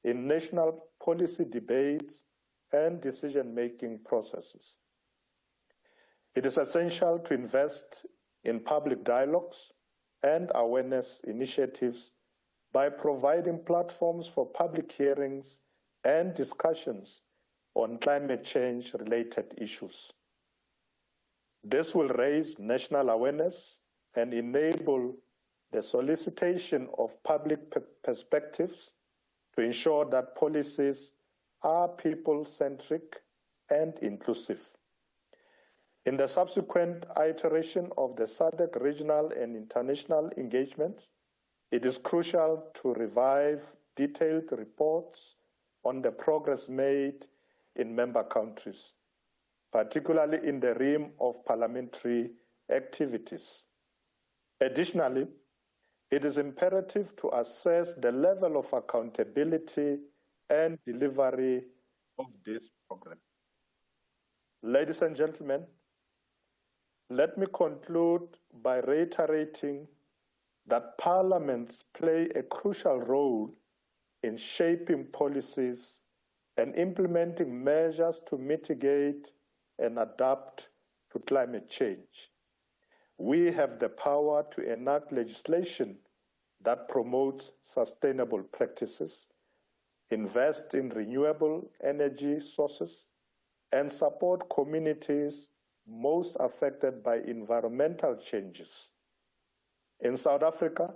[SPEAKER 12] in national policy debates and decision-making processes. It is essential to invest in public dialogues and awareness initiatives by providing platforms for public hearings and discussions on climate change-related issues. This will raise national awareness and enable the solicitation of public perspectives to ensure that policies are people-centric and inclusive. In the subsequent iteration of the SADC regional and international engagements, it is crucial to revive detailed reports on the progress made in member countries, particularly in the realm of parliamentary activities. Additionally, it is imperative to assess the level of accountability and delivery of this program. Ladies and gentlemen, let me conclude by reiterating that parliaments play a crucial role in shaping policies and implementing measures to mitigate and adapt to climate change. We have the power to enact legislation that promotes sustainable practices, invest in renewable energy sources, and support communities most affected by environmental changes. In South Africa,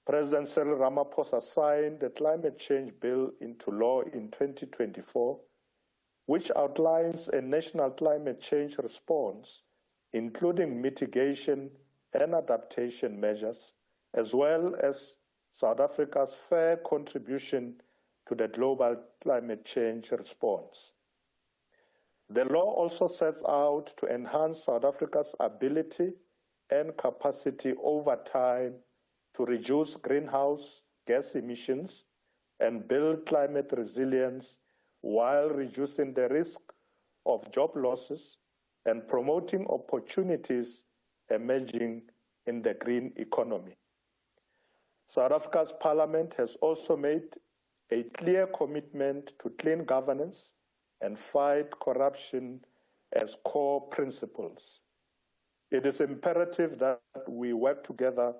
[SPEAKER 12] President Cyril Ramaphosa signed the Climate Change Bill into law in 2024, which outlines a national climate change response, including mitigation and adaptation measures, as well as South Africa's fair contribution to the global climate change response. The law also sets out to enhance South Africa's ability and capacity over time to reduce greenhouse gas emissions and build climate resilience while reducing the risk of job losses and promoting opportunities emerging in the green economy. South Africa's Parliament has also made a clear commitment to clean governance and fight corruption as core principles. It is imperative that we work together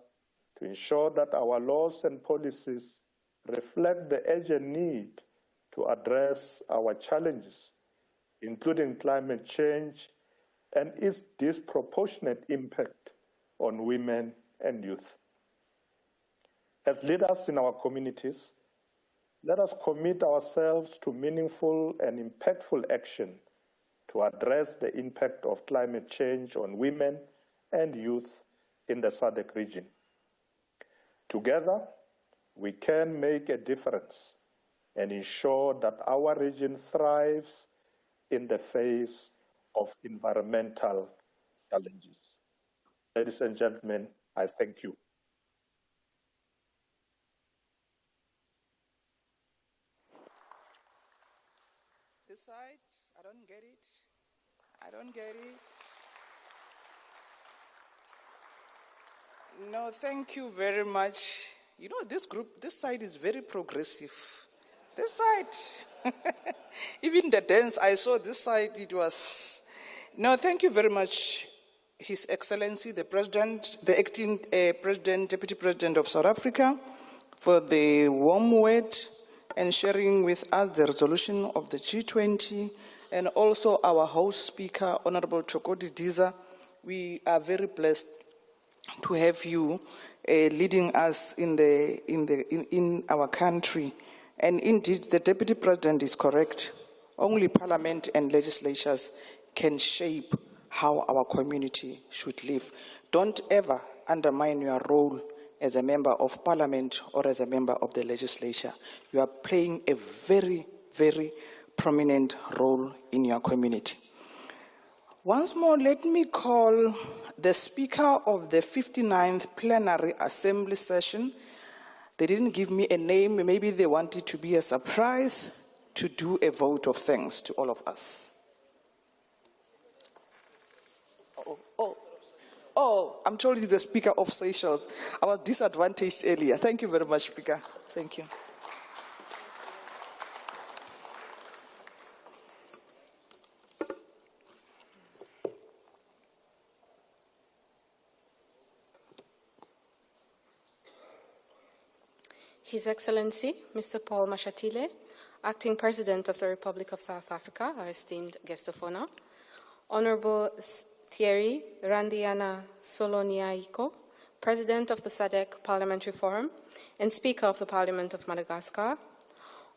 [SPEAKER 12] to ensure that our laws and policies reflect the urgent need to address our challenges, including climate change and its disproportionate impact on women and youth. As leaders in our communities, let us commit ourselves to meaningful and impactful action to address the impact of climate change on women and youth in the SADC region. Together, we can make a difference and ensure that our region thrives in the face of environmental challenges. Ladies and gentlemen, I thank you.
[SPEAKER 6] This side, I don't get it. I don't get it. No, thank you very much. You know, this group, this side is very progressive. This side. Even the dance I saw this side, it was... No, thank you very much, His Excellency, the President, the acting President, Deputy President of South Africa, for the warm word and sharing with us the resolution of the G20, and also our host speaker, Honorable Chokodi Diza. We are very blessed to have you leading us in our country. And indeed, the Deputy President is correct. Only Parliament and legislatures can shape how our community should live. Don't ever undermine your role as a member of Parliament or as a member of the legislature. You are playing a very, very prominent role in your community. Once more, let me call the Speaker of the 59th Plenary Assembly Session. They didn't give me a name. Maybe they wanted to be a surprise, to do a vote of thanks to all of us. Oh, I'm told he's the Speaker of Seychelles. I was disadvantaged earlier. Thank you very much, Speaker. Thank you.
[SPEAKER 13] His Excellency, Mr. Paul Mashatile, Acting President of the Republic of South Africa, our esteemed guest of honor, Honorable Thierry Randiana Soloniaiko, President of the SADC Parliamentary Forum and Speaker of the Parliament of Madagascar,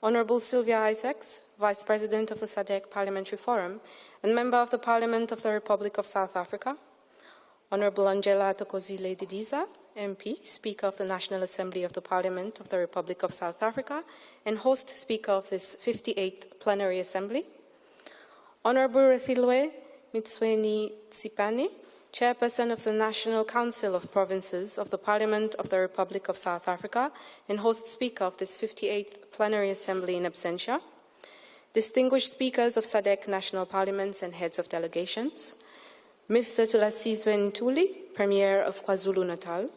[SPEAKER 13] Honorable Sylvia Isaacs, Vice President of the SADC Parliamentary Forum and Member of the Parliament of the Republic of South Africa, Honorable Angela Tokozile Didiza, MP, Speaker of the National Assembly of the Parliament of the Republic of South Africa and host Speaker of this 58th Plenary Assembly, Honorable Refilwe Mitsweni Tsipane, Chairperson of the National Council of Provinces of the Parliament of the Republic of South Africa and host Speaker of this 58th Plenary Assembly in absentia, distinguished speakers of SADC national parliaments and heads of delegations, Mr. Thulasizwe Ntuli, Premier of KwaZulu-Natal,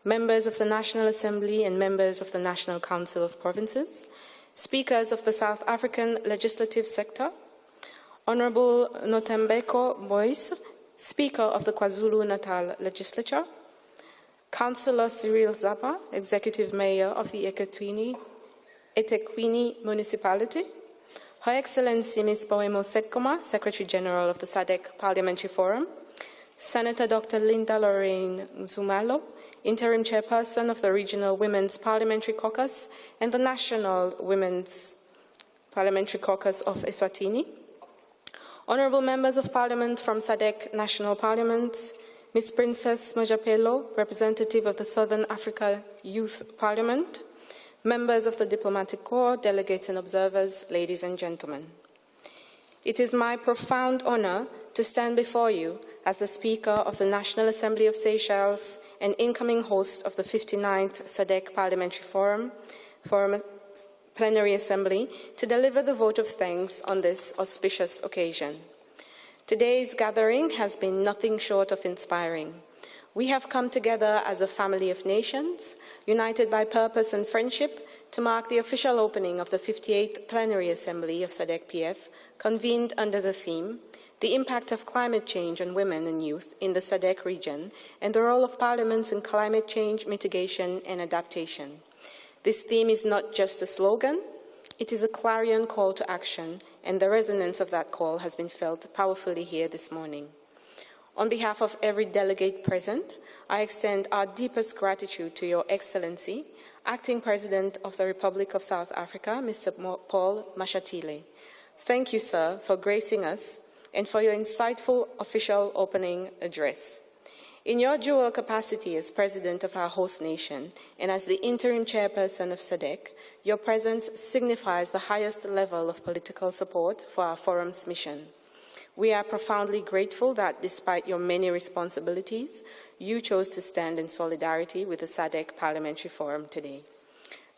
[SPEAKER 13] members of the National Assembly and members of the National Council of Provinces, speakers of the South African legislative sector, Honorable Notembeko Boyce, Speaker of the KwaZulu-Natal Legislature, Councillor Cyril Zappa, Executive Mayor of the eThekwini Municipality, Her Excellency Ms. Boemo Sekoma, Secretary General of the SADC Parliamentary Forum, Senator Dr. Linda Lorraine Zumalo, Interim Chairperson of the Regional Women's Parliamentary Caucus and the National Women's Parliamentary Caucus of Eswatini, Honourable Members of Parliament from SADC National Parliaments, Ms. Princess Mojapelo, Representative of the Southern Africa Youth Parliament, members of the Diplomatic Corps, delegates and observers, ladies and gentlemen. It is my profound honour to stand before you as the Speaker of the National Assembly of Seychelles and incoming host of the 59th SADC Parliamentary Forum Plenary Assembly to deliver the vote of thanks on this auspicious occasion. Today's gathering has been nothing short of inspiring. We have come together as a family of nations, united by purpose and friendship, to mark the official opening of the 58th Plenary Assembly of SADC-PF, convened under the theme, The Impact of Climate Change on Women and Youth in the SADC region and the Role of Parliaments in Climate Change Mitigation and Adaptation. This theme is not just a slogan, it is a clarion call to action, and the resonance of that call has been felt powerfully here this morning. On behalf of every delegate present, I extend our deepest gratitude to Your Excellency, Acting President of the Republic of South Africa, Mr. Paul Mashatile. Thank you, sir, for gracing us and for your insightful official opening address. In your dual capacity as President of our host nation and as the interim chairperson of SADC, your presence signifies the highest level of political support for our forum's mission. We are profoundly grateful that despite your many responsibilities, you chose to stand in solidarity with the SADC Parliamentary Forum today.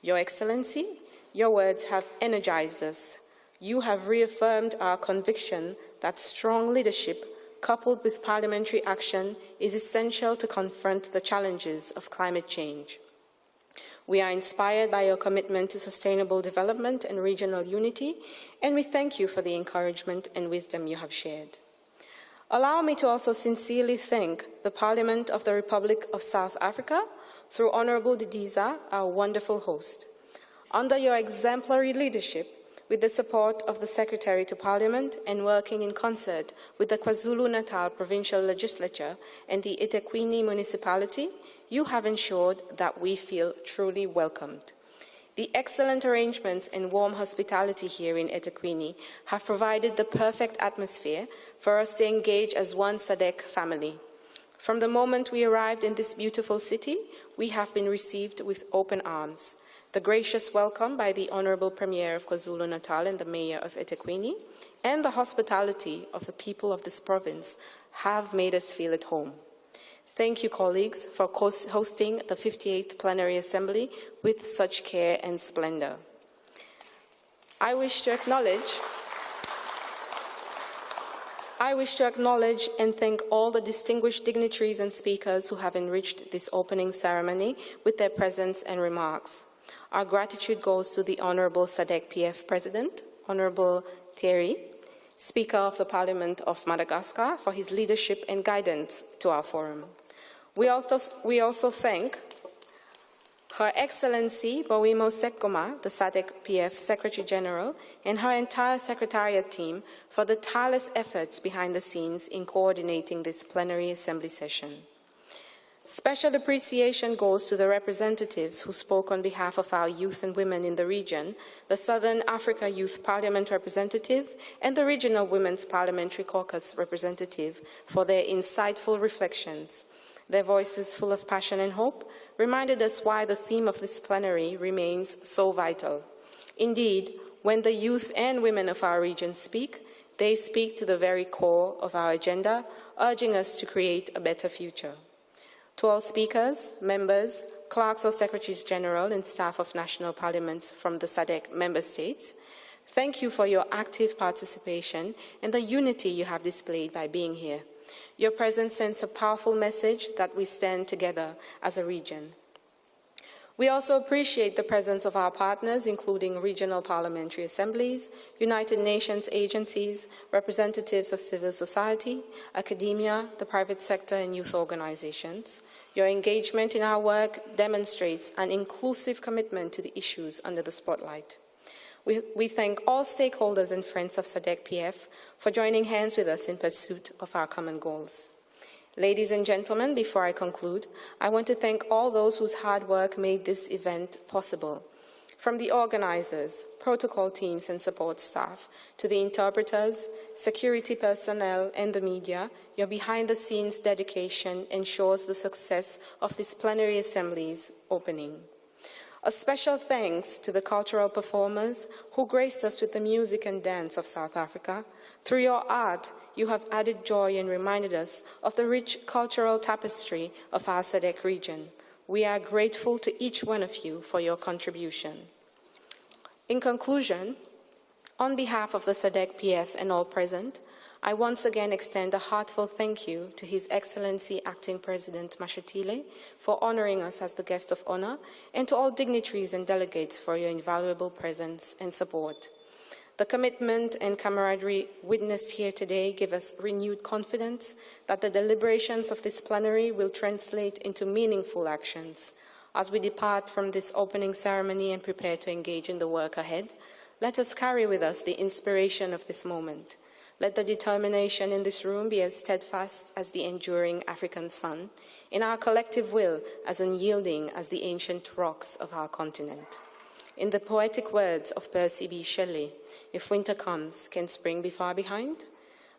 [SPEAKER 13] Your Excellency, your words have energized us. You have reaffirmed our conviction that strong leadership coupled with parliamentary action is essential to confront the challenges of climate change. We are inspired by your commitment to sustainable development and regional unity, and we thank you for the encouragement and wisdom you have shared. Allow me to also sincerely thank the Parliament of the Republic of South Africa through Honorable Didiza, our wonderful host. Under your exemplary leadership, with the support of the Secretary to Parliament and working in concert with the KwaZulu-Natal Provincial Legislature and the eThekwini Municipality, you have ensured that we feel truly welcomed. The excellent arrangements and warm hospitality here in eThekwini have provided the perfect atmosphere for us to engage as one SADC family. From the moment we arrived in this beautiful city, we have been received with open arms. The gracious welcome by the Honorable Premier of KwaZulu-Natal and the Mayor of eThekwini, and the hospitality of the people of this province have made us feel at home. Thank you, colleagues, for hosting the 58th Plenary Assembly with such care and splendor. I wish to acknowledge and thank all the distinguished dignitaries and speakers who have enriched this opening ceremony with their presence and remarks. Our gratitude goes to the Honorable SADC-PF President, Honorable Thierry, Speaker of the Parliament of Madagascar, for his leadership and guidance to our forum. We also thank Her Excellency Boimo Sekoma, the SADC-PF Secretary General, and her entire Secretariat team for the tireless efforts behind the scenes in coordinating this plenary assembly session. Special appreciation goes to the representatives who spoke on behalf of our youth and women in the region, the Southern Africa Youth Parliament representative and the Regional Women's Parliamentary Caucus representative for their insightful reflections. Their voices, full of passion and hope, reminded us why the theme of this plenary remains so vital. Indeed, when the youth and women of our region speak, they speak to the very core of our agenda, urging us to create a better future. To all speakers, members, clerks or secretaries general and staff of national parliaments from the SADC member states, thank you for your active participation and the unity you have displayed by being here. Your presence sends a powerful message that we stand together as a region. We also appreciate the presence of our partners, including regional parliamentary assemblies, United Nations agencies, representatives of civil society, academia, the private sector, and youth organizations. Your engagement in our work demonstrates an inclusive commitment to the issues under the spotlight. We thank all stakeholders and friends of SADC-PF for joining hands with us in pursuit of our common goals. Ladies and gentlemen, before I conclude, I want to thank all those whose hard work made this event possible. From the organizers, protocol teams and support staff, to the interpreters, security personnel, and the media, your behind-the-scenes dedication ensures the success of this plenary assembly's opening. A special thanks to the cultural performers who graced us with the music and dance of South Africa. Through your art, you have added joy and reminded us of the rich cultural tapestry of our SADC region. We are grateful to each one of you for your contribution. In conclusion, on behalf of the SADC-PF and all present, I once again extend a heartfelt thank you to His Excellency Acting President Mashatile for honoring us as the guest of honor, and to all dignitaries and delegates for your invaluable presence and support. The commitment and camaraderie witnessed here today give us renewed confidence that the deliberations of this plenary will translate into meaningful actions. As we depart from this opening ceremony and prepare to engage in the work ahead, let us carry with us the inspiration of this moment. Let the determination in this room be as steadfast as the enduring African sun, in our collective will as unyielding as the ancient rocks of our continent. In the poetic words of Percy B. Shelley, if winter comes, can spring be far behind?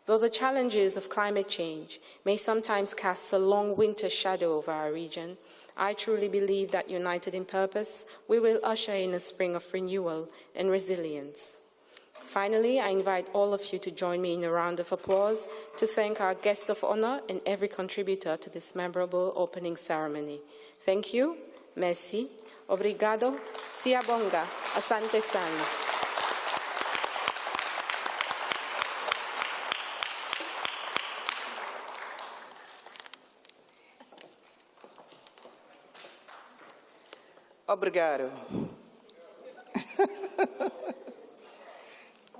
[SPEAKER 13] Though the challenges of climate change may sometimes cast a long winter shadow over our region, I truly believe that united in purpose, we will usher in a spring of renewal and resilience. Finally, I invite all of you to join me in a round of applause to thank our guests of honor and every contributor to this memorable opening ceremony. Thank you, merci, obrigado, siyabonga, asante sana.
[SPEAKER 14] Obrigado.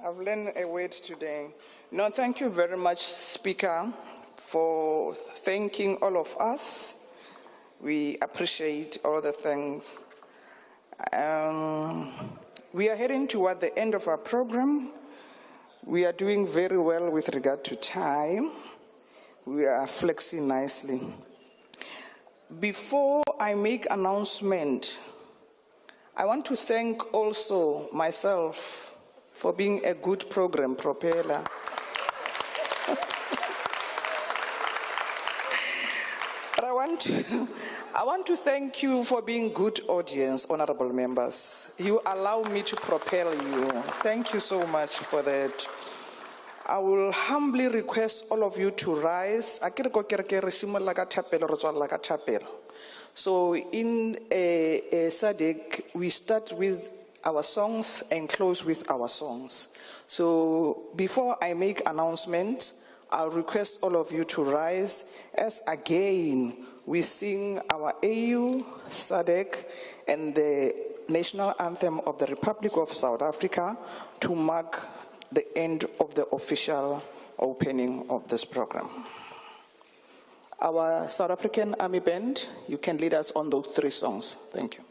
[SPEAKER 14] I've learned a word today. No, thank you very much, Speaker, for thanking all of us. We appreciate all the things. We are heading toward the end of our program. We are doing very well with regard to time. We are flexing nicely. Before I make announcement, I want to thank also myself for being a good program propeller. But I want to thank you for being good audience, honorable members. You allow me to propel you. Thank you so much for that. I will humbly request all of you to rise. So in a SADC, we start with our songs and close with our songs. So before I make announcements, I'll request all of you to rise as again we sing our AU, SADC, and the national anthem of the Republic of South Africa to mark the end of the official opening of this program. Our South African Army Band, you can lead us on those three songs. Thank you.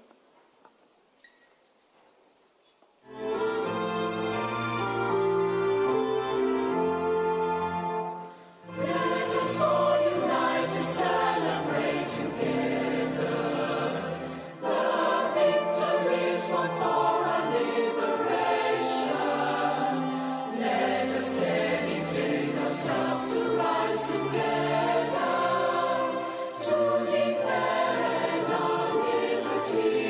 [SPEAKER 5] To defend our liberty.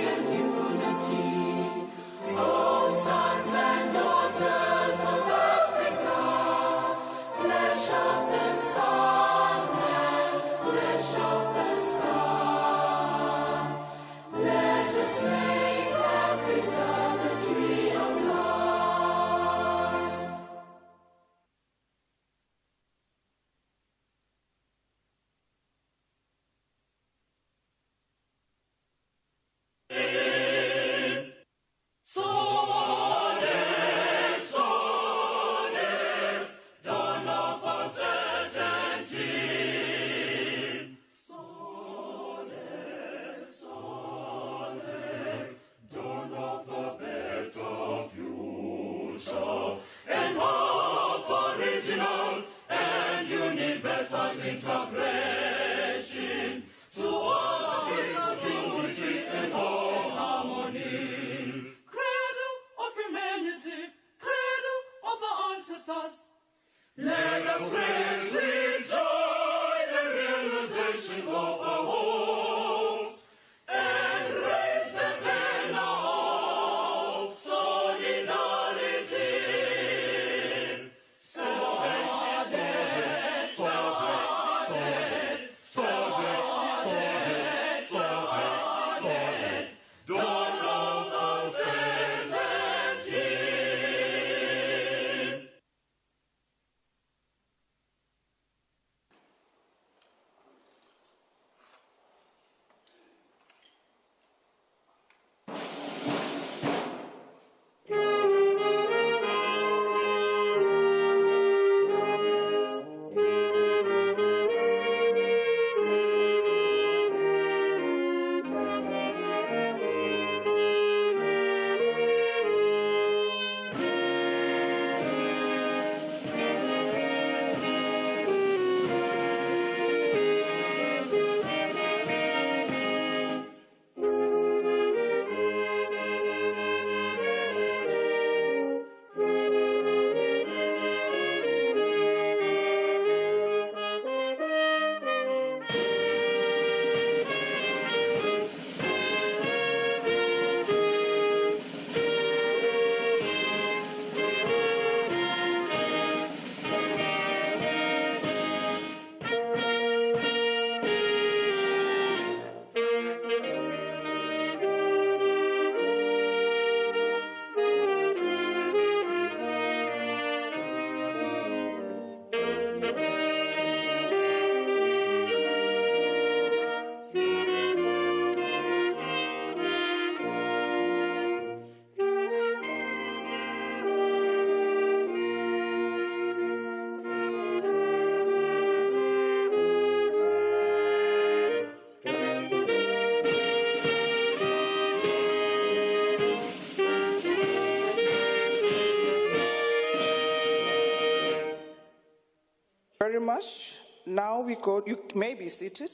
[SPEAKER 14] very much. Now we go, you may be seated.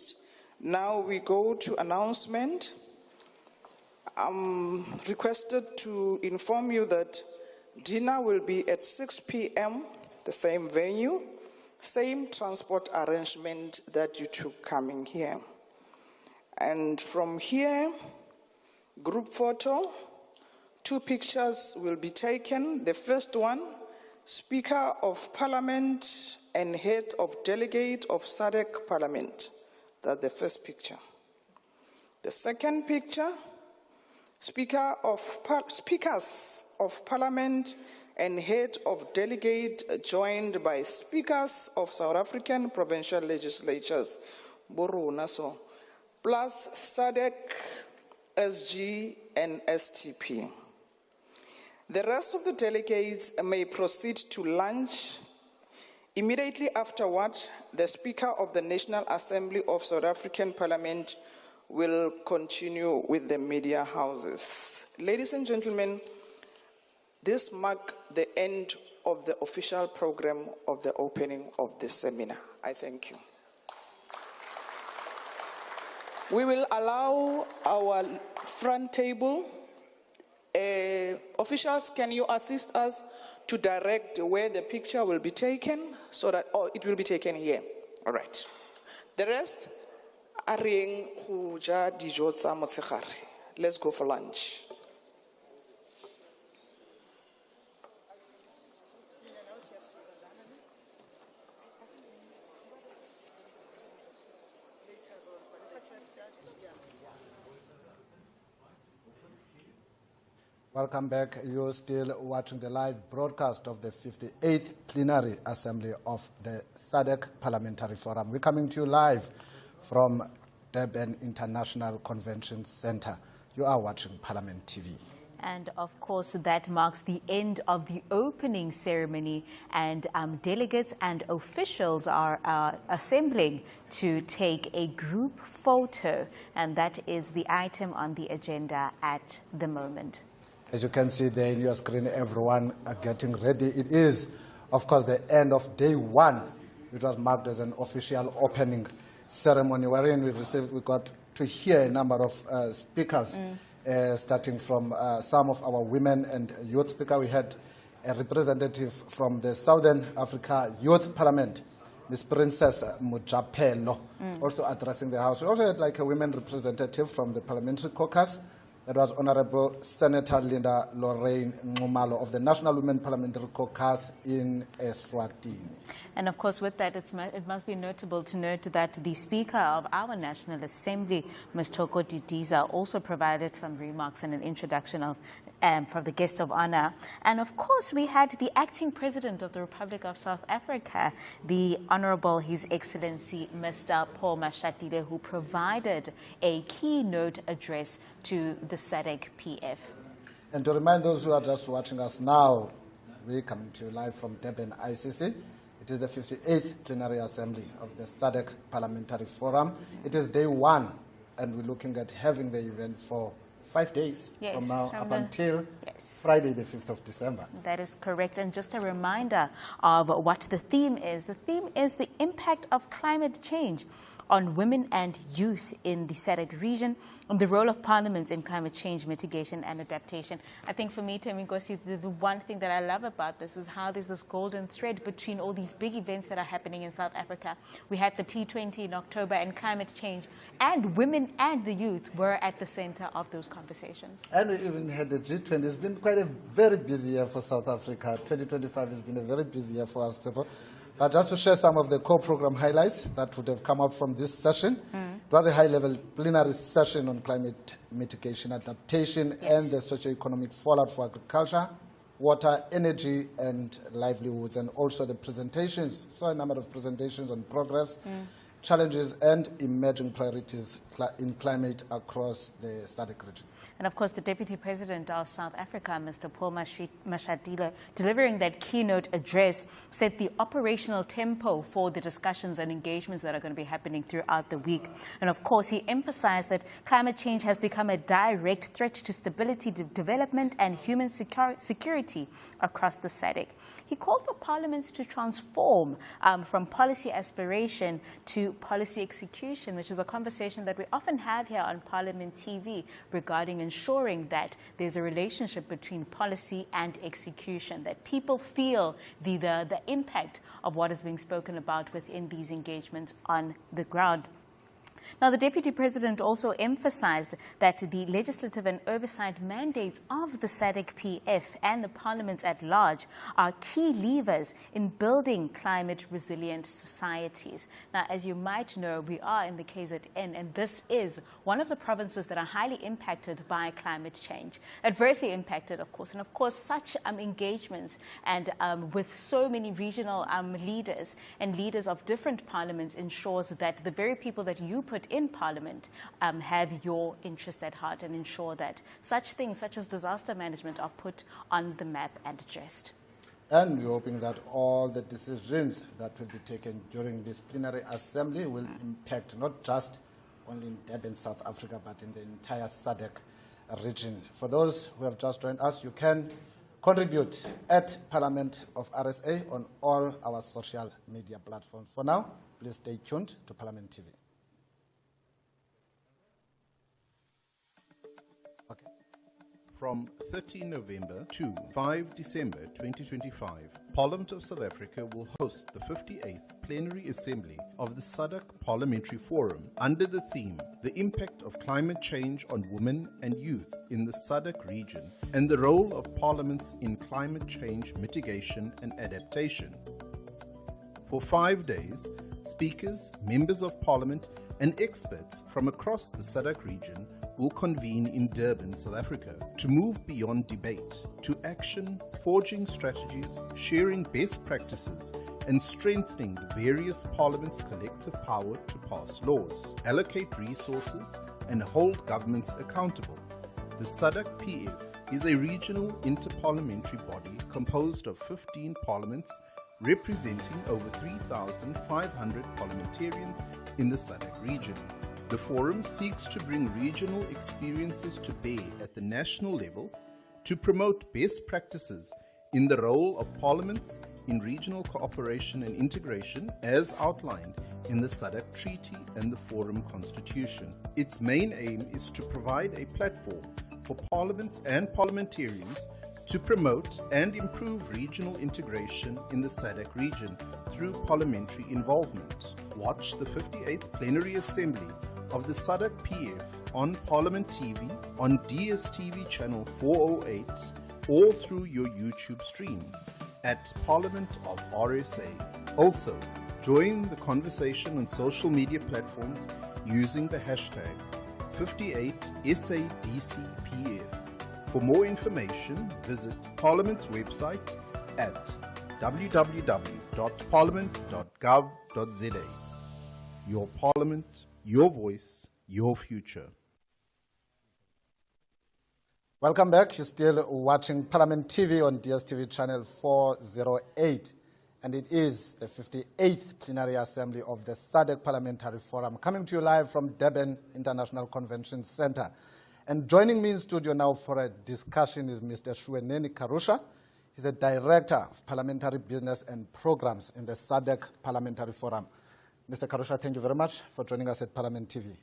[SPEAKER 14] Now we go to announcement. I'm requested to inform you that dinner will be at 6 p.m., the same venue, same transport arrangement that you took coming here. And from here, group photo, 2 pictures will be taken. The first one, Speaker of Parliament and Head of Delegate of SADC Parliament. That's the first picture. The second picture, Speakers of Parliament and Head of Delegate joined by Speakers of South African Provincial Legislatures, Borunaso, plus SADC, SG, and STP. The rest of the delegates may proceed to lunch. Immediately afterward, the Speaker of the National Assembly of South African Parliament will continue with the media houses. Ladies and gentlemen, this marks the end of the official program of the opening of this seminar. I thank you. We will allow our front table. Officials, can you assist us to direct where the picture will be taken so that, it will be taken here. All right. The rest are in Huja Dijotsa Motsekhari. Let's go for lunch.
[SPEAKER 1] Welcome back. You're still watching the live broadcast of the 58th Plenary Assembly of the SADC Parliamentary Forum. We're coming to you live from Durban International Convention Center. You are watching Parliament TV.
[SPEAKER 2] And of course, that marks the end of the opening ceremony, and delegates and officials are assembling to take a group photo, and that is the item on the agenda at the moment.
[SPEAKER 1] As you can see there in your screen, everyone are getting ready. It is, of course, the end of day one. It was marked as an official opening ceremony wherein we got to hear a number of speakers, starting from some of our women and youth speakers. We had a representative from the Southern Africa Youth Parliament, Ms. Princess Mujapelo, also addressing the House. We also had like a women representative from the Parliamentary Caucus. That was Honorable Senator Linda Lorraine Ngumalo of the National Women Parliamentary Caucus in Eswatini.
[SPEAKER 2] And of course, with that, it must be notable to note that the Speaker of our National Assembly, Ms. Toko Didiza, also provided some remarks and an introduction of from the guest of honor. And of course, we had the acting president of the Republic of South Africa, the Honorable His Excellency Mr. Paul Mashatile, who provided a keynote address to the SADC-PF.
[SPEAKER 1] And to remind those who are just watching us now, we're coming to you live from Durban ICC. It is the 58th Plenary Assembly of the SADC Parliamentary Forum. It is day one, and we're looking at having the event for 5 days from now up until Friday, the 5th of December.
[SPEAKER 2] That is correct. And just a reminder of what the theme is. The theme is the impact of climate change on women and youth in the SADC region, and the role of parliaments in climate change mitigation and adaptation. I think for me, Temingosi, the one thing that I love about this is how there's this golden thread between all these big events that are happening in South Africa. We had the P20 in October, and climate change, and women and the youth were at the center of those conversations.
[SPEAKER 1] And we even had the G20. It's been quite a very busy year for South Africa. 2025 has been a very busy year for us. But just to share some of the core program highlights that would have come out from this session, it was a high-level plenary session on climate mitigation, adaptation, and the socio-economic fallout for agriculture, water, energy, and livelihoods, and also the presentations. So a number of presentations on progress, challenges, and emerging priorities in climate across the SADC region.
[SPEAKER 2] And of course, the Deputy President of South Africa, Mr. Paul Mashatile, delivering that keynote address, set the operational tempo for the discussions and engagements that are going to be happening throughout the week. And of course, he emphasized that climate change has become a direct threat to stability, development, and human security across the SADC. He called for parliaments to transform from policy aspiration to policy execution, which is a conversation that we often have here on Parliament TV regarding ensuring that there's a relationship between policy and execution, that people feel the impact of what is being spoken about within these engagements on the ground. Now, the Deputy President also emphasized that the legislative and oversight mandates of the SADC-PF and the parliaments at large are key levers in building climate-resilient societies. Now, as you might know, we are in the KZN, and this is one of the provinces that are highly impacted by climate change. Adversely impacted, of course, and of course, such engagements and with so many regional leaders and leaders of different parliaments ensures that the very people that you put in Parliament have your interests at heart and ensure that such things such as disaster management are put on the map and addressed.
[SPEAKER 1] And we're hoping that all the decisions that will be taken during this plenary assembly will impact not just only in Durban, South Africa, but in the entire SADC region. For those who have just joined us, you can contribute at Parliament of RSA on all our social media platforms. For now, please stay tuned to Parliament TV.
[SPEAKER 15] From 13 November to 5 December 2025, Parliament of South Africa will host the 58th Plenary Assembly of the SADC Parliamentary Forum under the theme, The Impact of Climate Change on Women and Youth in the SADC Region and the Role of Parliaments in Climate Change Mitigation and Adaptation. For 5 days, speakers, members of Parliament, and experts from across the SADC region will convene in Durban, South Africa, to move beyond debate to action, forging strategies, sharing best practices, and strengthening the various parliaments' collective power to pass laws, allocate resources, and hold governments accountable. The SADC-PF is a regional interparliamentary body composed of 15 parliaments representing over 3,500 parliamentarians in the SADC region. The forum seeks to bring regional experiences to bear at the national level to promote best practices in the role of parliaments in regional cooperation and integration as outlined in the SADC Treaty and the Forum Constitution. Its main aim is to provide a platform for parliaments and parliamentarians to promote and improve regional integration in the SADC region through parliamentary involvement. Watch the 58th Plenary Assembly of the SADC-PF on Parliament TV, on DSTV channel 408, or through your YouTube streams at Parliament of RSA. Also, join the conversation on social media platforms using the hashtag 58th SADC-PF. For more information, visit Parliament's website at www.parliament.gov.za. Your Parliament, your voice, your future.
[SPEAKER 1] Welcome back. You're still watching Parliament TV on DSTV channel 408. And it is the 58th Plenary Assembly of the SADC Parliamentary Forum, coming to you live from Durban International Convention Center. And joining me in studio now for a discussion is Mr. Shueneni Karusha. He's a Director of Parliamentary Business and Programs in the SADC Parliamentary Forum. Mr. Karusha, thank you very much for joining us at Parliament TV.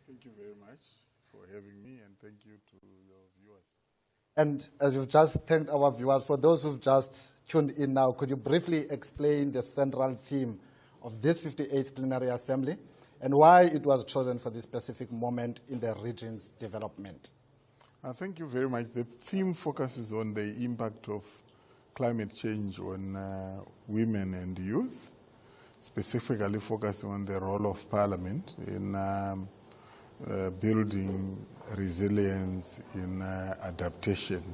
[SPEAKER 4] Thank you very much for having me, and thank you to your viewers.
[SPEAKER 1] And as you've just thanked our viewers, for those who've just tuned in now, could you briefly explain the central theme of this 58th Plenary Assembly and why it was chosen for this specific moment in the region's development?
[SPEAKER 4] Thank you very much. The theme focuses on the impact of climate change on women and youth, specifically focusing on the role of Parliament in building resilience in adaptation.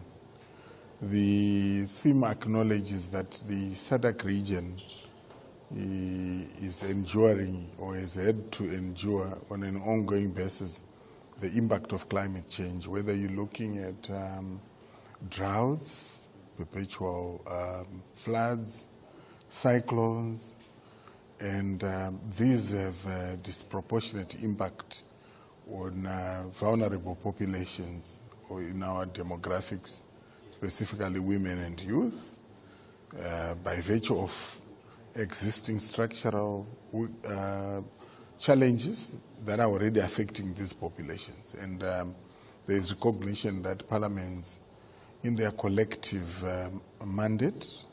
[SPEAKER 4] The theme acknowledges that the SADC region is enduring or has had to endure on an ongoing basis the impact of climate change, whether you're looking at droughts, perpetual floods, cyclones, and these have a disproportionate impact on vulnerable populations or in our demographics, specifically women and youth, by virtue of existing structural challenges that are already affecting these populations. And there is recognition that parliaments, in their collective mandate,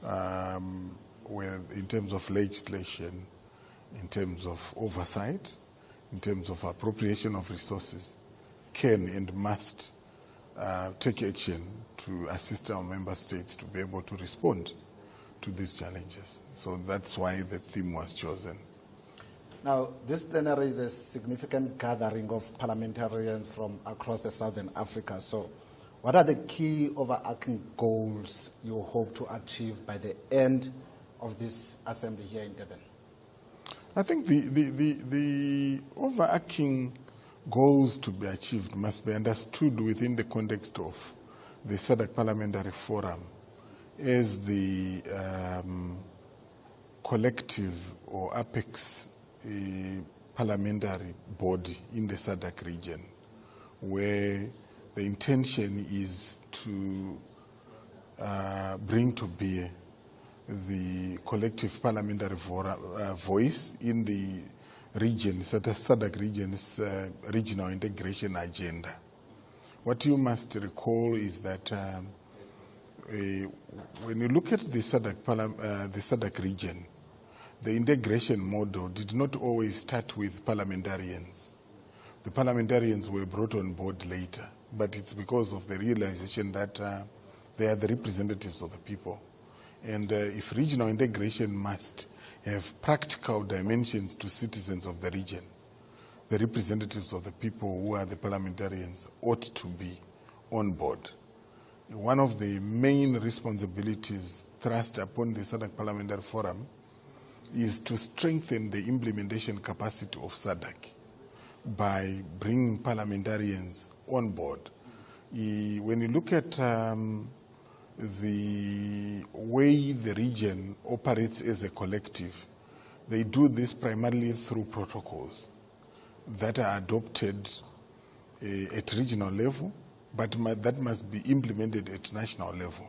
[SPEAKER 4] in terms of legislation, in terms of oversight, in terms of appropriation of resources, can and must take action to assist our member states to be able to respond to these challenges. So that's why the theme was chosen.
[SPEAKER 1] Now, this plenary is a significant gathering of parliamentarians from across the Southern Africa. So what are the key overarching goals you hope to achieve by the end of this assembly here in Durban?
[SPEAKER 4] I think the overarching goals to be achieved must be understood within the context of the SADC Parliamentary Forum as the collective or apex parliamentary body in the SADC region, where the intention is to bring to bear the collective parliamentary voice in the region, SADC region's regional integration agenda. What you must recall is that when you look at the SADC region, the integration model did not always start with parliamentarians. The parliamentarians were brought on board later, but it's because of the realization that they are the representatives of the people. And if regional integration must have practical dimensions to citizens of the region, the representatives of the people who are the parliamentarians ought to be on board. One of the main responsibilities thrust upon the SADC Parliamentary Forum is to strengthen the implementation capacity of SADC by bringing parliamentarians on board. When you look at the way the region operates as a collective, they do this primarily through protocols that are adopted at regional level, but that must be implemented at national level.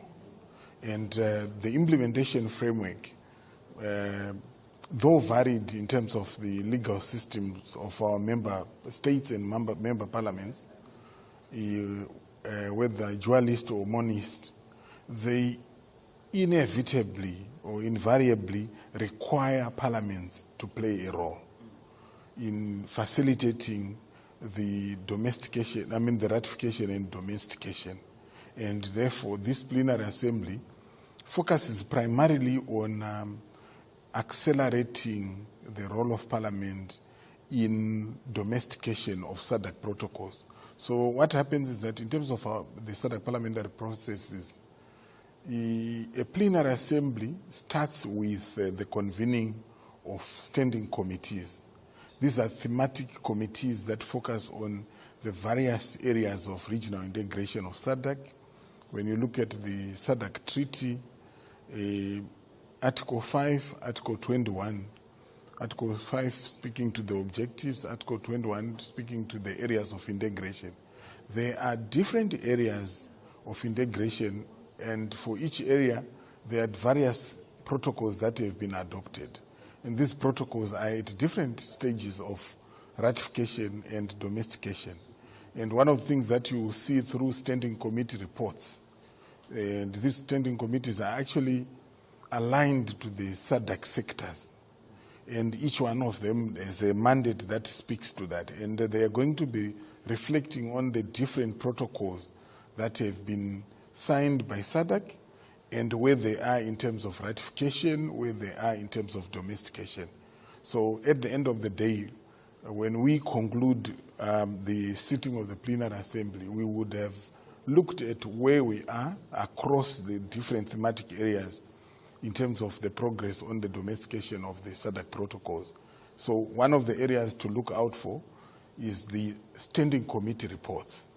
[SPEAKER 4] And the implementation framework, though varied in terms of the legal systems of our member states and member parliaments, whether dualist or monist, they inevitably or invariably require parliaments to play a role in facilitating the the ratification and domestication. And therefore, this plenary assembly focuses primarily on accelerating the role of parliament in domestication of SADC protocols. So what happens is that in terms of the SADC parliamentary processes, a plenary assembly starts with the convening of standing committees. These are thematic committees that focus on the various areas of regional integration of SADC. When you look at the SADC Treaty, Article 5, Article 21, Article 5 speaking to the objectives, Article 21 speaking to the areas of integration. There are different areas of integration, and for each area, there are various protocols that have been adopted. And these protocols are at different stages of ratification and domestication. And one of the things that you will see through standing committee reports, and these standing committees are actually aligned to the SADC sectors. And each one of them has a mandate that speaks to that. And they are going to be reflecting on the different protocols that have been signed by SADC and where they are in terms of ratification, where they are in terms of domestication. So at the end of the day, when we conclude the sitting of the plenary assembly, we would have looked at where we are across the different thematic areas in terms of the progress on the domestication of the SADC protocols. So one of the areas to look out for is the standing committee reports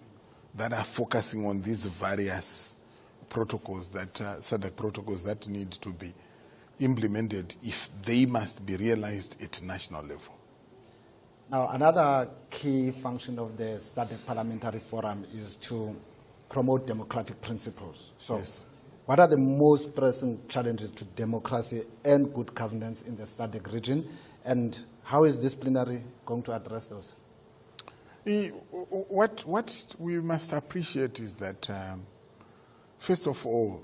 [SPEAKER 4] that are focusing on these various protocols, that SADC protocols that need to be implemented if they must be realized at national level.
[SPEAKER 1] Now, another key function of the SADC Parliamentary Forum is to promote democratic principles. So, yes. What are the most pressing challenges to democracy and good governance in the SADC region, and how is this plenary going to address those?
[SPEAKER 4] What we must appreciate is that, first of all,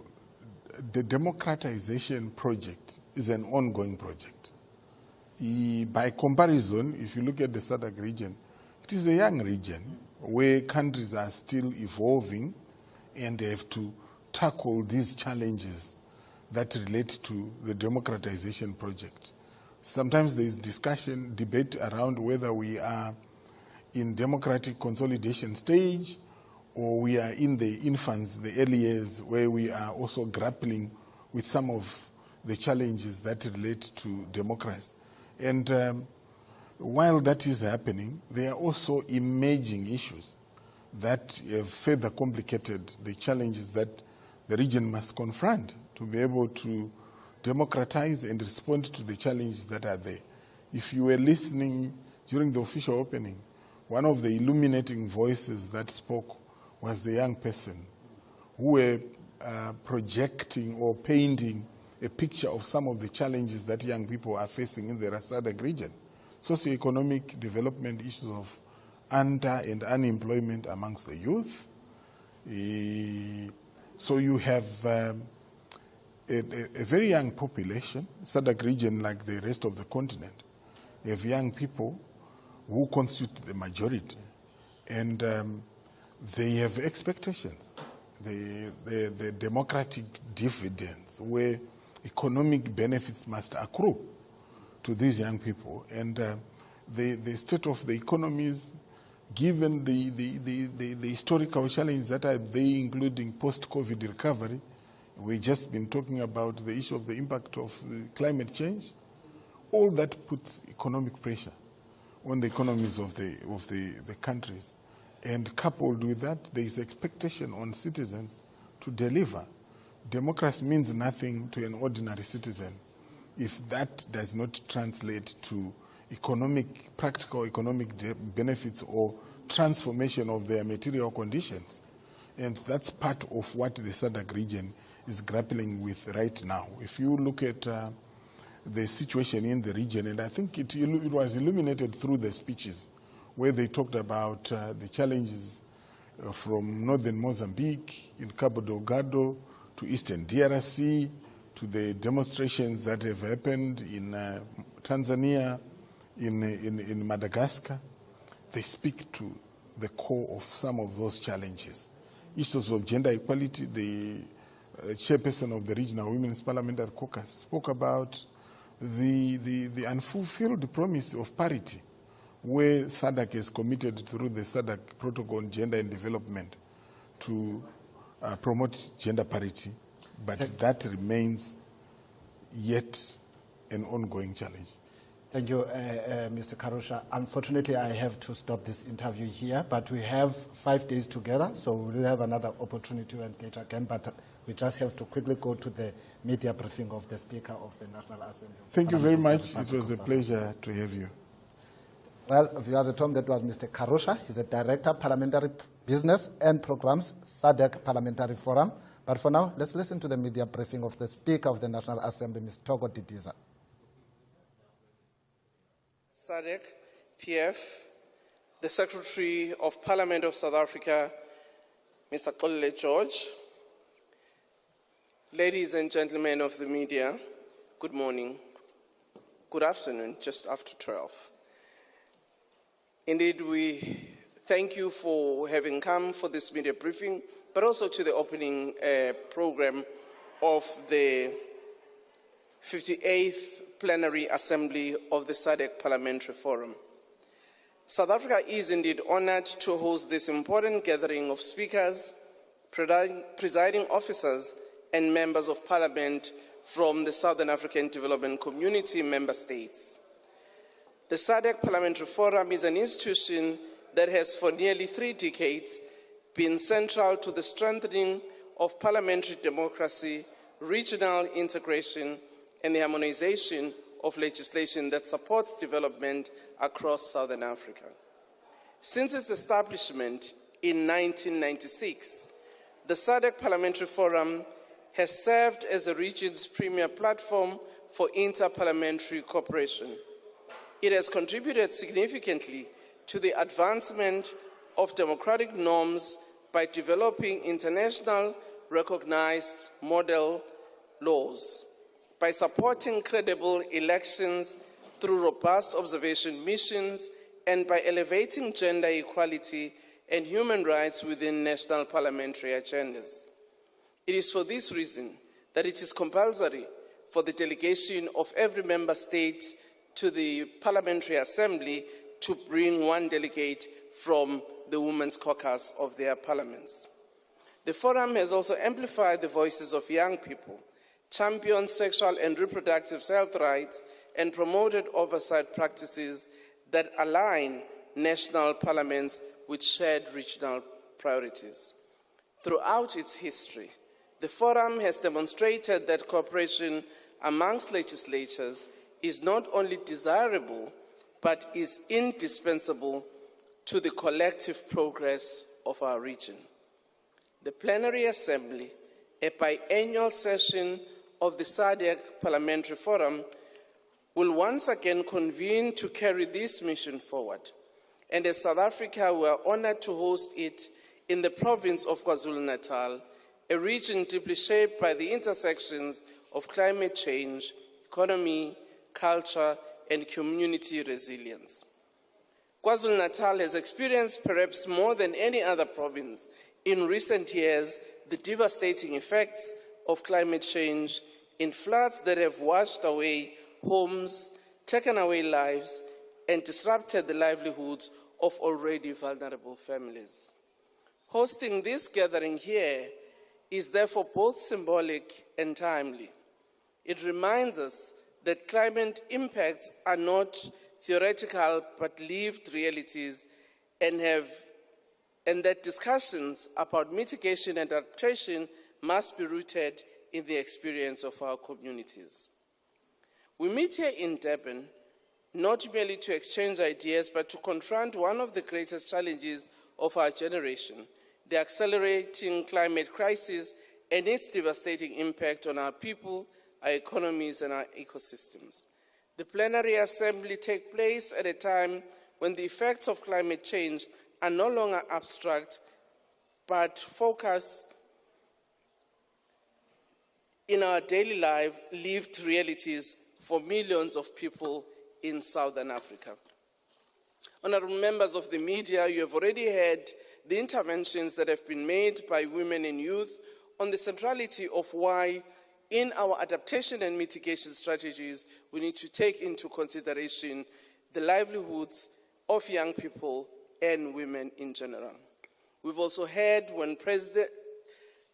[SPEAKER 4] the democratization project is an ongoing project. By comparison, if you look at the SADC region, it is a young region where countries are still evolving and they have to tackle these challenges that relate to the democratization project. Sometimes there is debate around whether we are in democratic consolidation stage or we are in the infancy, the early years, where we are also grappling with some of the challenges that relate to democracy. And while that is happening, there are also emerging issues that have further complicated the challenges that the region must confront to be able to democratize and respond to the challenges that are there. If you were listening during the official opening, one of the illuminating voices that spoke was the young person who were projecting or painting a picture of some of the challenges that young people are facing in the SADC region. Socioeconomic development issues of under and unemployment amongst the youth. So you have a very young population. SADC region, like the rest of the continent, have young people who constitute the majority. And they have expectations. The democratic dividends where economic benefits must accrue to these young people. And the state of the economies, given the historical challenges that are there, including post-COVID recovery, we've just been talking about the issue of the impact of climate change, all that puts economic pressure on the economies of the countries. And coupled with that, there is expectation on citizens to deliver. Democracy means nothing to an ordinary citizen if that does not translate to practical economic benefits or transformation of their material conditions. And that's part of what the SADC region is grappling with right now. If you look at the situation in the region, and I think it was illuminated through the speeches where they talked about the challenges from northern Mozambique, in Cabo Delgado, to eastern DRC, to the demonstrations that have happened in Tanzania, in Madagascar. They speak to the core of some of those challenges. Issues of gender equality, the chairperson of the Regional Women's Parliamentary Caucus spoke about the unfulfilled promise of parity, where SADC is committed through the SADC Protocol on Gender and Development to promote gender parity, but that remains yet an ongoing challenge.
[SPEAKER 1] Thank you, Mr. Karusha. Unfortunately, I have to stop this interview here, but we have 5 days together, so we'll have another opportunity to engage again, but we just have to quickly go to the media briefing of the Speaker of the National Assembly.
[SPEAKER 4] Thank you very much. It was a pleasure to have you.
[SPEAKER 1] Well, viewers at home, that was Mr. Karusha. He's a Director, Parliamentary Business and Programs, SADC Parliamentary Forum. But for now, let's listen to the media briefing of the Speaker of the National Assembly, Ms. Togo Didiza.
[SPEAKER 11] SADC-PF, the Secretary of Parliament of South Africa, Mr. Kolile George, ladies and gentlemen of the media, good morning, good afternoon, just after 12. Indeed, we thank you for having come for this media briefing, but also to the opening program of the 58th Plenary Assembly of the SADC Parliamentary Forum. South Africa is indeed honored to host this important gathering of speakers, presiding officers, and members of parliament from the Southern African Development Community member states. The SADC Parliamentary Forum is an institution that has for nearly 3 decades been central to the strengthening of parliamentary democracy, regional integration, and the harmonization of legislation that supports development across Southern Africa. Since its establishment in 1996, the SADC Parliamentary Forum has served as the region's premier platform for inter-parliamentary cooperation. It has contributed significantly to the advancement of democratic norms by developing international recognized model laws, by supporting credible elections through robust observation missions, and by elevating gender equality and human rights within national parliamentary agendas. It is for this reason that it is compulsory for the delegation of every member state to the Parliamentary Assembly to bring one delegate from the Women's Caucus of their parliaments. The Forum has also amplified the voices of young people, championed sexual and reproductive health rights, and promoted oversight practices that align national parliaments with shared regional priorities. Throughout its history, the Forum has demonstrated that cooperation amongst legislatures is not only desirable, but is indispensable to the collective progress of our region. The Plenary Assembly, a biannual session of the SADC Parliamentary Forum, will once again convene to carry this mission forward. And as South Africa, we are honored to host it in the province of KwaZulu-Natal, a region deeply shaped by the intersections of climate change, economy, culture, and community resilience. KwaZulu-Natal has experienced, perhaps more than any other province in recent years, the devastating effects of climate change in floods that have washed away homes, taken away lives, and disrupted the livelihoods of already vulnerable families. Hosting this gathering here is therefore both symbolic and timely. It reminds us that climate impacts are not theoretical but lived realities, and that discussions about mitigation and adaptation must be rooted in the experience of our communities. We meet here in Durban not merely to exchange ideas, but to confront one of the greatest challenges of our generation, the accelerating climate crisis and its devastating impact on our people, our economies, and our ecosystems. The Plenary Assembly takes place at a time when the effects of climate change are no longer abstract, but focused in our daily life, lived realities for millions of people in Southern Africa. Honorable members of the media, you have already heard the interventions that have been made by women and youth on the centrality of why in our adaptation and mitigation strategies we need to take into consideration the livelihoods of young people and women in general. We've also heard when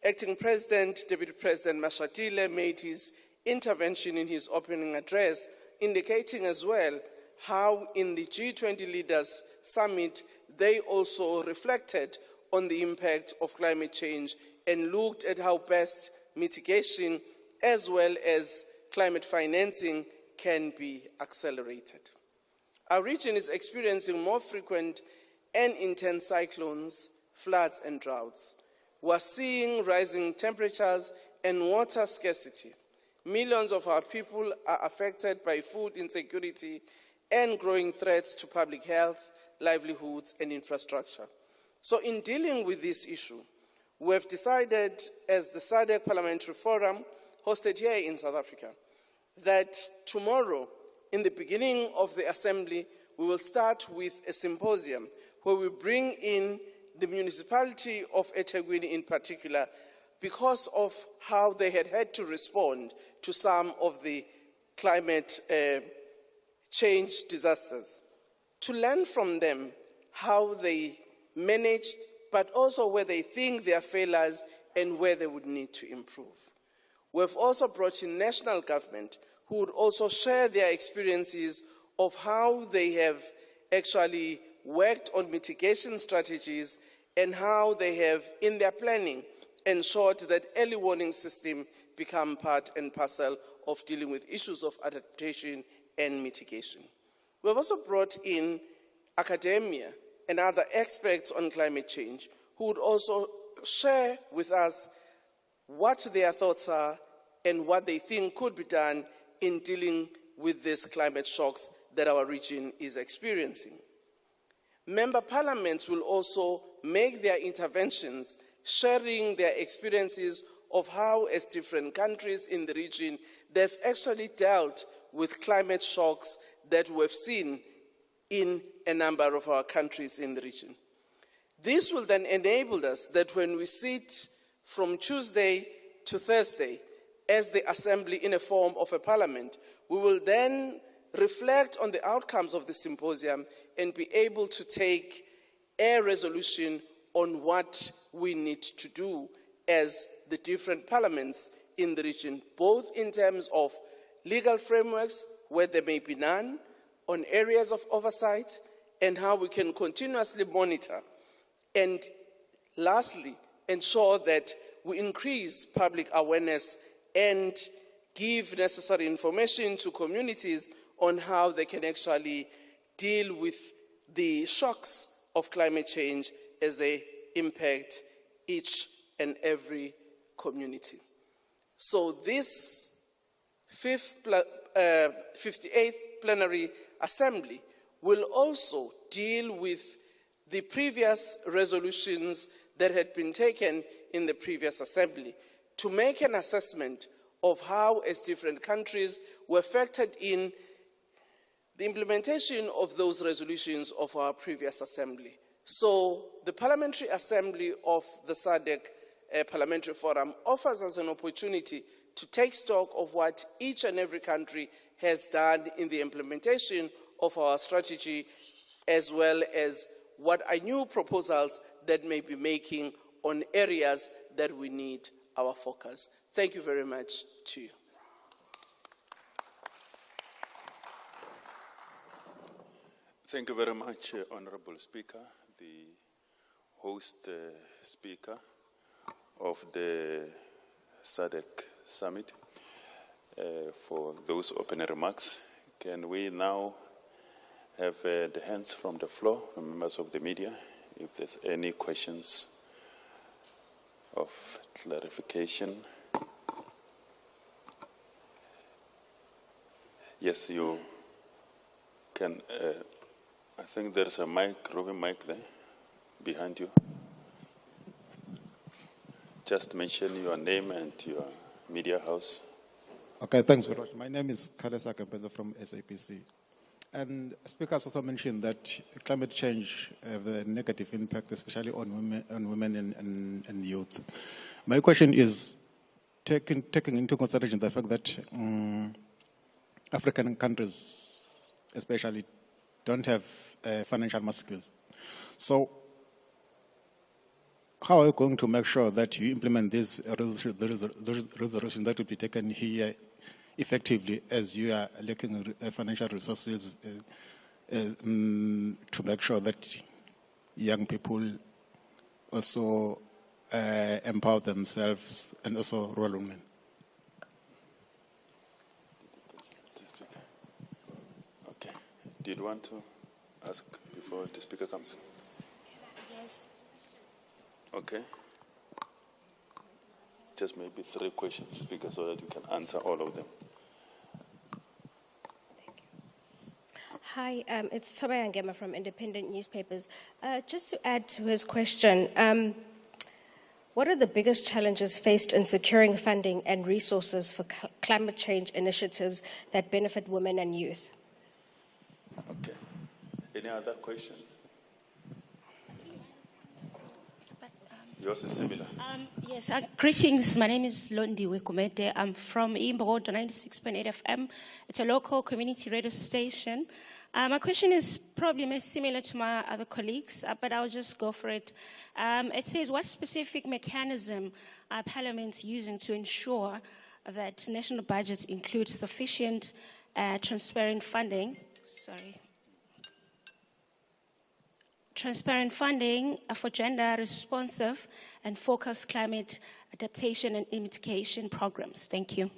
[SPEAKER 11] Acting President, Deputy President Mashatile made his intervention in his opening address, indicating as well how in the G20 Leaders Summit, they also reflected on the impact of climate change and looked at how best mitigation as well as climate financing can be accelerated. Our region is experiencing more frequent and intense cyclones, floods, and droughts. We're seeing rising temperatures and water scarcity. Millions of our people are affected by food insecurity and growing threats to public health, livelihoods, and infrastructure. So in dealing with this issue, we have decided, as the SADC Parliamentary Forum, hosted here in South Africa, that tomorrow, in the beginning of the assembly, we will start with a symposium where we bring in the municipality of eThekwini in particular, because of how they had to respond to some of the climate change disasters, to learn from them how they managed, but also where they think there are failures and where they would need to improve. We have also brought in national government who would also share their experiences of how they have actually worked on mitigation strategies and how they have, in their planning, ensured that early warning system become part and parcel of dealing with issues of adaptation and mitigation. We have also brought in academia and other experts on climate change who would also share with us what their thoughts are and what they think could be done in dealing with these climate shocks that our region is experiencing. Member parliaments will also make their interventions, sharing their experiences of how, as different countries in the region, they've actually dealt with climate shocks that we've seen in a number of our countries in the region. This will then enable us that when we sit from Tuesday to Thursday as the assembly in a form of a parliament, we will then reflect on the outcomes of the symposium and be able to take a resolution on what we need to do as the different parliaments in the region, both in terms of legal frameworks, where there may be none, on areas of oversight, and how we can continuously monitor. And lastly, ensure that we increase public awareness and give necessary information to communities on how they can actually deal with the shocks of climate change as they impact each and every community. So this 58th Plenary Assembly will also deal with the previous resolutions that had been taken in the previous Assembly to make an assessment of how, as different countries were factored in the implementation of those resolutions of our previous Assembly. So the Parliamentary Assembly of the SADC Parliamentary Forum offers us an opportunity to take stock of what each and every country has done in the implementation of our strategy, as well as what are new proposals that may be making on areas that we need our focus. Thank you very much to you.
[SPEAKER 16] Thank you very much, Honorable Speaker, the host speaker of the SADC Summit, for those opening remarks. Can we now have the hands from the floor, from members of the media, if there's any questions of clarification? Yes, you can. I think there's a mic, roving mic there, behind you. Just mention your name and your media house.
[SPEAKER 17] Okay, thanks very much. My name is Kalesa Kempeza from SAPC. And speakers also mentioned that climate change have a negative impact, especially on women and youth. My question is, taking into consideration the fact that African countries, especially, don't have financial muscles. So, how are you going to make sure that you implement this resolution that will be taken here effectively, as you are lacking financial resources to make sure that young people also empower themselves, and also rural women?
[SPEAKER 16] Okay. Do you want to ask before the speaker comes?
[SPEAKER 18] Yes.
[SPEAKER 16] Okay. Just maybe 3 questions, speaker, so that you can answer all of them.
[SPEAKER 18] Hi, it's Toba Yangema from Independent Newspapers. Just to add to his question, what are the biggest challenges faced in securing funding and resources for climate change initiatives that benefit women and youth?
[SPEAKER 16] Okay. Any other question? Yours is similar.
[SPEAKER 19] Yes, greetings. My name is Londi Wekumete. I'm from Imbogo 96.8 FM. It's a local community radio station. My question is probably similar to my other colleagues, but I'll just go for it. It says, what specific mechanism are parliaments using to ensure that national budgets include sufficient transparent funding for gender-responsive and focused climate adaptation and mitigation programs. Thank you.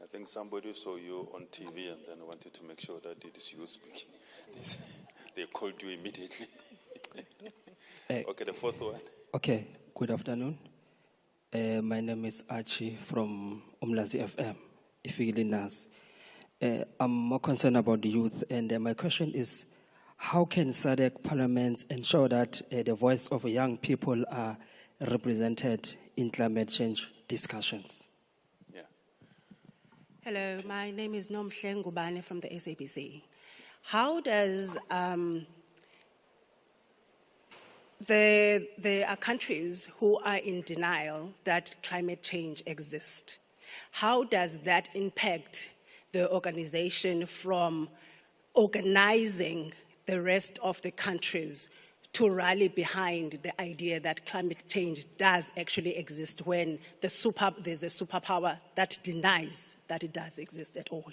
[SPEAKER 16] I think somebody saw you on TV and then wanted to make sure that it is you speaking. They called you immediately. Okay, the fourth one.
[SPEAKER 20] Okay, good afternoon. My name is Archie from Umlazi FM, Ifigilinas. I'm more concerned about the youth, and my question is, how can SADC parliaments ensure that the voice of young people are represented in climate change discussions?
[SPEAKER 16] Yeah.
[SPEAKER 21] Hello, my name is Nomhle Ngubane from the SABC. How does there are countries who are in denial that climate change exists. How does that impact the organization from organizing the rest of the countries to rally behind the idea that climate change does actually exist when there's a superpower that denies that it does exist at all?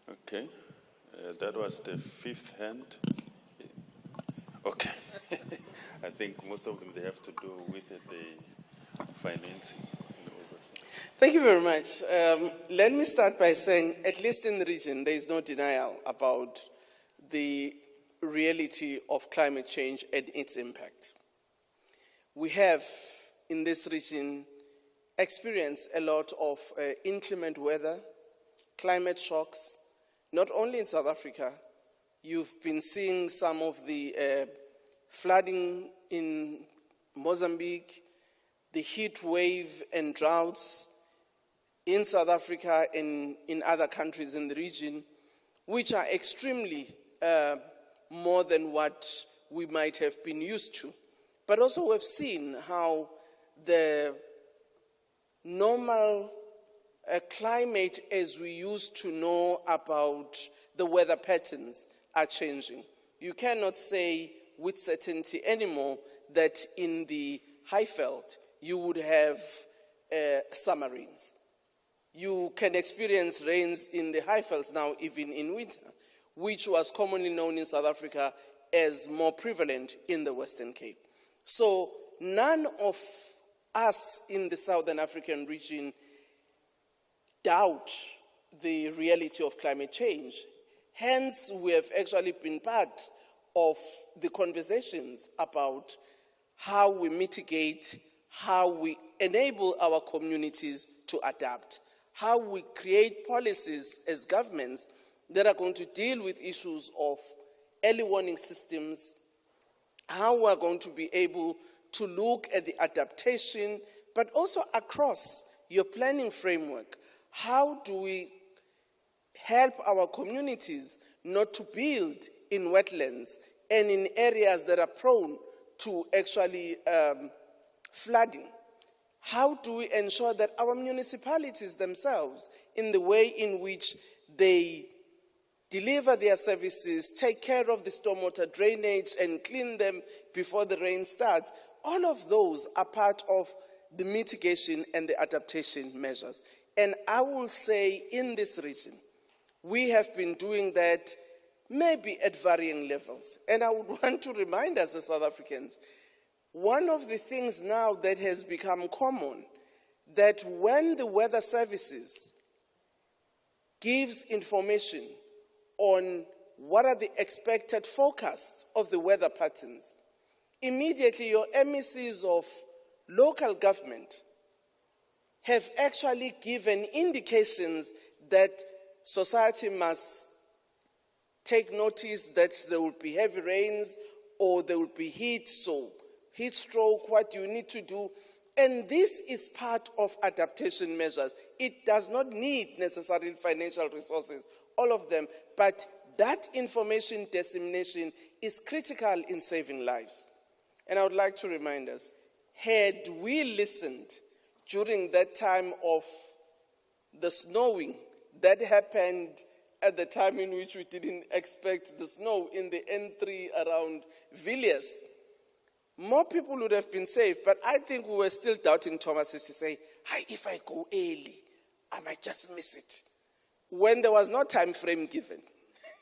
[SPEAKER 16] Okay, that was the fifth hand. Okay, I think most of them, they have to do with the financing.
[SPEAKER 11] Thank you very much. Let me start by saying, at least in the region, there is no denial about the reality of climate change and its impact. We have, in this region, experienced a lot of inclement weather, climate shocks, not only in South Africa. You've been seeing some of the flooding in Mozambique, the heat wave and droughts in South Africa and in other countries in the region, which are extremely more than what we might have been used to. But also we've seen how the normal climate as we used to know about the weather patterns are changing. You cannot say with certainty anymore that in the Highveld you would have summer rains. You can experience rains in the Highvelds now even in winter, which was commonly known in South Africa as more prevalent in the Western Cape. So none of us in the Southern African region doubt the reality of climate change. Hence, we have actually been part of the conversations about how we mitigate, how we enable our communities to adapt, how we create policies as governments that are going to deal with issues of early warning systems, how we are going to be able to look at the adaptation, but also across your planning framework. How do we help our communities not to build in wetlands and in areas that are prone to actually flooding? How do we ensure that our municipalities themselves, in the way in which they deliver their services, take care of the stormwater drainage and clean them before the rain starts, all of those are part of the mitigation and the adaptation measures. And I will say in this region, we have been doing that maybe at varying levels. And I would want to remind us as South Africans, one of the things now that has become common, that when the weather services gives information on what are the expected forecasts of the weather patterns, immediately your MECs of local government have actually given indications that society must take notice that there will be heavy rains or there will be heat, so heat stroke, what you need to do. And this is part of adaptation measures. It does not need necessarily financial resources, all of them, but that information dissemination is critical in saving lives. And I would like to remind us, had we listened during that time of the snowing that happened at the time in which we didn't expect the snow in the N3 around Villiers, more people would have been saved, but I think we were still doubting Thomas as to say, "Hi, if I go early, I might just miss it." When there was no time frame given,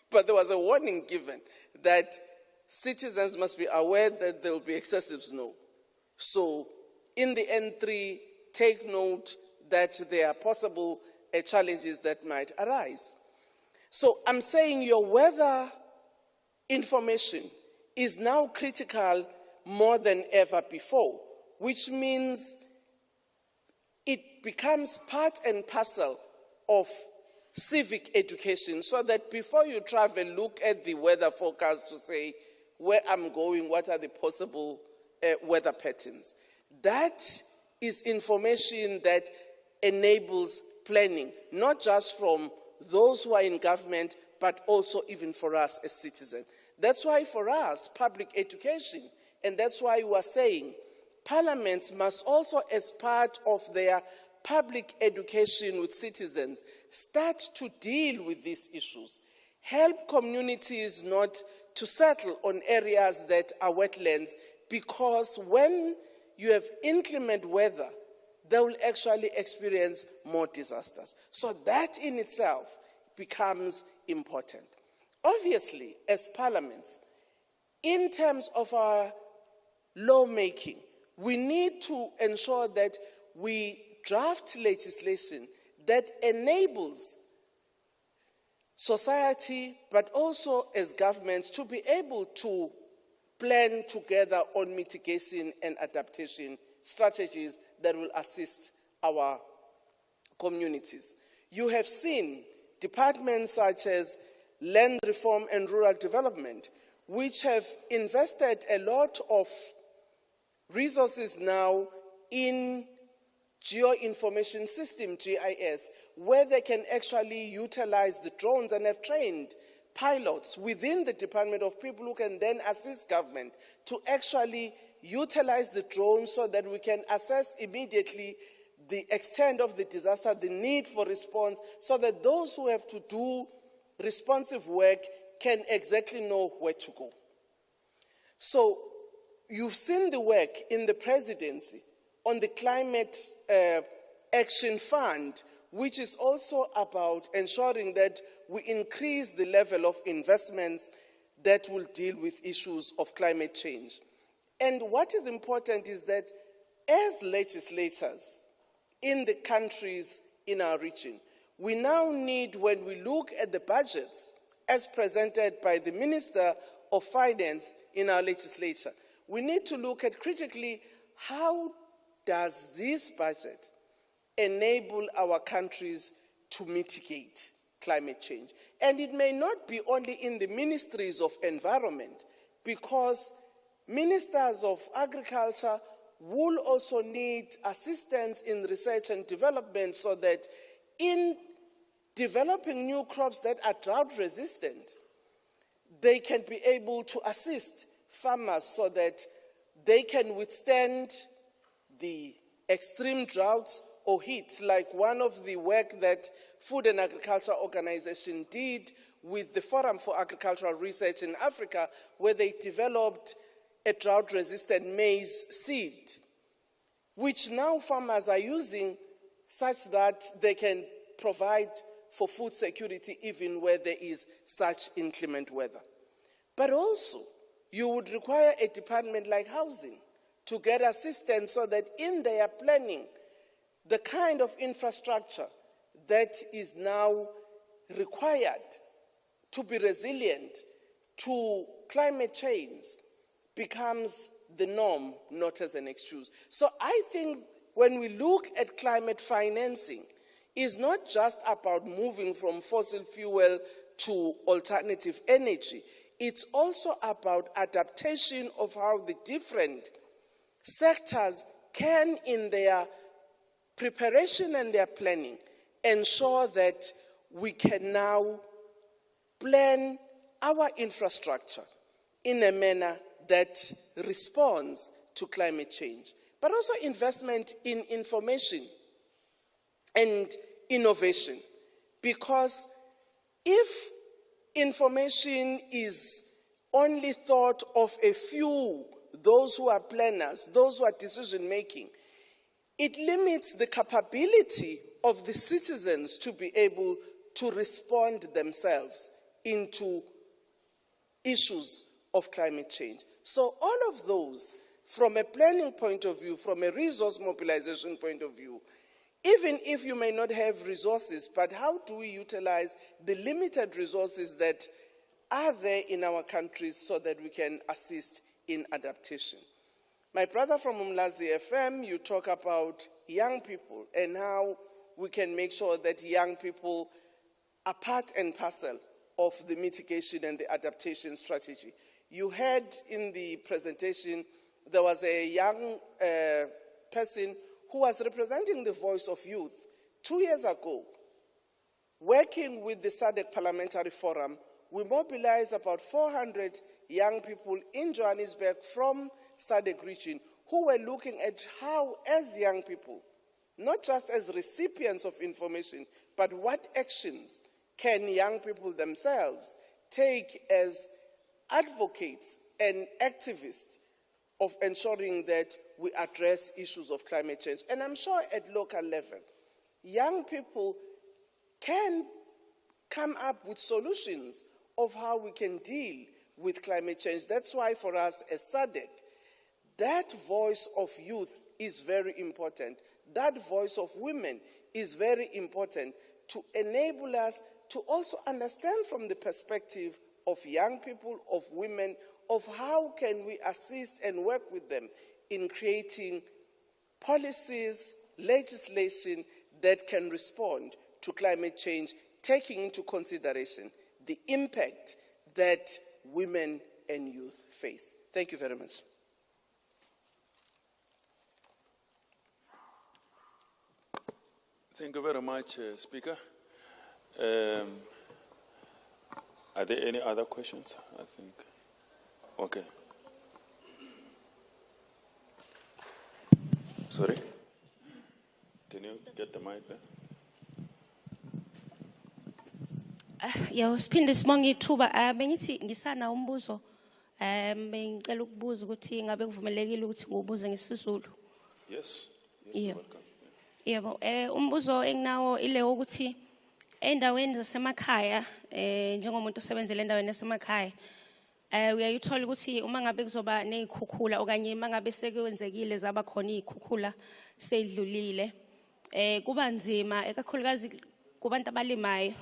[SPEAKER 11] but there was a warning given that citizens must be aware that there will be excessive snow. So in the N3, take note that there are possible challenges that might arise. So I'm saying your weather information is now critical more than ever before, which means it becomes part and parcel of civic education, so that before you travel, look at the weather forecast to say where I'm going, what are the possible weather patterns. That is information that enables planning, not just from those who are in government, but also even for us as citizens. That's why for us, public education, and that's why we are saying parliaments must also, as part of their public education with citizens, start to deal with these issues. Help communities not to settle on areas that are wetlands, because when you have inclement weather, they will actually experience more disasters. So that in itself becomes important. Obviously, as parliaments, in terms of our lawmaking, we need to ensure that we draft legislation that enables society, but also as governments, to be able to plan together on mitigation and adaptation strategies that will assist our communities. You have seen departments such as Land Reform and Rural Development, which have invested a lot of resources now in Geoinformation System, GIS, where they can actually utilize the drones, and have trained pilots within the Department of People who can then assist government to actually utilize the drones so that we can assess immediately the extent of the disaster, the need for response, so that those who have to do responsive work can exactly know where to go. So you've seen the work in the presidency on the Climate Action Fund, which is also about ensuring that we increase the level of investments that will deal with issues of climate change. And what is important is that as legislators in the countries in our region, we now need, when we look at the budgets as presented by the Minister of Finance in our legislature, we need to look at critically how does this budget enable our countries to mitigate climate change. And it may not be only in the ministries of environment, because ministers of agriculture will also need assistance in research and development, so that in developing new crops that are drought resistant, they can be able to assist farmers so that they can withstand the extreme droughts or heat, like one of the work that Food and Agriculture Organization did with the Forum for Agricultural Research in Africa, where they developed a drought-resistant maize seed, which now farmers are using such that they can provide for food security even where there is such inclement weather. But also, you would require a department like housing to get assistance so that in their planning, the kind of infrastructure that is now required to be resilient to climate change becomes the norm, not as an excuse. So I think when we look at climate financing, it's not just about moving from fossil fuel to alternative energy. It's also about adaptation of how the different sectors can, in their preparation and their planning, ensure that we can now plan our infrastructure in a manner that responds to climate change, but also investment in information and innovation. Because if information is only thought of a few, those who are planners, those who are decision-making, it limits the capability of the citizens to be able to respond themselves into issues of climate change. So all of those, from a planning point of view, from a resource mobilization point of view, even if you may not have resources, but how do we utilize the limited resources that are there in our countries so that we can assist in adaptation? My brother from Umlazi FM, you talk about young people and how we can make sure that young people are part and parcel of the mitigation and the adaptation strategy. You heard in the presentation, there was a young person who was representing the voice of youth 2 years ago. Working with the SADC Parliamentary Forum, we mobilized about 400 young people in Johannesburg from SADC region who were looking at how, as young people, not just as recipients of information, but what actions can young people themselves take as advocates and activists of ensuring that we address issues of climate change. And I'm sure at local level, young people can come up with solutions of how we can deal with climate change. That's why for us as SADC, that voice of youth is very important. That voice of women is very important to enable us to also understand from the perspective of young people, of women, of how can we assist and work with them in creating policies, legislation that can respond to climate change, taking into consideration the impact that women and youth face. Thank you very much.
[SPEAKER 16] Thank you very much, Speaker. Are there any other questions? I think. Okay. Sorry? Can you get the mic there?
[SPEAKER 19] Yo, siphinde sibonge ithuba bengithi ngisana umbuzo bengicela ukubuza ukuthi ngabe kuvumelekile ukuthi ngibuze ngesizulu.
[SPEAKER 16] Yes.
[SPEAKER 19] Yes, welcome. Yebo, umbuzo enginawo ile ukuthi endaweni zasemakhaya njengomuntu osebenzele endaweni zasemakhaya uyayithola ukuthi uma ngabe kuzoba nezikhukhula okanye uma ngabe sekwenzekile zaba khona izikhukhula seyidlulile kuba nzima ekakhulukazi kubantu abalimayo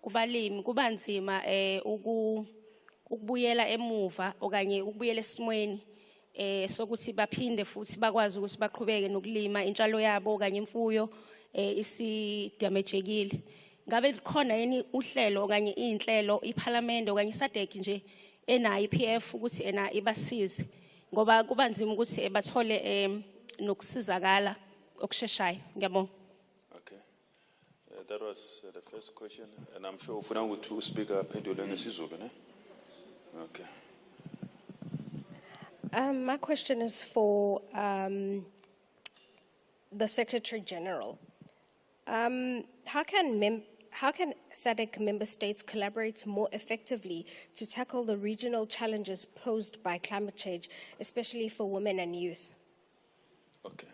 [SPEAKER 19] kubalimi kuba nzima ukubuyela emuva okanye ukubuyela esimweni sokuthi baphinde futhi bakwazi ukuthi baqhubeke nokulima intshalo yabo okanye imfuyo isidamejekile. Ngabe likhona yini uhlelo okanye inhlelo iParliament okanye iSADC nje enayo iPF ukuthi ena ibasize ngoba kuba nzima ukuthi bathole nokusizakala okusheshayo. Ngiyabonga.
[SPEAKER 16] Okay. That was the first question, and I'm sure ufuna ukuthi speaker aphendule ngesizulu, ne? Okay.
[SPEAKER 18] My question is for the Secretary General. How can SADC member states collaborate more effectively to tackle the regional challenges posed by climate change, especially for women and youth?
[SPEAKER 16] Okay.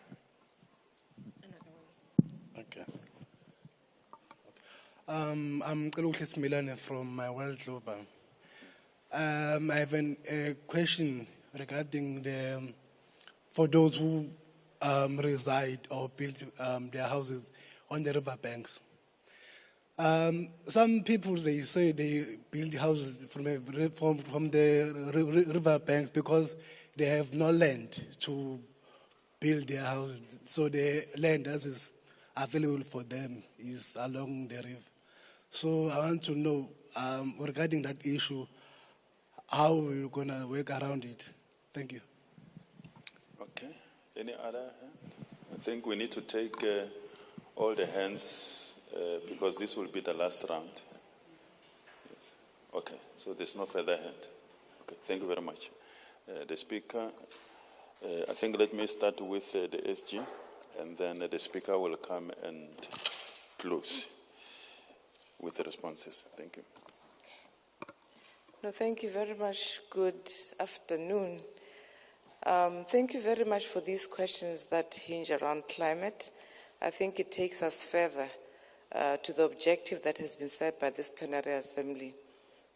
[SPEAKER 7] Okay. I'm Kalukhis Milane from my World Global. I have a question regarding for those who reside or build their houses on the river banks. Some people, they say they build houses from the river banks because they have no land to build their houses. So the land that is available for them is along the river. So I want to know regarding that issue, how we're going to work around it. Thank you.
[SPEAKER 16] Okay. Any other hand? I think we need to take all the hands because this will be the last round. Yes. Okay. So there's no further hand. Okay. Thank you very much. The speaker, I think let me start with the SG, and then the speaker will come and close with the responses. Thank you.
[SPEAKER 9] No, thank you very much. Good afternoon.
[SPEAKER 8] Thank you very much for these questions that hinge around climate. I think it takes us further to the objective that has been set by this plenary assembly,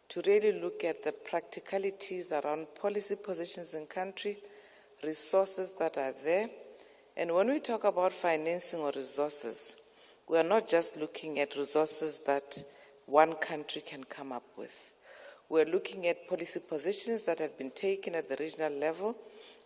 [SPEAKER 8] to really look at the practicalities around policy positions in country, resources that are there. And when we talk about financing or resources, we are not just looking at resources that one country can come up with. We're looking at policy positions that have been taken at the regional level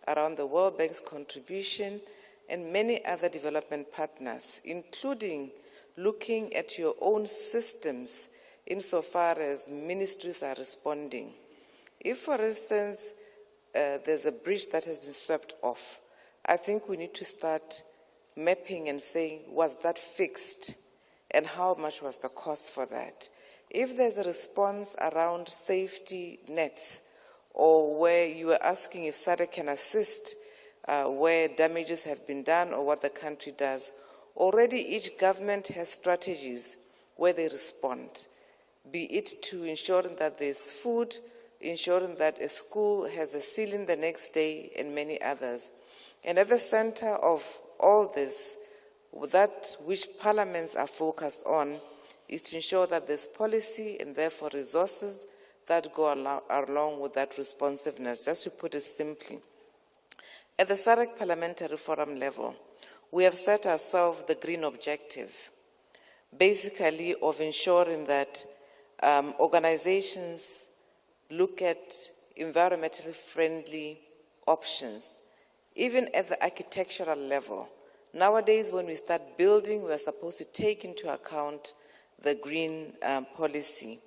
[SPEAKER 8] around the World Bank's contribution and many other development partners, including looking at your own systems insofar as ministries are responding. If, for instance, there's a bridge that has been swept off, I think we need to start mapping and saying, was that fixed? And how much was the cost for that? If there's a response around safety nets, or where you are asking if SADC can assist where damages have been done or what the country does, already each government has strategies where they respond, be it to ensuring that there's food, ensuring that a school has a ceiling the next day, and many others. And at the center of all this, that which parliaments are focused on is to ensure that there's policy and therefore resources that go along with that responsiveness. Just to put it simply, at the SADC Parliamentary Forum level, we have set ourselves the green objective, basically of ensuring that organizations look at environmentally friendly options, even at the architectural level. Nowadays, when we start building, we are supposed to take into account the green policy.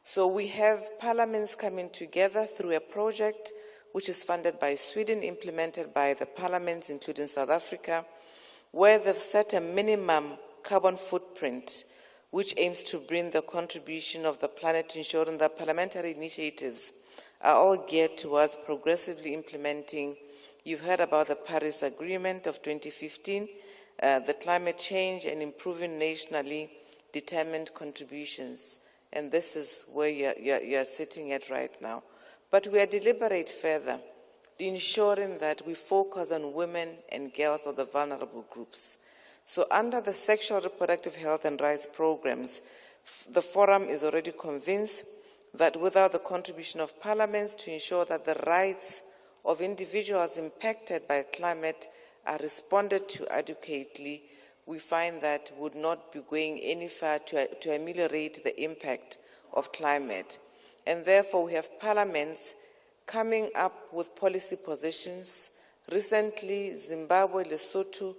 [SPEAKER 8] So we have parliaments coming together through a project which is funded by Sweden, implemented by the parliaments, including South Africa, where they've set a minimum carbon footprint, which aims to bring the contribution of the planet to ensuring that parliamentary initiatives are all geared towards progressively implementing. You've heard about the Paris Agreement of 2015, the climate change and improving nationally determined contributions. And this is where you're sitting at right now. But we are deliberate further, ensuring that we focus on women and girls of the vulnerable groups. So under the sexual reproductive health and rights programs, the forum is already convinced that without the contribution of parliaments to ensure that the rights of individuals impacted by climate are responded to adequately, we find that would not be going any far to ameliorate the impact of climate. And therefore, we have parliaments coming up with policy positions. Recently, Zimbabwe, Lesotho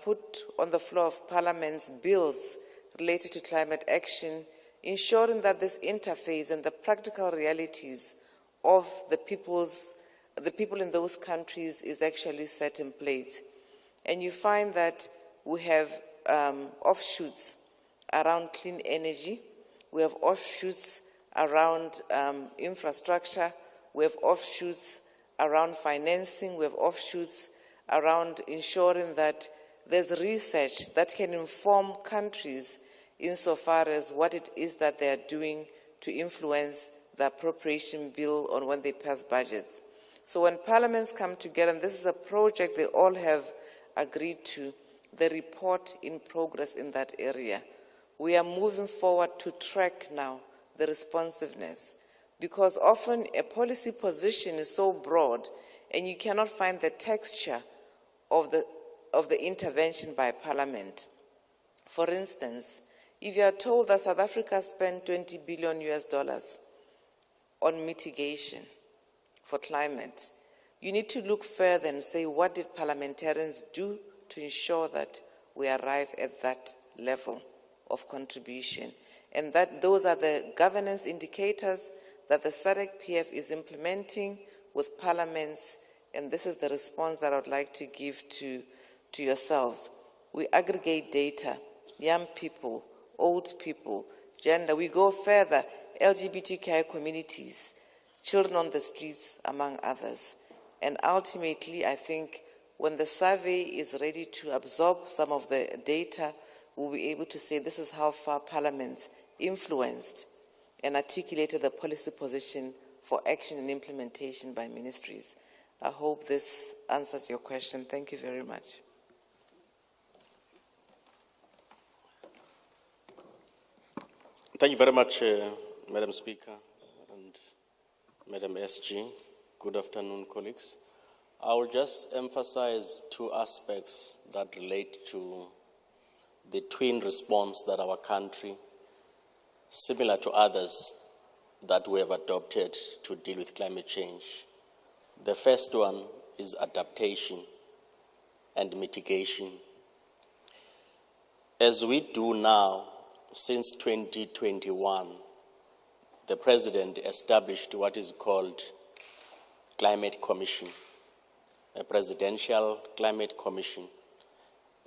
[SPEAKER 8] put on the floor of parliaments bills related to climate action, ensuring that this interface and the practical realities of the people in those countries is actually set in place. And you find that we have offshoots around clean energy. We have offshoots around infrastructure. We have offshoots around financing. We have offshoots around ensuring that there's research that can inform countries insofar as what it is that they are doing to influence the appropriation bill on when they pass budgets. So when parliaments come together, and this is a project they all have agreed to, the report in progress in that area. We are moving forward to track now the responsiveness, because often a policy position is so broad and you cannot find the texture of the intervention by parliament. For instance, if you are told that South Africa spent $20 billion on mitigation for climate, you need to look further and say, what did parliamentarians do to ensure that we arrive at that level of contribution? And that those are the governance indicators that the SADC-PF is implementing with parliaments, and this is the response that I would like to give to yourselves. We aggregate data, young people, old people, gender. We go further, LGBTQI communities, children on the streets, among others. And ultimately, I think when the survey is ready to absorb some of the data, we'll be able to say this is how far parliaments influenced and articulated the policy position for action and implementation by ministries. I hope this answers your question. Thank you very much.
[SPEAKER 10] Thank you very much, Madam Speaker and Madam SG. Good afternoon, colleagues. I will just emphasize two aspects that relate to the twin response that our country, similar to others that we have adopted to deal with climate change. The first one is adaptation and mitigation. As we do now, since 2021, the President established what is called Climate Commission, a presidential climate commission.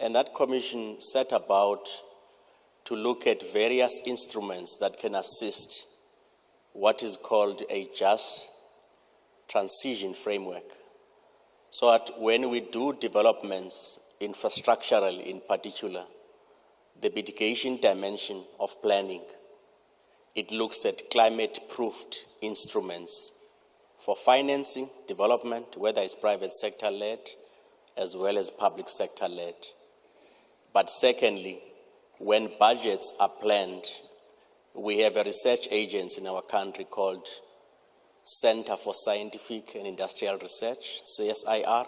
[SPEAKER 10] And that commission set about to look at various instruments that can assist what is called a just transition framework. So that when we do developments, infrastructural in particular, the mitigation dimension of planning, it looks at climate-proofed instruments for financing, development, whether it's private sector-led as well as public sector-led. But secondly, when budgets are planned, we have a research agency in our country called Center for Scientific and Industrial Research, CSIR,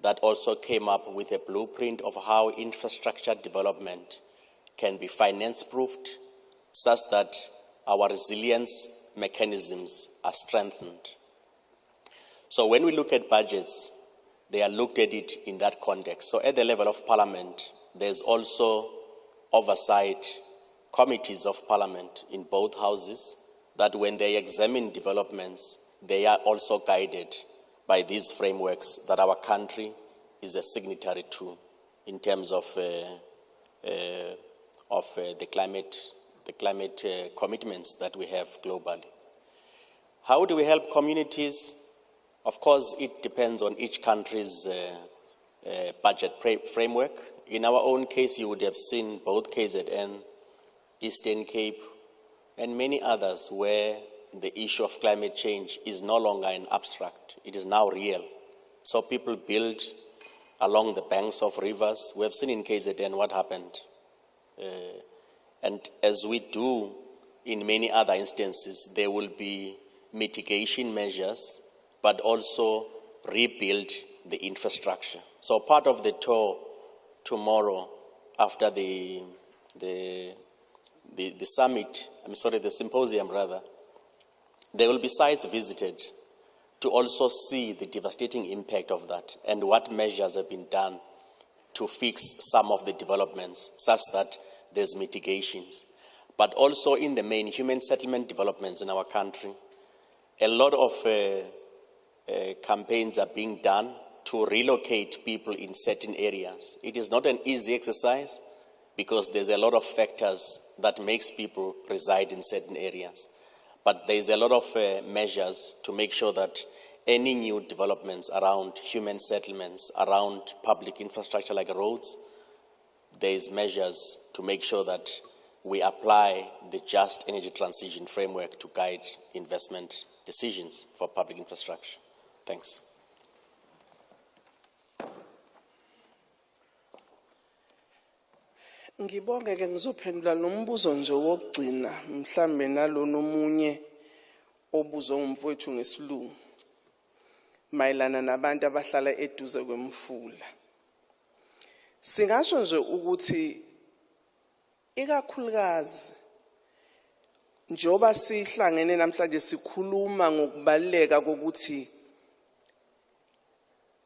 [SPEAKER 10] that also came up with a blueprint of how infrastructure development can be finance-proofed such that our resilience mechanisms are strengthened. So when we look at budgets, they are looked at it in that context. So at the level of Parliament, there's also oversight committees of Parliament in both houses that when they examine developments, they are also guided by these frameworks that our country is a signatory to in terms of the climate commitments that we have globally. How do we help communities? Of course, it depends on each country's budget framework. In our own case, you would have seen both KZN, Eastern Cape, and many others where the issue of climate change is no longer an abstract. It is now real. So people build along the banks of rivers. We have seen in KZN what happened. And as we do in many other instances, there will be mitigation measures, but also rebuild the infrastructure. So part of the tour tomorrow, after the summit, the symposium rather, there will be sites visited to also see the devastating impact of that and what measures have been done to fix some of the developments such that there's mitigations. But also in the main human settlement developments in our country, a lot of campaigns are being done to relocate people in certain areas. It is not an easy exercise because there's a lot of factors that makes people reside in certain areas. But there's a lot of measures to make sure that any new developments around human settlements, around public infrastructure like roads, there's measures to make sure that we apply the just energy transition framework to guide investment decisions for public infrastructure. Thanks.
[SPEAKER 11] Ngibonge ke ngizophendula nombuzo nje wokugcina mhlambe nalona omunye obuzwa umfowethu ngesilungu mayelana nabantu abahlala eduze kwemfula. Singasho nje ukuthi ikakhulukazi njoba sihlangene namhlanje sikhuluma ngokubaleka kokuthi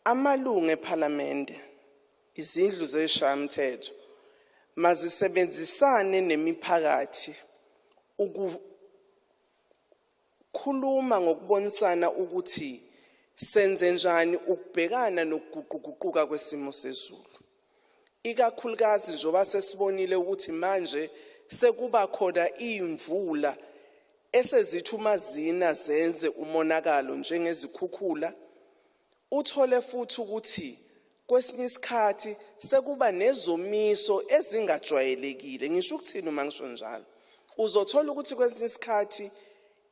[SPEAKER 11] amalungu eParliament, izindlu zeshayamthetho mazisebenzisane nemiphakathi ukukhuluma ngokubonisana ukuthi senze njani ukubhekana nokuguquguquka kwesimo sezulu. Ikakhulukazi njoba sesibonile ukuthi manje sekuba khona imvula esezithi uma zina zenze umonakalo njengezikhukhula. Uthole futhi ukuthi kwesinye isikhathi sekuba nezomiso ezingajwayelekile. Ngisho ukuthini uma ngisho njalo? Uzothola ukuthi kwesinye isikhathi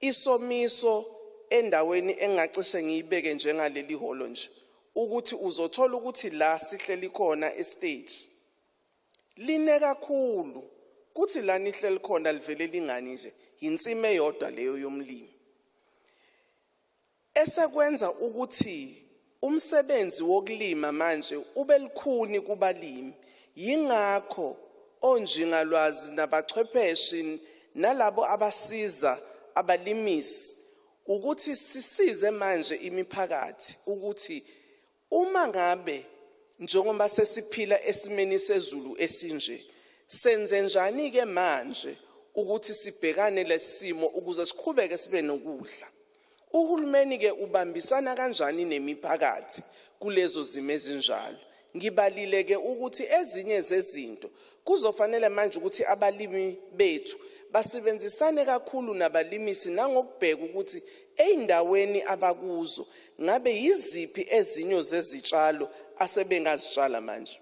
[SPEAKER 11] isomiso endaweni engacishe ngiyibeke njengaleli holo nje ukuthi uzothola ukuthi la sihleli khona estage line kakhulu kuthi la nihleli khona livele lingani nje insime eyodwa leyo yomlimi esekwenza ukuthi umsebenzi wokulima manje ube likhuni kubalimi yingakho onjingalwazi nabachwepheshe nalabo abasiza abalimisi ukuthi sisize manje imiphakathi ukuthi uma ngabe njengoba sesiphila esimeni sezulu esinje senze njani ke manje ukuthi sibhekane lesimo ukuze siqhubeke sibe nokudla uhulumeni ke ubambisana kanjani nemiphakathi kulezo zimo ezinjalo ngibalile ke ukuthi ezinye zezinto kuzofanele manje ukuthi abalimi bethu basebenzisane kakhulu nabalimisi nangokubheka ukuthi eindaweni abakuzo ngabe yiziphi ezinyo zezitshalo asebengazitshala manje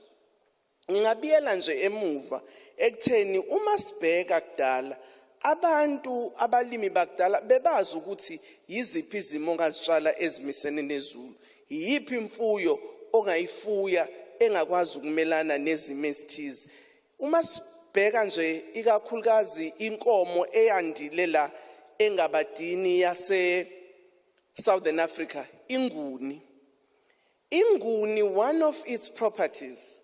[SPEAKER 11] ngingabiyela nje emuva ekutheni uma sibheka kudala abantu abalimi bakudala bebazi ukuthi yiziphi izimo ongazitshala ezimisene nezulu yiphi imfuyo ongayifuya engakwazi ukumelana nezimo ezithize uma sibheka nje ikakhulukazi inkomo eyandile la engabadini yase Southern Africa inguni one of its properties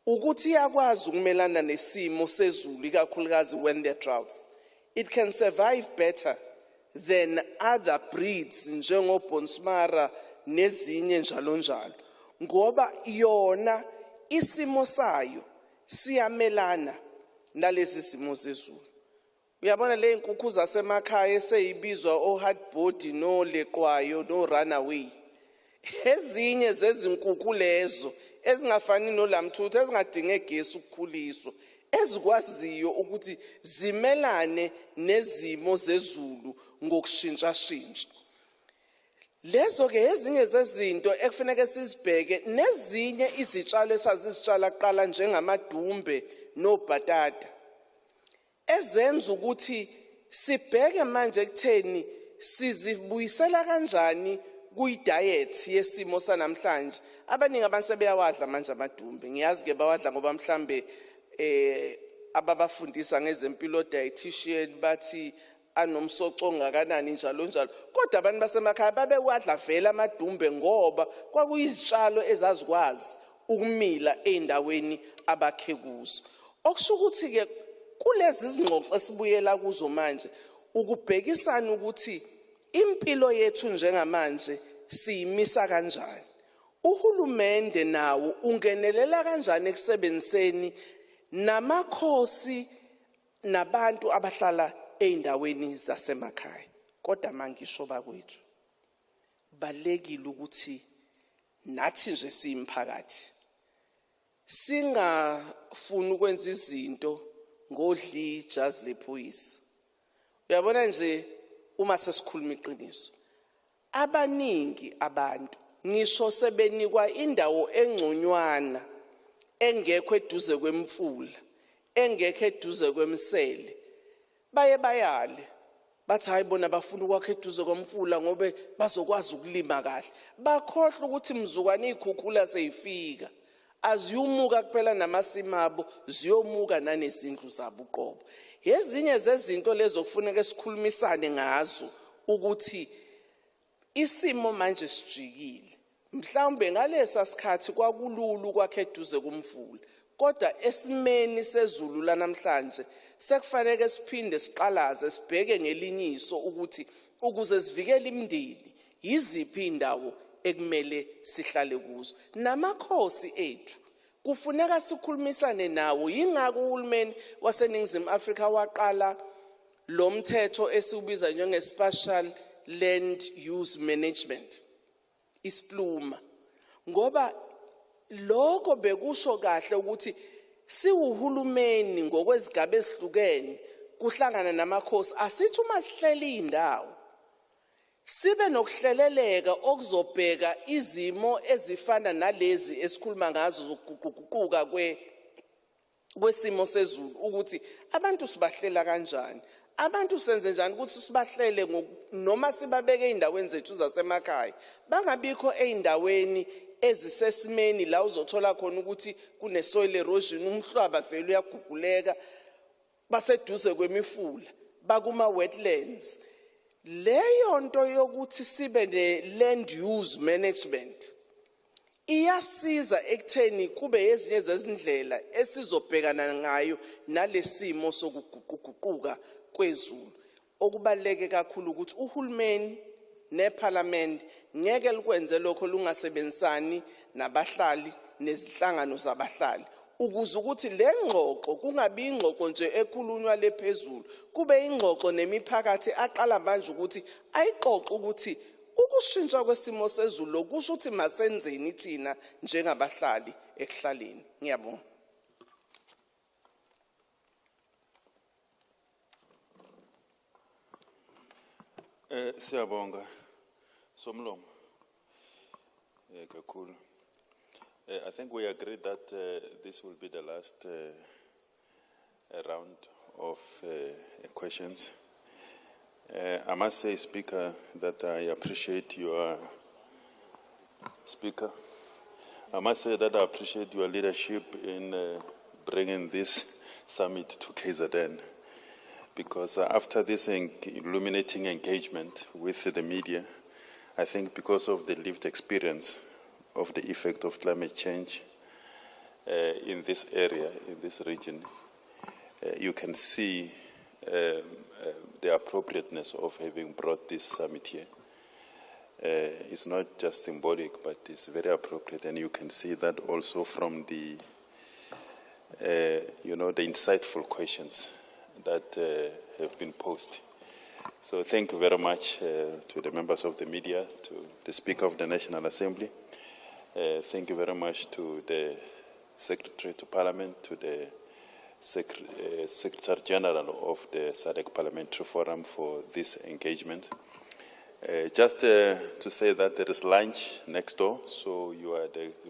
[SPEAKER 11] ukuthi yakwazi ukumelana nesimo sezulu ikakhulukazi when there droughts it can survive better than other breeds njengo Bonsmara nezinye njalo njalo ngoba yona isimo sayo siyamelana nalezi simo zezulu uyabona le inkukhu zasemakhaya eseyibizwa o-hardboard noleqwayo no-runaway ezinye zezinkukhu lezo ezingafani nolamthuthu ezingadinge egesi ukukhuliswa ezikwaziyo ukuthi zimelane nezimo zezulu ngokushintshashintsha lezo ke ezinye zezinto ekufanele sizibheke nezinye izitshalo esazisitshala kuqala njengamadumbe nobhatata ezenza ukuthi sibheke manje ekutheni sizibuyisela kanjani kuyi-diet yesimo sanamhlanje abaningi abantu sebeyawadla manje amadumbe ngiyazi ke bawadla ngoba mhlambe ababafundisa ngezempilo dietitian bathi anomsoco ongakanani njalo njalo kodwa abantu basemakhaya babewadla vele amadumbe ngoba kwakuyizitshalo ezazikwazi ukumila eindaweni abakhe kuzo okusho ukuthi ke kulezi zingxoxo esibuyela kuzo manje ukubhekisana ukuthi impilo yethu njengamanje siyimisa kanjani uhulumende nawo ungenelela kanjani ekusebenziseni namakhosi nabantu abahlala eindaweni zasemakhaya kodwa mangisho bakwethu balekile ukuthi nathi nje siyimphakathi singafuni ukwenza izinto ngodli ijazi lephoyisa uyabona nje uma sesikhuluma iqiniso abaningi abantu ngisho sebenikwa indawo engconywana engekho eduze kwemfula engekho eduze kwemsele bayale bathi hayi bona bafuna ukwakha eduze kwemfula ngoba bazokwazi ukulima kahle bakhohlwa ukuthi mzukwane ikhukhula seyifika aziyumuka kuphela namasimabo ziyomuka nanezindlu zabo uqobo ezinye zezinto lezo kufuneka sikhulumisane ngazo ukuthi isimo manje sijikile mhlawumbe ngalesa sikhathi kwakulula ukwakha eduze kumfula kodwa esimeni sezulu lanamhlanje sekufanele siphinde siqalaze sibheke ngelinyiso ukuthi ukuze sivikele imindeni yiziphi indawo ekumele sihlale kuzo namakhosi ethu kufuneka sikhulumisane nawo yingakho uhulumeni waseNingizimu Afrika waqala lo mthetho esiubiza njenge-Special Land Use Management ispluma ngoba lokho bekusho kahle ukuthi siwuhulumeni ngokwezigaba ezihlukene kuhlangana namakhosi asithi uma sihleli indawo sibe nokuhleleleka okuzobheka izimo ezifana nalezi esikhuluma ngazo zokuguquguquka kwesimo sezulu ukuthi abantu sibahlela kanjani abantu senze njani ukuthi sibahlele noma sibabeke eindaweni zethu zasemakhaya bangabikho eindaweni ezisesimeni la uzothola khona ukuthi kune soil erosion umhlaba vele uyaguguleka baseduze kwemifula bakuma wetlands leyo nto yokuthi sibe ne land use management iyasiza ekutheni kube ezinye zezindlela esizobhekana ngayo nalesimo sokuguquguquka kwezulu okubaleke kakhulu ukuthi uhulumeni neparlament ngeke likwenze lokho lungasebenzisani nabahlali nezinhlangano zabahlali ukuze ukuthi lengxoxo kungabi ingxoxo nje ekhulunywa lephezulu kube ingxoxo nemiphakathi aqala manje ukuthi ayixoxe ukuthi ukushintsha kwesimo sezulu kusho ukuthi masenzeni thina njengabahlali ekuhlaleni. Ngiyabonga.
[SPEAKER 16] Siyabonga Somlomo. Kakhulu. I think we agree that this will be the last round of questions. I must say, Speaker, that I appreciate your leadership in bringing this summit to KZN. Because after this illuminating engagement with the media, I think because of the lived experience of the effect of climate change in this area, in this region, you can see the appropriateness of having brought this summit here. It's not just symbolic, but it's very appropriate, and you can see that also from the, the insightful questions that have been posed. So thank you very much to the members of the media, to the Speaker of the National Assembly. Thank you very much to the Secretary to Parliament, to the Secretary General of the SADC Parliamentary Forum for this engagement. Just to say that there is lunch next door, so you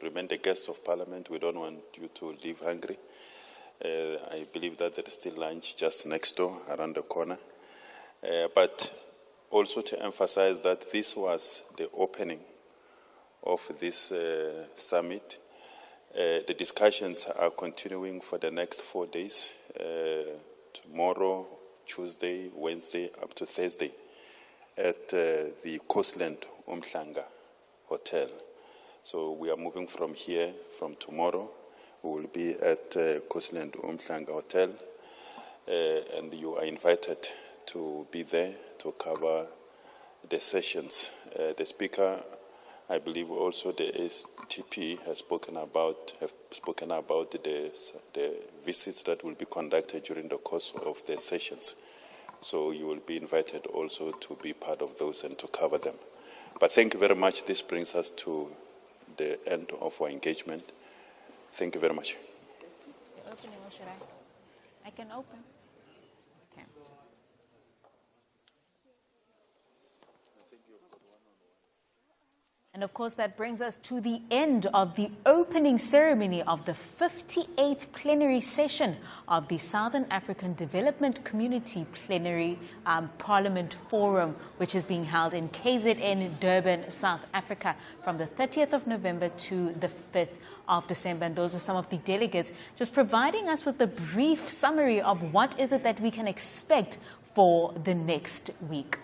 [SPEAKER 16] remain the guest of Parliament. We don't want you to leave hungry. I believe that there is still lunch just next door, around the corner. But also to emphasize that this was the opening of this summit. The discussions are continuing for the next 4 days, tomorrow, Tuesday, Wednesday, up to Thursday, at the Coastland Umhlanga Hotel. So we are moving from here, from tomorrow. We will be at Coastland Umhlanga Hotel, and you are invited to be there to cover the sessions. The Speaker, I believe also the STP have spoken about the visits that will be conducted during the course of the sessions. So you will be invited also to be part of those and to cover them. But thank you very much. This brings us to the end of our engagement. Thank you very much.
[SPEAKER 2] Opening, or should I can open. Okay. And of course, that brings us to the end of the opening ceremony of the 58th plenary session of the Southern African Development Community Plenary Parliament Forum, which is being held in KZN, Durban, South Africa, from the 30th of November to the 5th of December. And those are some of the delegates just providing us with a brief summary of what is it that we can expect for the next week.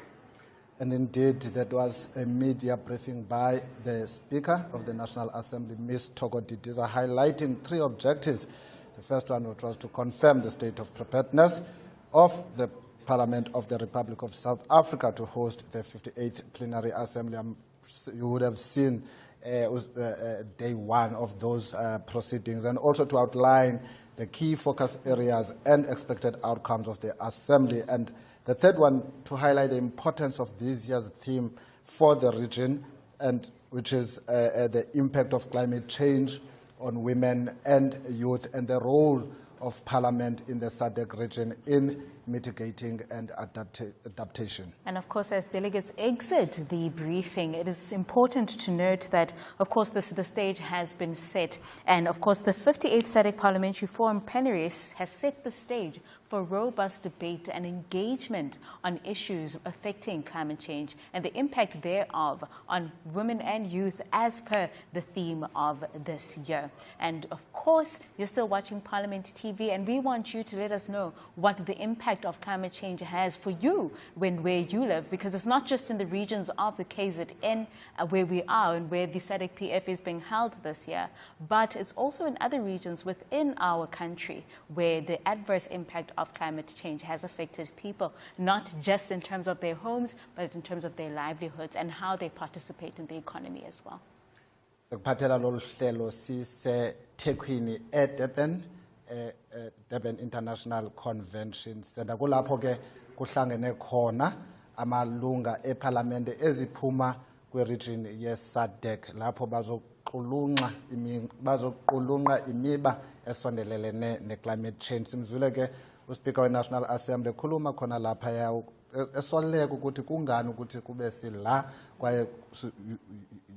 [SPEAKER 1] And indeed, that was a media briefing by the Speaker of the National Assembly, Ms. Togo Didiza, highlighting 3 objectives. The first one was to confirm the state of preparedness of the Parliament of the Republic of South Africa to host the 58th Plenary Assembly. You would have seen day 1 of those proceedings, and also to outline the key focus areas and expected outcomes of the Assembly. And the third one, to highlight the importance of this year's theme for the region, and which is the impact of climate change on women and youth, and the role of Parliament in the SADC region in mitigating and adaptation.
[SPEAKER 2] And of course, as delegates exit the briefing, it is important to note that, of course, the stage has been set. And of course, the 58th SADC Parliamentary Forum Plenary has set the stage for robust debate and engagement on issues affecting climate change and the impact thereof on women and youth as per the theme of this year. And of course, you're still watching Parliament TV, and we want you to let us know what the impact of climate change has for you where you live, because it's not just in the regions of the KZN where we are and where the SADC-PF is being held this year, but it's also in other regions within our country where the adverse impact of climate change has affected people, not just in terms of their homes, but in terms of their livelihoods and how they participate in the economy as well.
[SPEAKER 1] Sekuphathela lolu hlelo siseThekwini eDurban, Durban International Convention Center. Kulapho ke kuhlangene khona amalunga eParliamente eziphuma kwiregion ye-SADC lapho bazoqulunqa imiba esondelelene ne-climate change. Simzwile ke uSpeaker we-National Assembly khuluma khona lapha esoleka ukuthi kungani ukuthi kube sila kwaye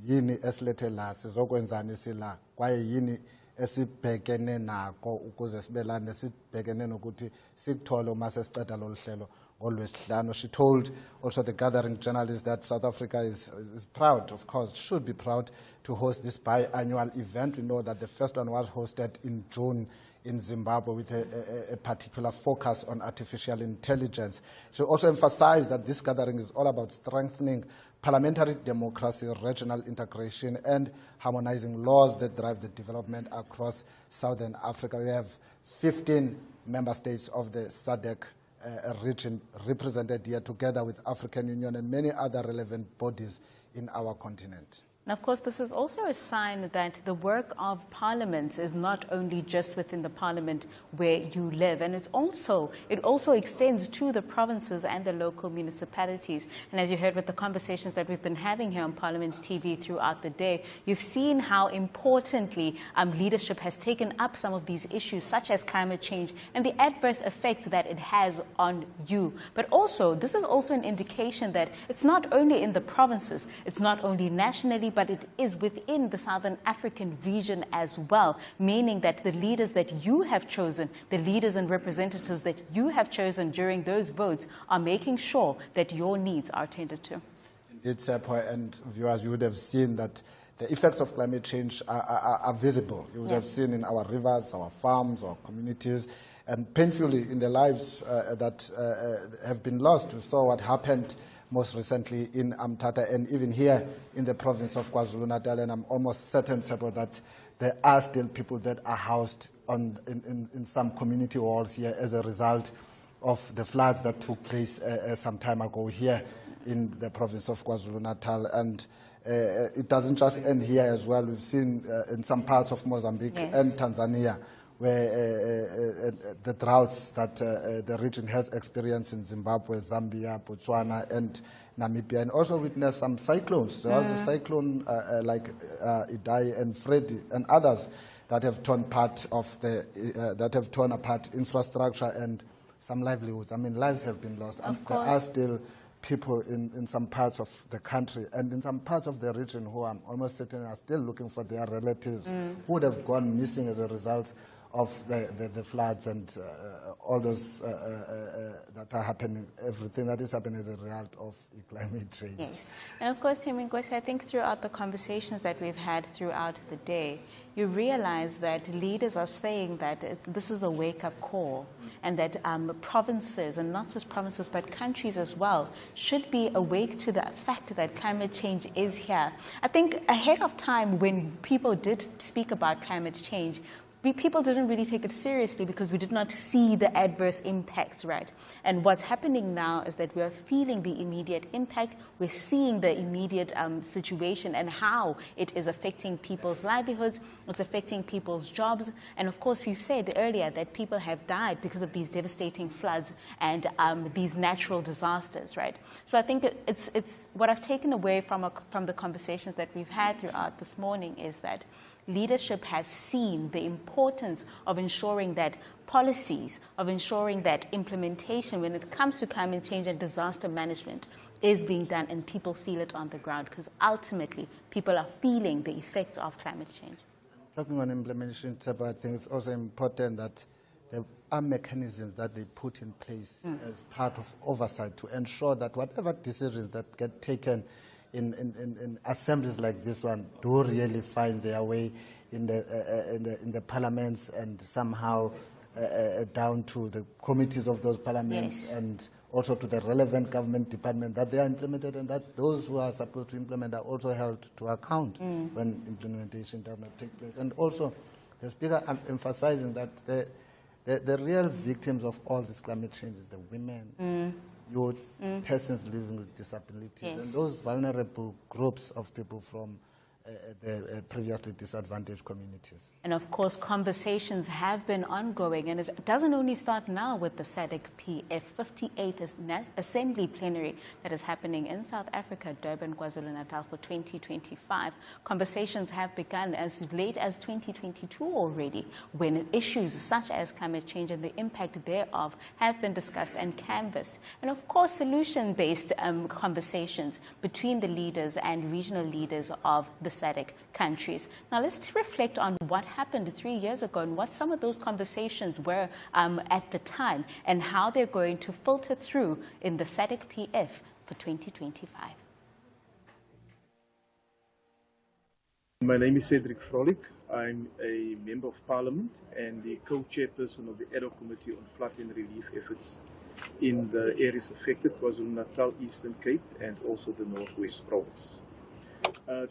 [SPEAKER 1] yini esilethe la sizokwenzani sila kwaye yini esibhekene nako ukuze sibelane sibhekene nokuthi sikuthole uma sesiceda lolu hlelo ngolwesihlanu. She told also the gathering journalists that South Africa is proud, of course, should be proud to host this biannual event. We know that the first one was hosted in June in Zimbabwe with a particular focus on artificial intelligence. She also emphasized that this gathering is all about strengthening parliamentary democracy, regional integration, and harmonizing laws that drive the development across Southern Africa. We have 15 member states of the SADC region represented here together with African Union and many other relevant bodies in our continent.
[SPEAKER 2] And of course, this is also a sign that the work of parliaments is not only just within the parliament where you live, and it also extends to the provinces and the local municipalities. And as you heard with the conversations that we've been having here on Parliament TV throughout the day, you've seen how importantly leadership has taken up some of these issues, such as climate change and the adverse effects that it has on you. But also, this is also an indication that it's not only in the provinces, it's not only nationally, but it is within the Southern African region as well, meaning that the leaders that you have chosen, the leaders and representatives that you have chosen during those votes are making sure that your needs are tended to.
[SPEAKER 1] It's a point, and viewers, you would have seen that the effects of climate change are visible. You would have seen in our rivers, our farms, our communities, and painfully in the lives that have been lost. We saw what happened most recently in Amtata and even here in the province of KwaZulu-Natal, and I'm almost certain, Sebo, that there are still people that are housed in some community halls here as a result of the floods that took place some time ago here in the province of KwaZulu-Natal. And it doesn't just end here as well. We've seen in some parts of Mozambique and Tanzania where the droughts that the region has experienced in Zimbabwe, Zambia, Botswana, and Namibia, and also witnessed some cyclones. There was a cyclone like Idai and Freddy and others that have torn apart infrastructure and some livelihoods. I mean, lives have been lost, and there are still people in some parts of the country and in some parts of the region who I'm almost certain are still looking for their relatives who would have gone missing as a result of the floods and all those that are happening, everything that is happening as a result of climate change.
[SPEAKER 2] Yes. And of course, Tim Ngosi, I think throughout the conversations that we've had throughout the day, you realize that leaders are saying that this is a wake-up call and that provinces, and not just provinces, but countries as well, should be awake to the fact that climate change is here. I think ahead of time when people did speak about climate change, people didn't really take it seriously because we did not see the adverse impacts, right? And what's happening now is that we are feeling the immediate impact. We're seeing the immediate situation and how it is affecting people's livelihoods. It's affecting people's jobs. And of course, we've said earlier that people have died because of these devastating floods and these natural disasters, right? So I think it's what I've taken away from the conversations that we've had throughout this morning is that leadership has seen the importance importance of ensuring that policies, of ensuring that implementation when it comes to climate change and disaster management is being done and people feel it on the ground, because ultimately people are feeling the effects of climate change.
[SPEAKER 1] Talking on implementation, I think it's also important that there are mechanisms that they put in place as part of oversight to ensure that whatever decisions that get taken in assemblies like this one do really find their way in the parliaments and somehow down to the committees of those parliaments, and also to the relevant government department, that they are implemented, and that those who are supposed to implement are also held to account when implementation does not take place. And also, the Speaker emphasizing that the real victims of all this climate change is the women, youth, persons living with disabilities, and those vulnerable groups of people from the previously disadvantaged communities.
[SPEAKER 2] And of course, conversations have been ongoing, and it doesn't only start now with the SADC-PF 58th Assembly Plenary that is happening in South Africa, Durban, KwaZulu-Natal for 2025. Conversations have begun as late as 2022 already, when issues such as climate change and the impact thereof have been discussed and canvassed. And of course, solution-based conversations between the leaders and regional leaders of the SADC countries. Now let's reflect on what happened 3 years ago and what some of those conversations were at the time, and how they're going to filter through in the SADC-PF for 2025.
[SPEAKER 3] My name is Cedric Frolic. I'm a Member of Parliament and the co-chairperson of the Ad Hoc Committee on Flood and Relief Efforts in the areas affected, KwaZulu-Natal, Eastern Cape, and also the Northwest Province.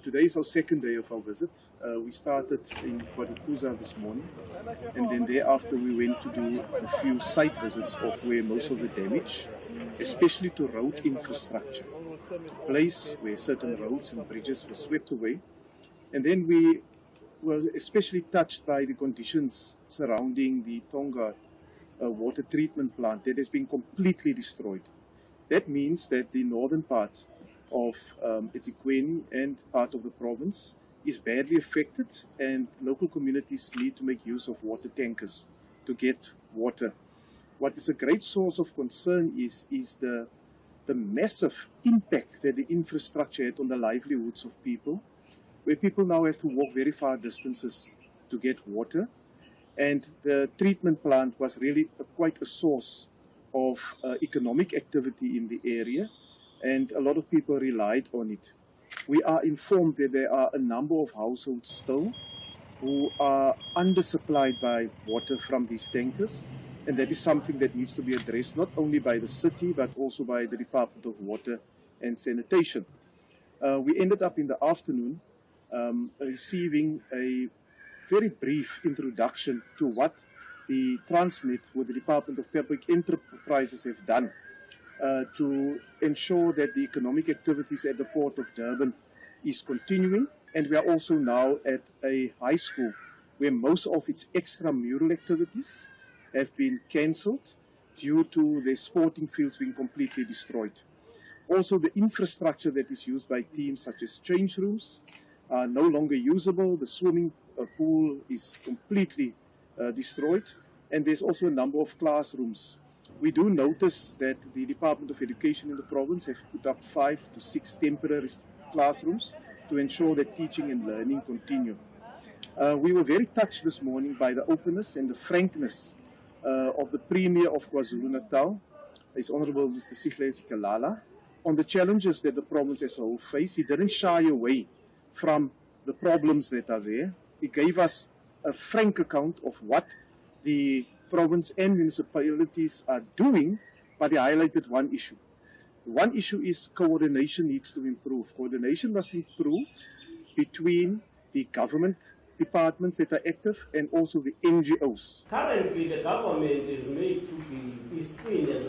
[SPEAKER 3] Today is our second day of our visit. We started in Kwadukuza this morning, and then thereafter we went to do a few site visits of where most of the damage, especially to road infrastructure, took place, where certain roads and bridges were swept away. And then we were especially touched by the conditions surrounding the Tonga water treatment plant that has been completely destroyed. That means that the northern part of eThekwini and part of the province is badly affected, and local communities need to make use of water tankers to get water. What is a great source of concern is the massive impact that the infrastructure had on the livelihoods of people, where people now have to walk very far distances to get water. And the treatment plant was really quite a source of economic activity in the area, and a lot of people relied on it. We are informed that there are a number of households still who are undersupplied by water from these tankers, and that is something that needs to be addressed not only by the city but also by the Department of Water and Sanitation. We ended up in the afternoon receiving a very brief introduction to what the Transnet with the Department of Public Enterprises have done to ensure that the economic activities at the Port of Durban is continuing. And we are also now at a high school where most of its extramural activities have been cancelled due to the sporting fields being completely destroyed. Also, the infrastructure that is used by teams such as change rooms are no longer usable. The swimming pool is completely destroyed, and there's also a number of classrooms. We do notice that the Department of Education in the province have put up 5 to 6 temporary classrooms to ensure that teaching and learning continue. We were very touched this morning by the openness and the frankness of the Premier of KwaZulu-Natal, His Honourable Mr. Sihle Sikalala, on the challenges that the province as a whole face. He didn't shy away from the problems that are there. He gave us a frank account of what the province and municipalities are doing, but he highlighted one issue. One issue is coordination needs to improve. Coordination must improve between the government departments that are active and also the NGOs.
[SPEAKER 22] Currently, the government is made to be seen as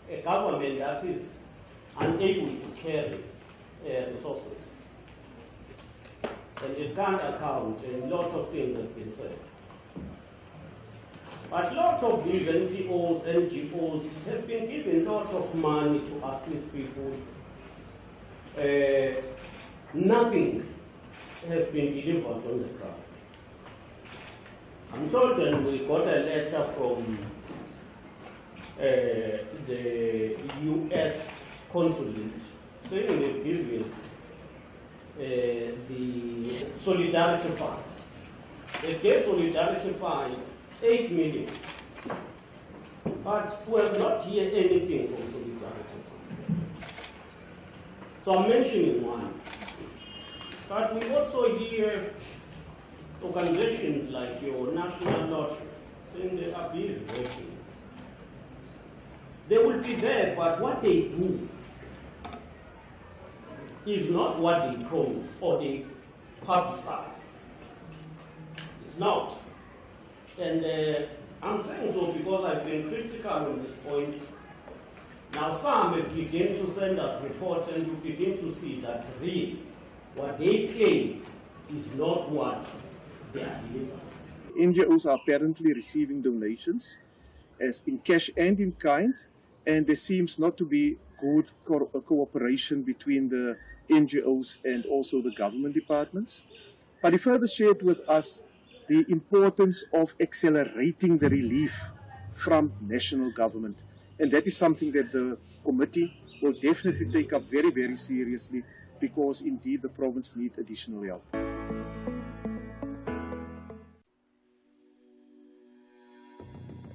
[SPEAKER 22] a government that is unable to carry resources. And it can't account, and lots of things have been said. But lots of these NGOs have been given lots of money to assist people. Nothing has been delivered on the ground. I'm told when we got a letter from the U.S. consulate saying they've given the Solidarity Fund. They gave Solidarity Fund 8 million. But we have not heard anything from Solidarity Fund. So I'm mentioning one. But we also hear organizations like your National Lottery saying they are busy working. They will be there, but what they do is not what they promise or they publicize. It's not. And I'm saying so because I've been critical on this point. Now some have begun to send us reports and you begin to see that really what they claim is not what they are delivering.
[SPEAKER 3] NGOs are apparently receiving donations as in cash and in kind, and there seems not to be good cooperation between the NGOs and also the government departments. But he further shared with us the importance of accelerating the relief from national government. And that is something that the committee will definitely take up very, very seriously, because indeed the province needs additional help.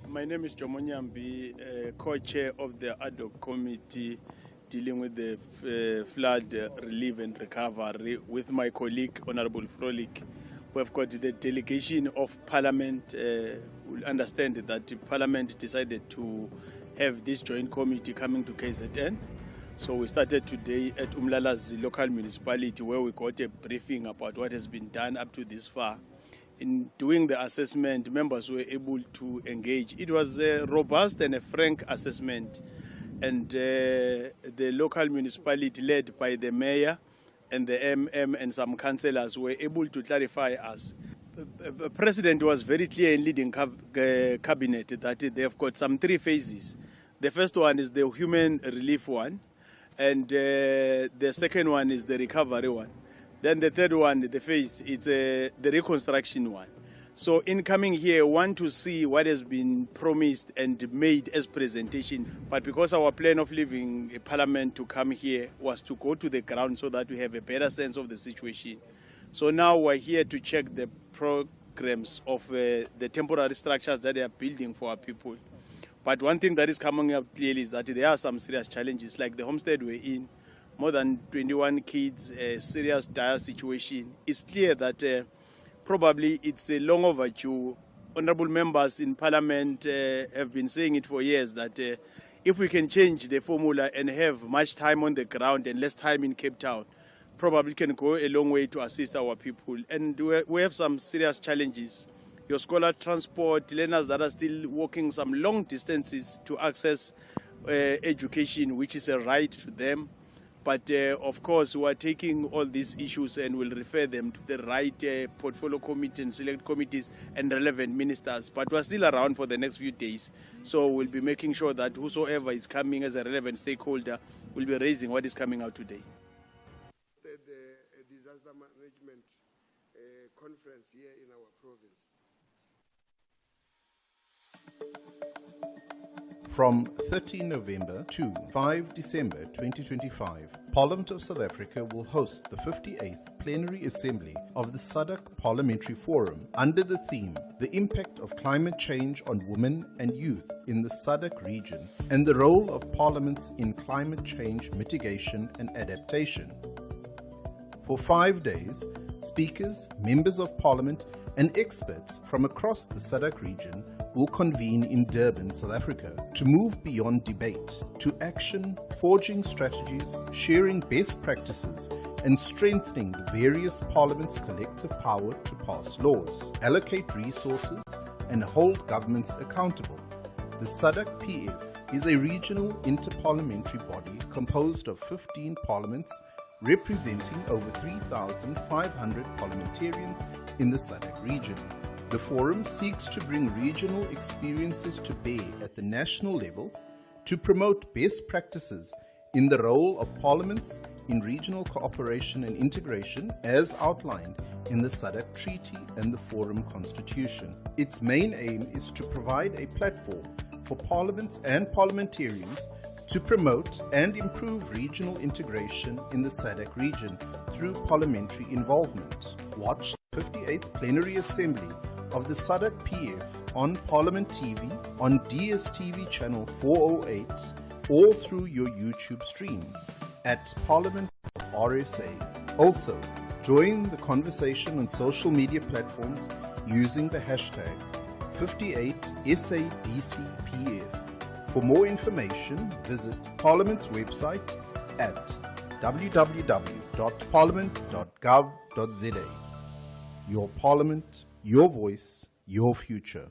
[SPEAKER 6] My name is Jomo Nyambi, co-chair of the ad hoc committee dealing with the flood relief and recovery with my colleague, Honorable Frolik. We've got the delegation of Parliament. Will understand that Parliament decided to have this joint committee coming to KZN. So we started today at Umlalazi local municipality, where we got a briefing about what has been done up to this far. In doing the assessment, members were able to engage. It was a robust and a frank assessment. And the local municipality, led by the mayor and the MM and some councillors, were able to clarify us. The president was very clear in leading cabinet that they've got some 3 phases. The first one is the human relief one, and the second one is the recovery one. Then the third one, the phase, it's the reconstruction one. So in coming here, want to see what has been promised and made as presentation. But because our plan of leaving Parliament to come here was to go to the ground so that we have a better sense of the situation. So now we're here to check the programs of the temporary structures that they are building for our people. But one thing that is coming up clearly is that there are some serious challenges, like the homestead we're in. More than 21 kids, a serious dire situation. It's clear that probably it's a long overdue. Honourable members in Parliament have been saying it for years that if we can change the formula and have much time on the ground and less time in Cape Town, probably can go a long way to assist our people. And we have some serious challenges. Your scholar transport, learners that are still walking some long distances to access education, which is a right to them. But of course, we are taking all these issues and will refer them to the right portfolio committee and select committees and relevant ministers. But we are still around for the next few days. So we'll be making sure that whosoever is coming as a relevant stakeholder will be raising what is coming out today.
[SPEAKER 12] The disaster management conference here in our province.
[SPEAKER 15] From 13 November to 5 December 2025, Parliament of South Africa will host the 58th Plenary Assembly of the SADC Parliamentary Forum under the theme, The Impact of Climate Change on Women and Youth in the SADC region and the Role of Parliaments in Climate Change Mitigation and Adaptation. For 5 days, speakers, members of Parliament and experts from across the SADC region will convene in Durban, South Africa, to move beyond debate to action, forging strategies, sharing best practices, and strengthening the various parliaments' collective power to pass laws, allocate resources, and hold governments accountable. The SADC-PF is a regional interparliamentary body composed of 15 parliaments representing over 3,500 parliamentarians in the SADC region. The forum seeks to bring regional experiences to bear at the national level to promote best practices in the role of parliaments in regional cooperation and integration as outlined in the SADC Treaty and the Forum Constitution. Its main aim is to provide a platform for parliaments and parliamentarians to promote and improve regional integration in the SADC region through parliamentary involvement. Watch the 58th Plenary Assembly of the SADC-PF on Parliament TV, on DSTV channel 408, or through your YouTube streams at Parliament RSA. Also, join the conversation on social media platforms using the hashtag 58th SADC-PF. For more information, visit Parliament's website at www.parliament.gov.za. Your Parliament, your voice, your future.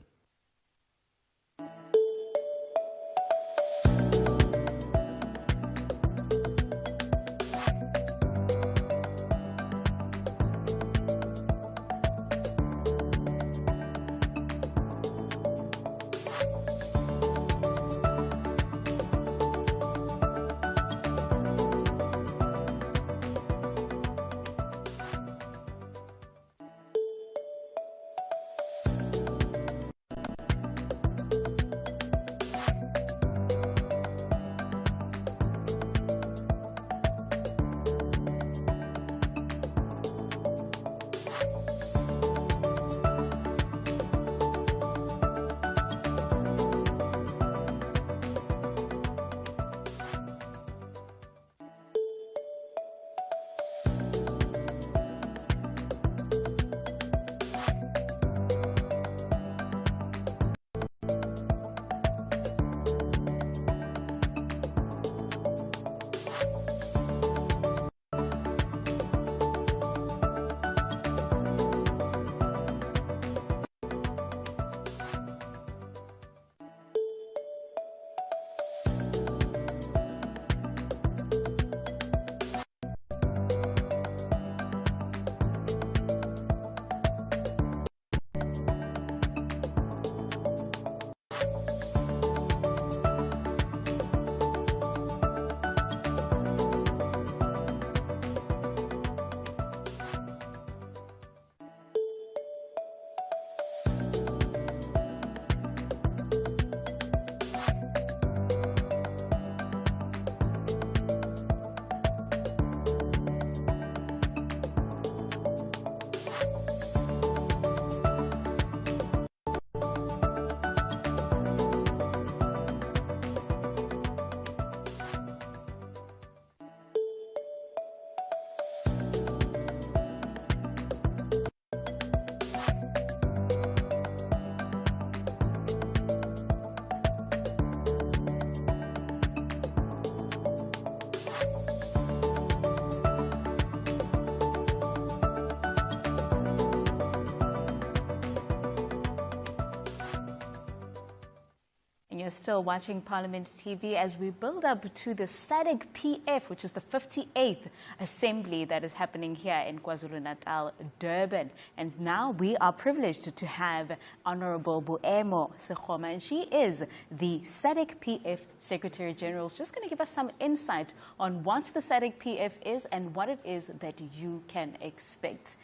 [SPEAKER 2] You're still watching Parliament TV as we build up to the SADC-PF, which is the 58th Assembly that is happening here in KwaZulu-Natal, Durban. And now we are privileged to have Honorable Boemo Sekgoma, and she is the SADC-PF Secretary General. She's just going to give us some insight on what the SADC-PF is and what it is that you can expect.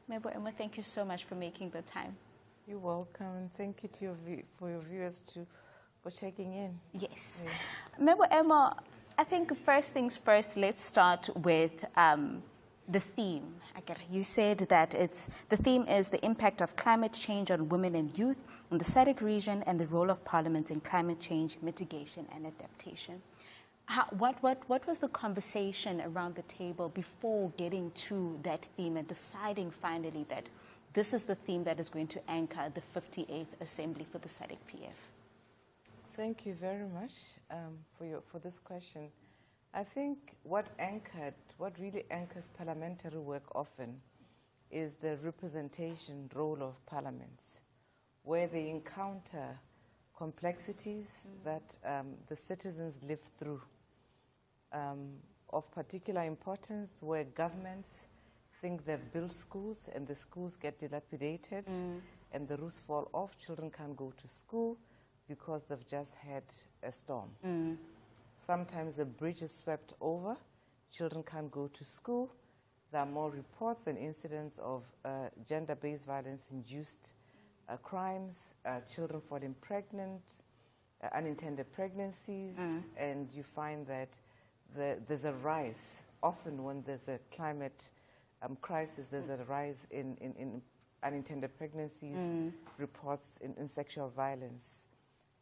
[SPEAKER 2] Boemo, thank you so much for making the time.
[SPEAKER 8] You're welcome, and thank you to for your viewers too. For checking in.
[SPEAKER 2] Yes. Boemo, I think first things first, let's start with the theme. You said that the theme is the impact of climate change on women and youth in the SADC region and the role of Parliament in climate change mitigation and adaptation. What was the conversation around the table before getting to that theme and deciding finally that this is the theme that is going to anchor the 58th Assembly for the SADC-PF?
[SPEAKER 8] Thank you very much for this question. I think what really anchors parliamentary work often is the representation role of parliaments, where they encounter complexities that the citizens live through, of particular importance, where governments think they've built schools and the schools get dilapidated and the roofs fall off, children can't go to school because they've just had a storm. Sometimes a bridge is swept over, children can't go to school, There are more reports and incidents of gender-based violence-induced crimes, children falling pregnant, unintended pregnancies, and you find that there's a rise. Often when there's a climate crisis, there's a rise in unintended pregnancies, reports in sexual violence,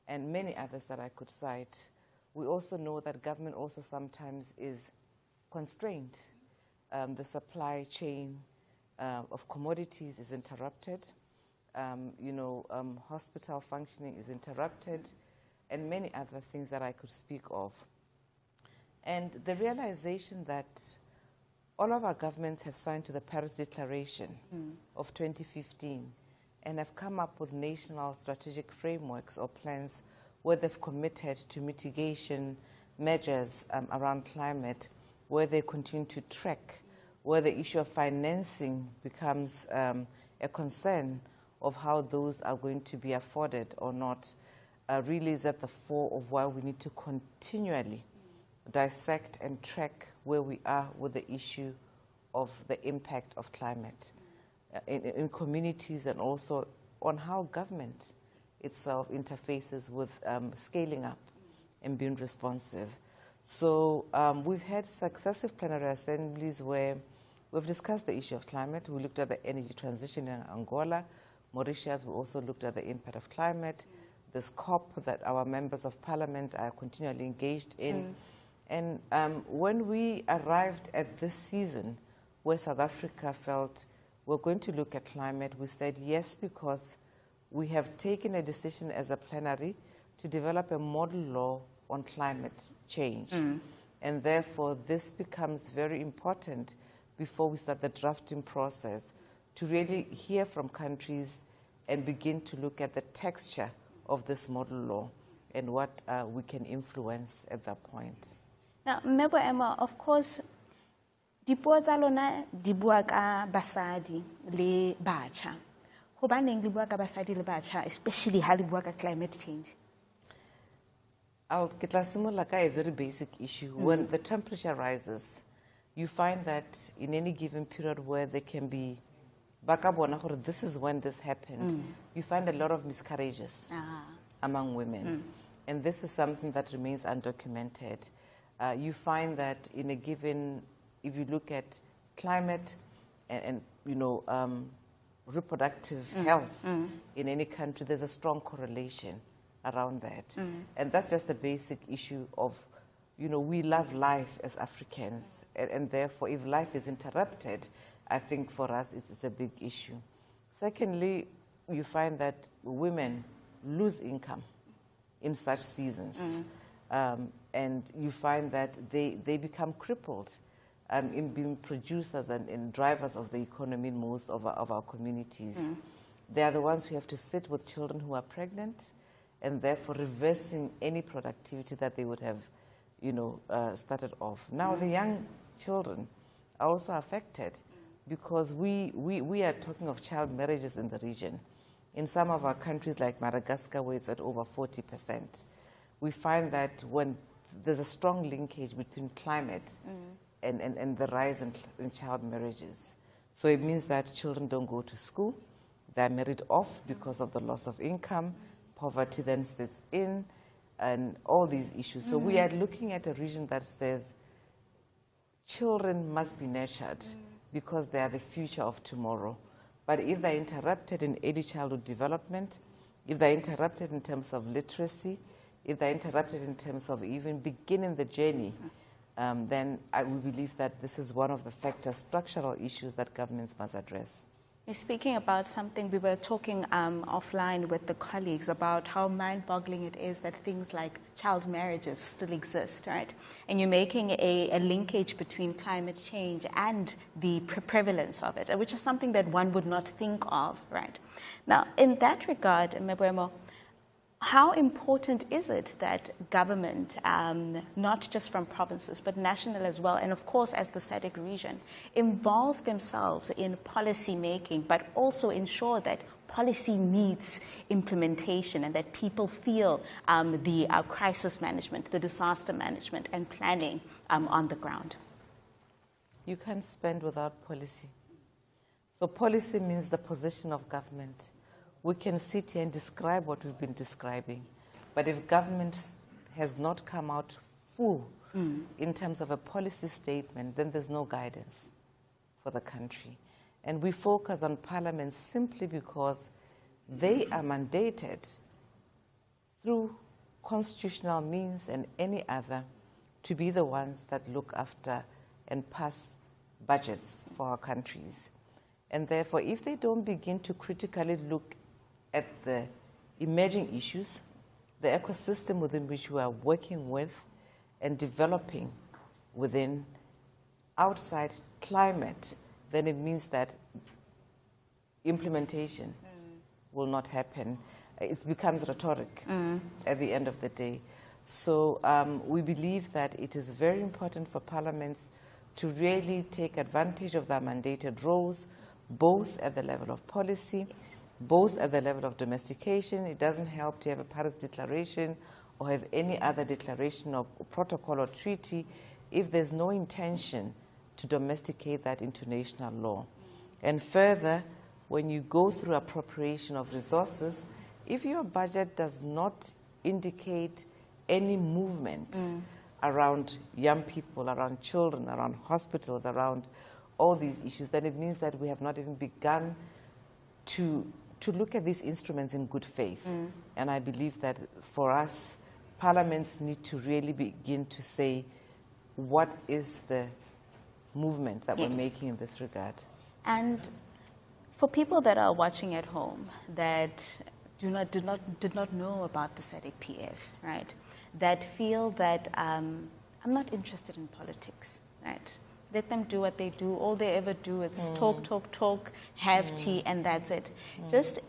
[SPEAKER 8] and many others that I could cite. We also know that government also sometimes is constrained. The supply chain of commodities is interrupted. Hospital functioning is interrupted, and many other things that I could speak of. And the realization that all of our governments have signed to the Paris Declaration of 2015 and have come up with national strategic frameworks or plans where they've committed to mitigation measures around climate, where they continue to track, where the issue of financing becomes a concern of how those are going to be afforded or not, really is at the fore of why we need to continually dissect and track where we are with the issue of the impact of climate in communities, and also on how government itself interfaces with scaling up and being responsive. So we've had successive plenary assemblies where we've discussed the issue of climate. We looked at the energy transition in Angola. Mauritius, we also looked at the impact of climate. This COP that our members of parliament are continually engaged in. And when we arrived at this season, where South Africa felt we're going to look at climate, we said yes, because we have taken a decision as a plenary to develop a model law on climate change. And therefore, this becomes very important before we start the drafting process, to really hear from countries and begin to look at the texture of this model law and what we can influence at that point.
[SPEAKER 2] Now, Member Emma, of course, dipuo tsa lona di bua ka basadi le batjha. Hobaneng le bua ka basadi le batjha, especially ha le bua ka climate change?
[SPEAKER 8] I'll get a very basic issue. When the temperature rises, you find that in any given period where there can be this is when this happened, you find a lot of miscarriages among women. And this is something that remains undocumented. You find that in a given, if you look at climate and reproductive health in any country, there's a strong correlation around that. And that's just the basic issue of, we love life as Africans. And therefore, if life is interrupted, I think for us it's a big issue. Secondly, you find that women lose income in such seasons. And you find that they become crippled in being producers and drivers of the economy in most of our communities. They are the ones who have to sit with children who are pregnant, and therefore reversing any productivity that they would have started off. Now the young children are also affected, because we are talking of child marriages in the region. In some of our countries like Madagascar, where it's at over 40%, we find that when there's a strong linkage between climate and the rise in child marriages. So it means that children don't go to school, they're married off because of the loss of income, poverty then sits in, and all these issues. So we are looking at a region that says children must be nurtured because they are the future of tomorrow. But if they're interrupted in early childhood development, if they're interrupted in terms of literacy, if they're interrupted in terms of even beginning the journey, then we believe that this is one of the factors, structural issues that governments must address.
[SPEAKER 2] You're speaking about something, we were talking offline with the colleagues about how mind-boggling it is that things like child marriages still exist, right? And you're making a linkage between climate change and the prevalence of it, which is something that one would not think of, right? Now, in that regard, Mbwemo, how important is it that government, not just from provinces, but national as well, and of course as the SADC region, involve themselves in policy making, but also ensure that policy needs implementation and that people feel the crisis management, the disaster management and planning on the ground?
[SPEAKER 8] you can't spend without policy. So policy means the position of government. We can sit here and describe what we've been describing, but if government has not come out full in terms of a policy statement, then there's no guidance for the country. And we focus on Parliament simply because they are mandated through constitutional means and any other to be the ones that look after and pass budgets for our countries. And therefore, if they don't begin to critically look at the emerging issues, the ecosystem within which we are working with and developing within outside climate, then it means that implementation will not happen. It becomes rhetoric at the end of the day. So we believe that it is very important for parliaments to really take advantage of their mandated roles, both at the level of policy, both at the level of domestication. It doesn't help to have a Paris Declaration or have any other declaration or protocol or treaty if there's no intention to domesticate that into national law. And further, when you go through appropriation of resources, if your budget does not indicate any movement around young people, around children, around hospitals, around all these issues, then it means that we have not even begun to look at these instruments in good faith. And I believe that for us, parliaments need to really begin to say, what is the movement that we're making in this regard? And
[SPEAKER 2] for people that are watching at home that did not know about the SADC-PF, right? That feel that I'm not interested in politics, right? Let them do what they do. All they ever do is talk, have tea, and that's it. Just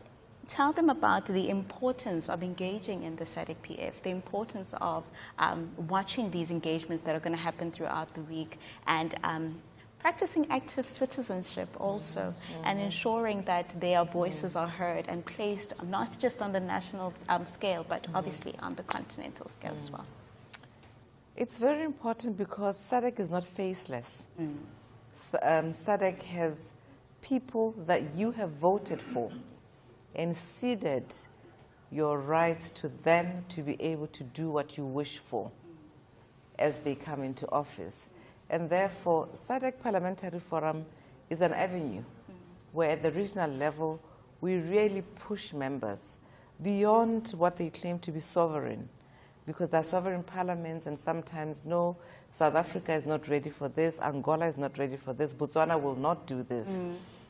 [SPEAKER 2] tell them about the importance of engaging in the SADC-PF, the importance of watching these engagements that are going to happen throughout the week, and practicing active citizenship also, and ensuring that their voices are heard and placed not just on the national scale, but obviously on the continental scale as well.
[SPEAKER 8] It's very important because SADC is not faceless. SADC has people that you have voted for and ceded your rights to them to be able to do what you wish for as they come into office. And therefore, SADC Parliamentary Forum is an avenue where at the regional level, we really push members beyond what they claim to be sovereign, because they're sovereign parliaments and sometimes, no, South Africa is not ready for this, Angola is not ready for this, Botswana will not do this.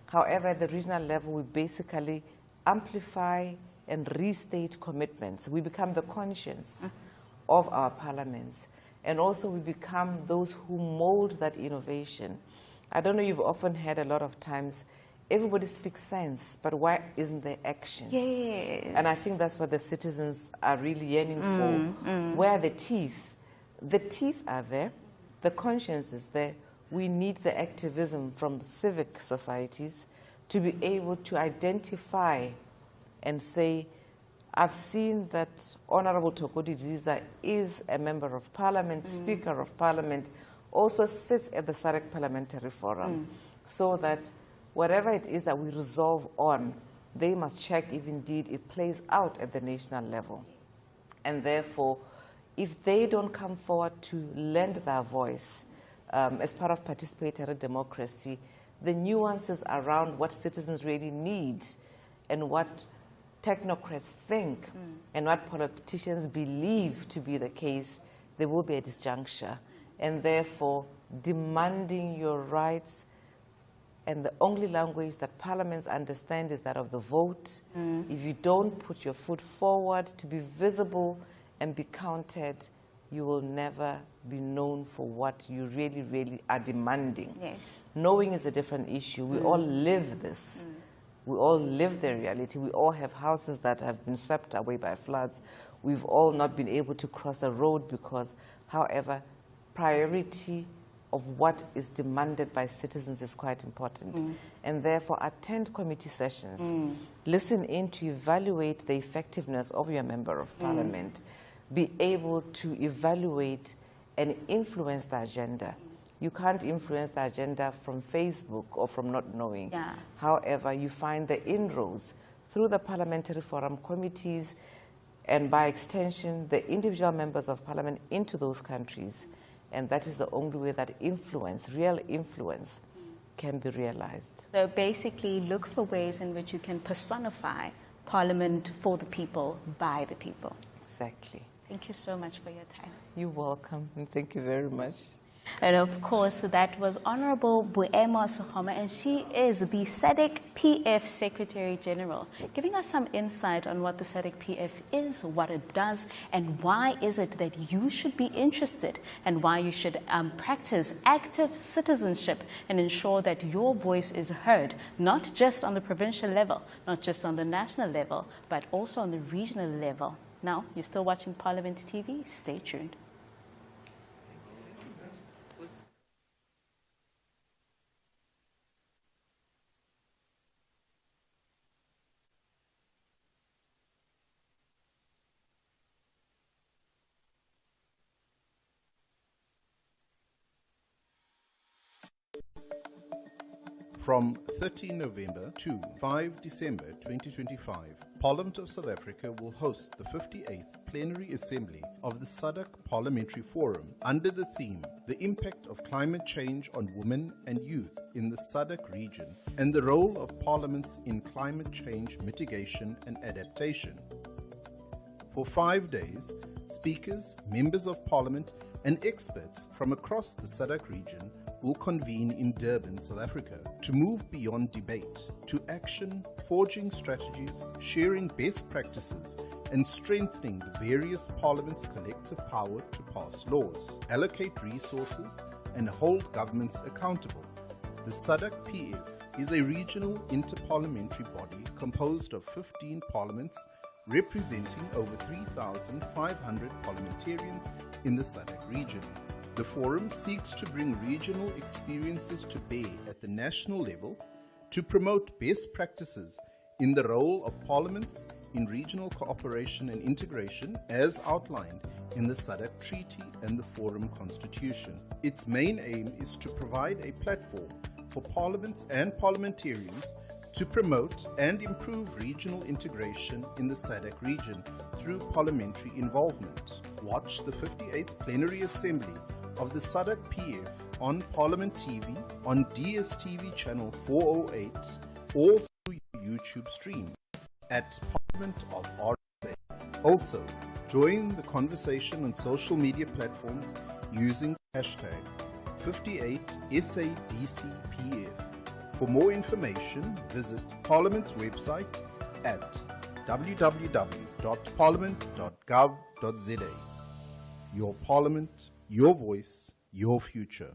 [SPEAKER 8] However, at the regional level, we basically amplify and restate commitments. We become the conscience of our parliaments. And also we become those who mold that innovation. I don't know, you've often heard a lot of times, everybody speaks sense, but why isn't there action?
[SPEAKER 2] Yes.
[SPEAKER 8] And I think that's what the citizens are really yearning for. Where are the teeth? The teeth are there, the conscience is there. We need the activism from civic societies to be able to identify and say, I've seen that Honorable Tokodi Diza is a member of parliament, Speaker of Parliament, also sits at the SADC Parliamentary Forum, so that whatever it is that we resolve on, they must check if indeed it plays out at the national level. And therefore, if they don't come forward to lend their voice as part of participatory democracy, the nuances around what citizens really need and what technocrats think and what politicians believe to be the case, there will be a disjuncture. And therefore, demanding your rights, and the only language that parliaments understand is that of the vote. If you don't put your foot forward to be visible and be counted, you will never be known for what you really, really are demanding.
[SPEAKER 2] Yes.
[SPEAKER 8] Knowing is a different issue. We all live this. We all live the reality. We all have houses that have been swept away by floods. We've all not been able to cross a road because, however, priority of what is demanded by citizens is quite important. And therefore, attend committee sessions. Listen in to evaluate the effectiveness of your member of parliament. Be able to evaluate and influence the agenda. You can't influence the agenda from Facebook or from not knowing.
[SPEAKER 2] Yeah.
[SPEAKER 8] However, you find the inroads through the parliamentary forum committees and by extension, the individual members of parliament into those countries. And that is the only way that influence, real influence, can be realized.
[SPEAKER 2] So basically, look for ways in which you can personify Parliament for the people, by the people.
[SPEAKER 8] Exactly.
[SPEAKER 2] Thank you so much for your time.
[SPEAKER 8] You're welcome, and thank you very much.
[SPEAKER 2] And of course, that was Honorable Boemo Sogoma, and she is the SADC-PF Secretary General, giving us some insight on what the SADC-PF is, what it does, and why is it that you should be interested, and why you should practice active citizenship and ensure that your voice is heard, not just on the provincial level, not just on the national level, but also on the regional level. Now, you're still watching Parliament TV. Stay tuned.
[SPEAKER 15] From 13 November to 5 December 2025, Parliament of South Africa will host the 58th Plenary Assembly of the SADC Parliamentary Forum under the theme, The Impact of Climate Change on Women and Youth in the SADC region and the Role of Parliaments in Climate Change Mitigation and Adaptation. For 5 days, speakers, members of Parliament, and experts from across the SADC region will convene in Durban, South Africa, to move beyond debate to action, forging strategies, sharing best practices, and strengthening the various parliaments' collective power to pass laws, allocate resources, and hold governments accountable. The SADC-PF is a regional interparliamentary body composed of 15 parliaments representing over 3,500 parliamentarians in the SADC region. The forum seeks to bring regional experiences to bear at the national level to promote best practices in the role of parliaments in regional cooperation and integration as outlined in the SADC Treaty and the Forum Constitution. Its main aim is to provide a platform for parliaments and parliamentarians to promote and improve regional integration in the SADC region through parliamentary involvement. Watch the 58th Plenary Assembly of the SADC-PF on Parliament TV, on DSTV channel 408, or through YouTube stream at Parliament of RSA. Also, join the conversation on social media platforms using hashtag 58th SADC-PF. For more information, visit Parliament's website at www.parliament.gov.za. Your Parliament, your voice, your future.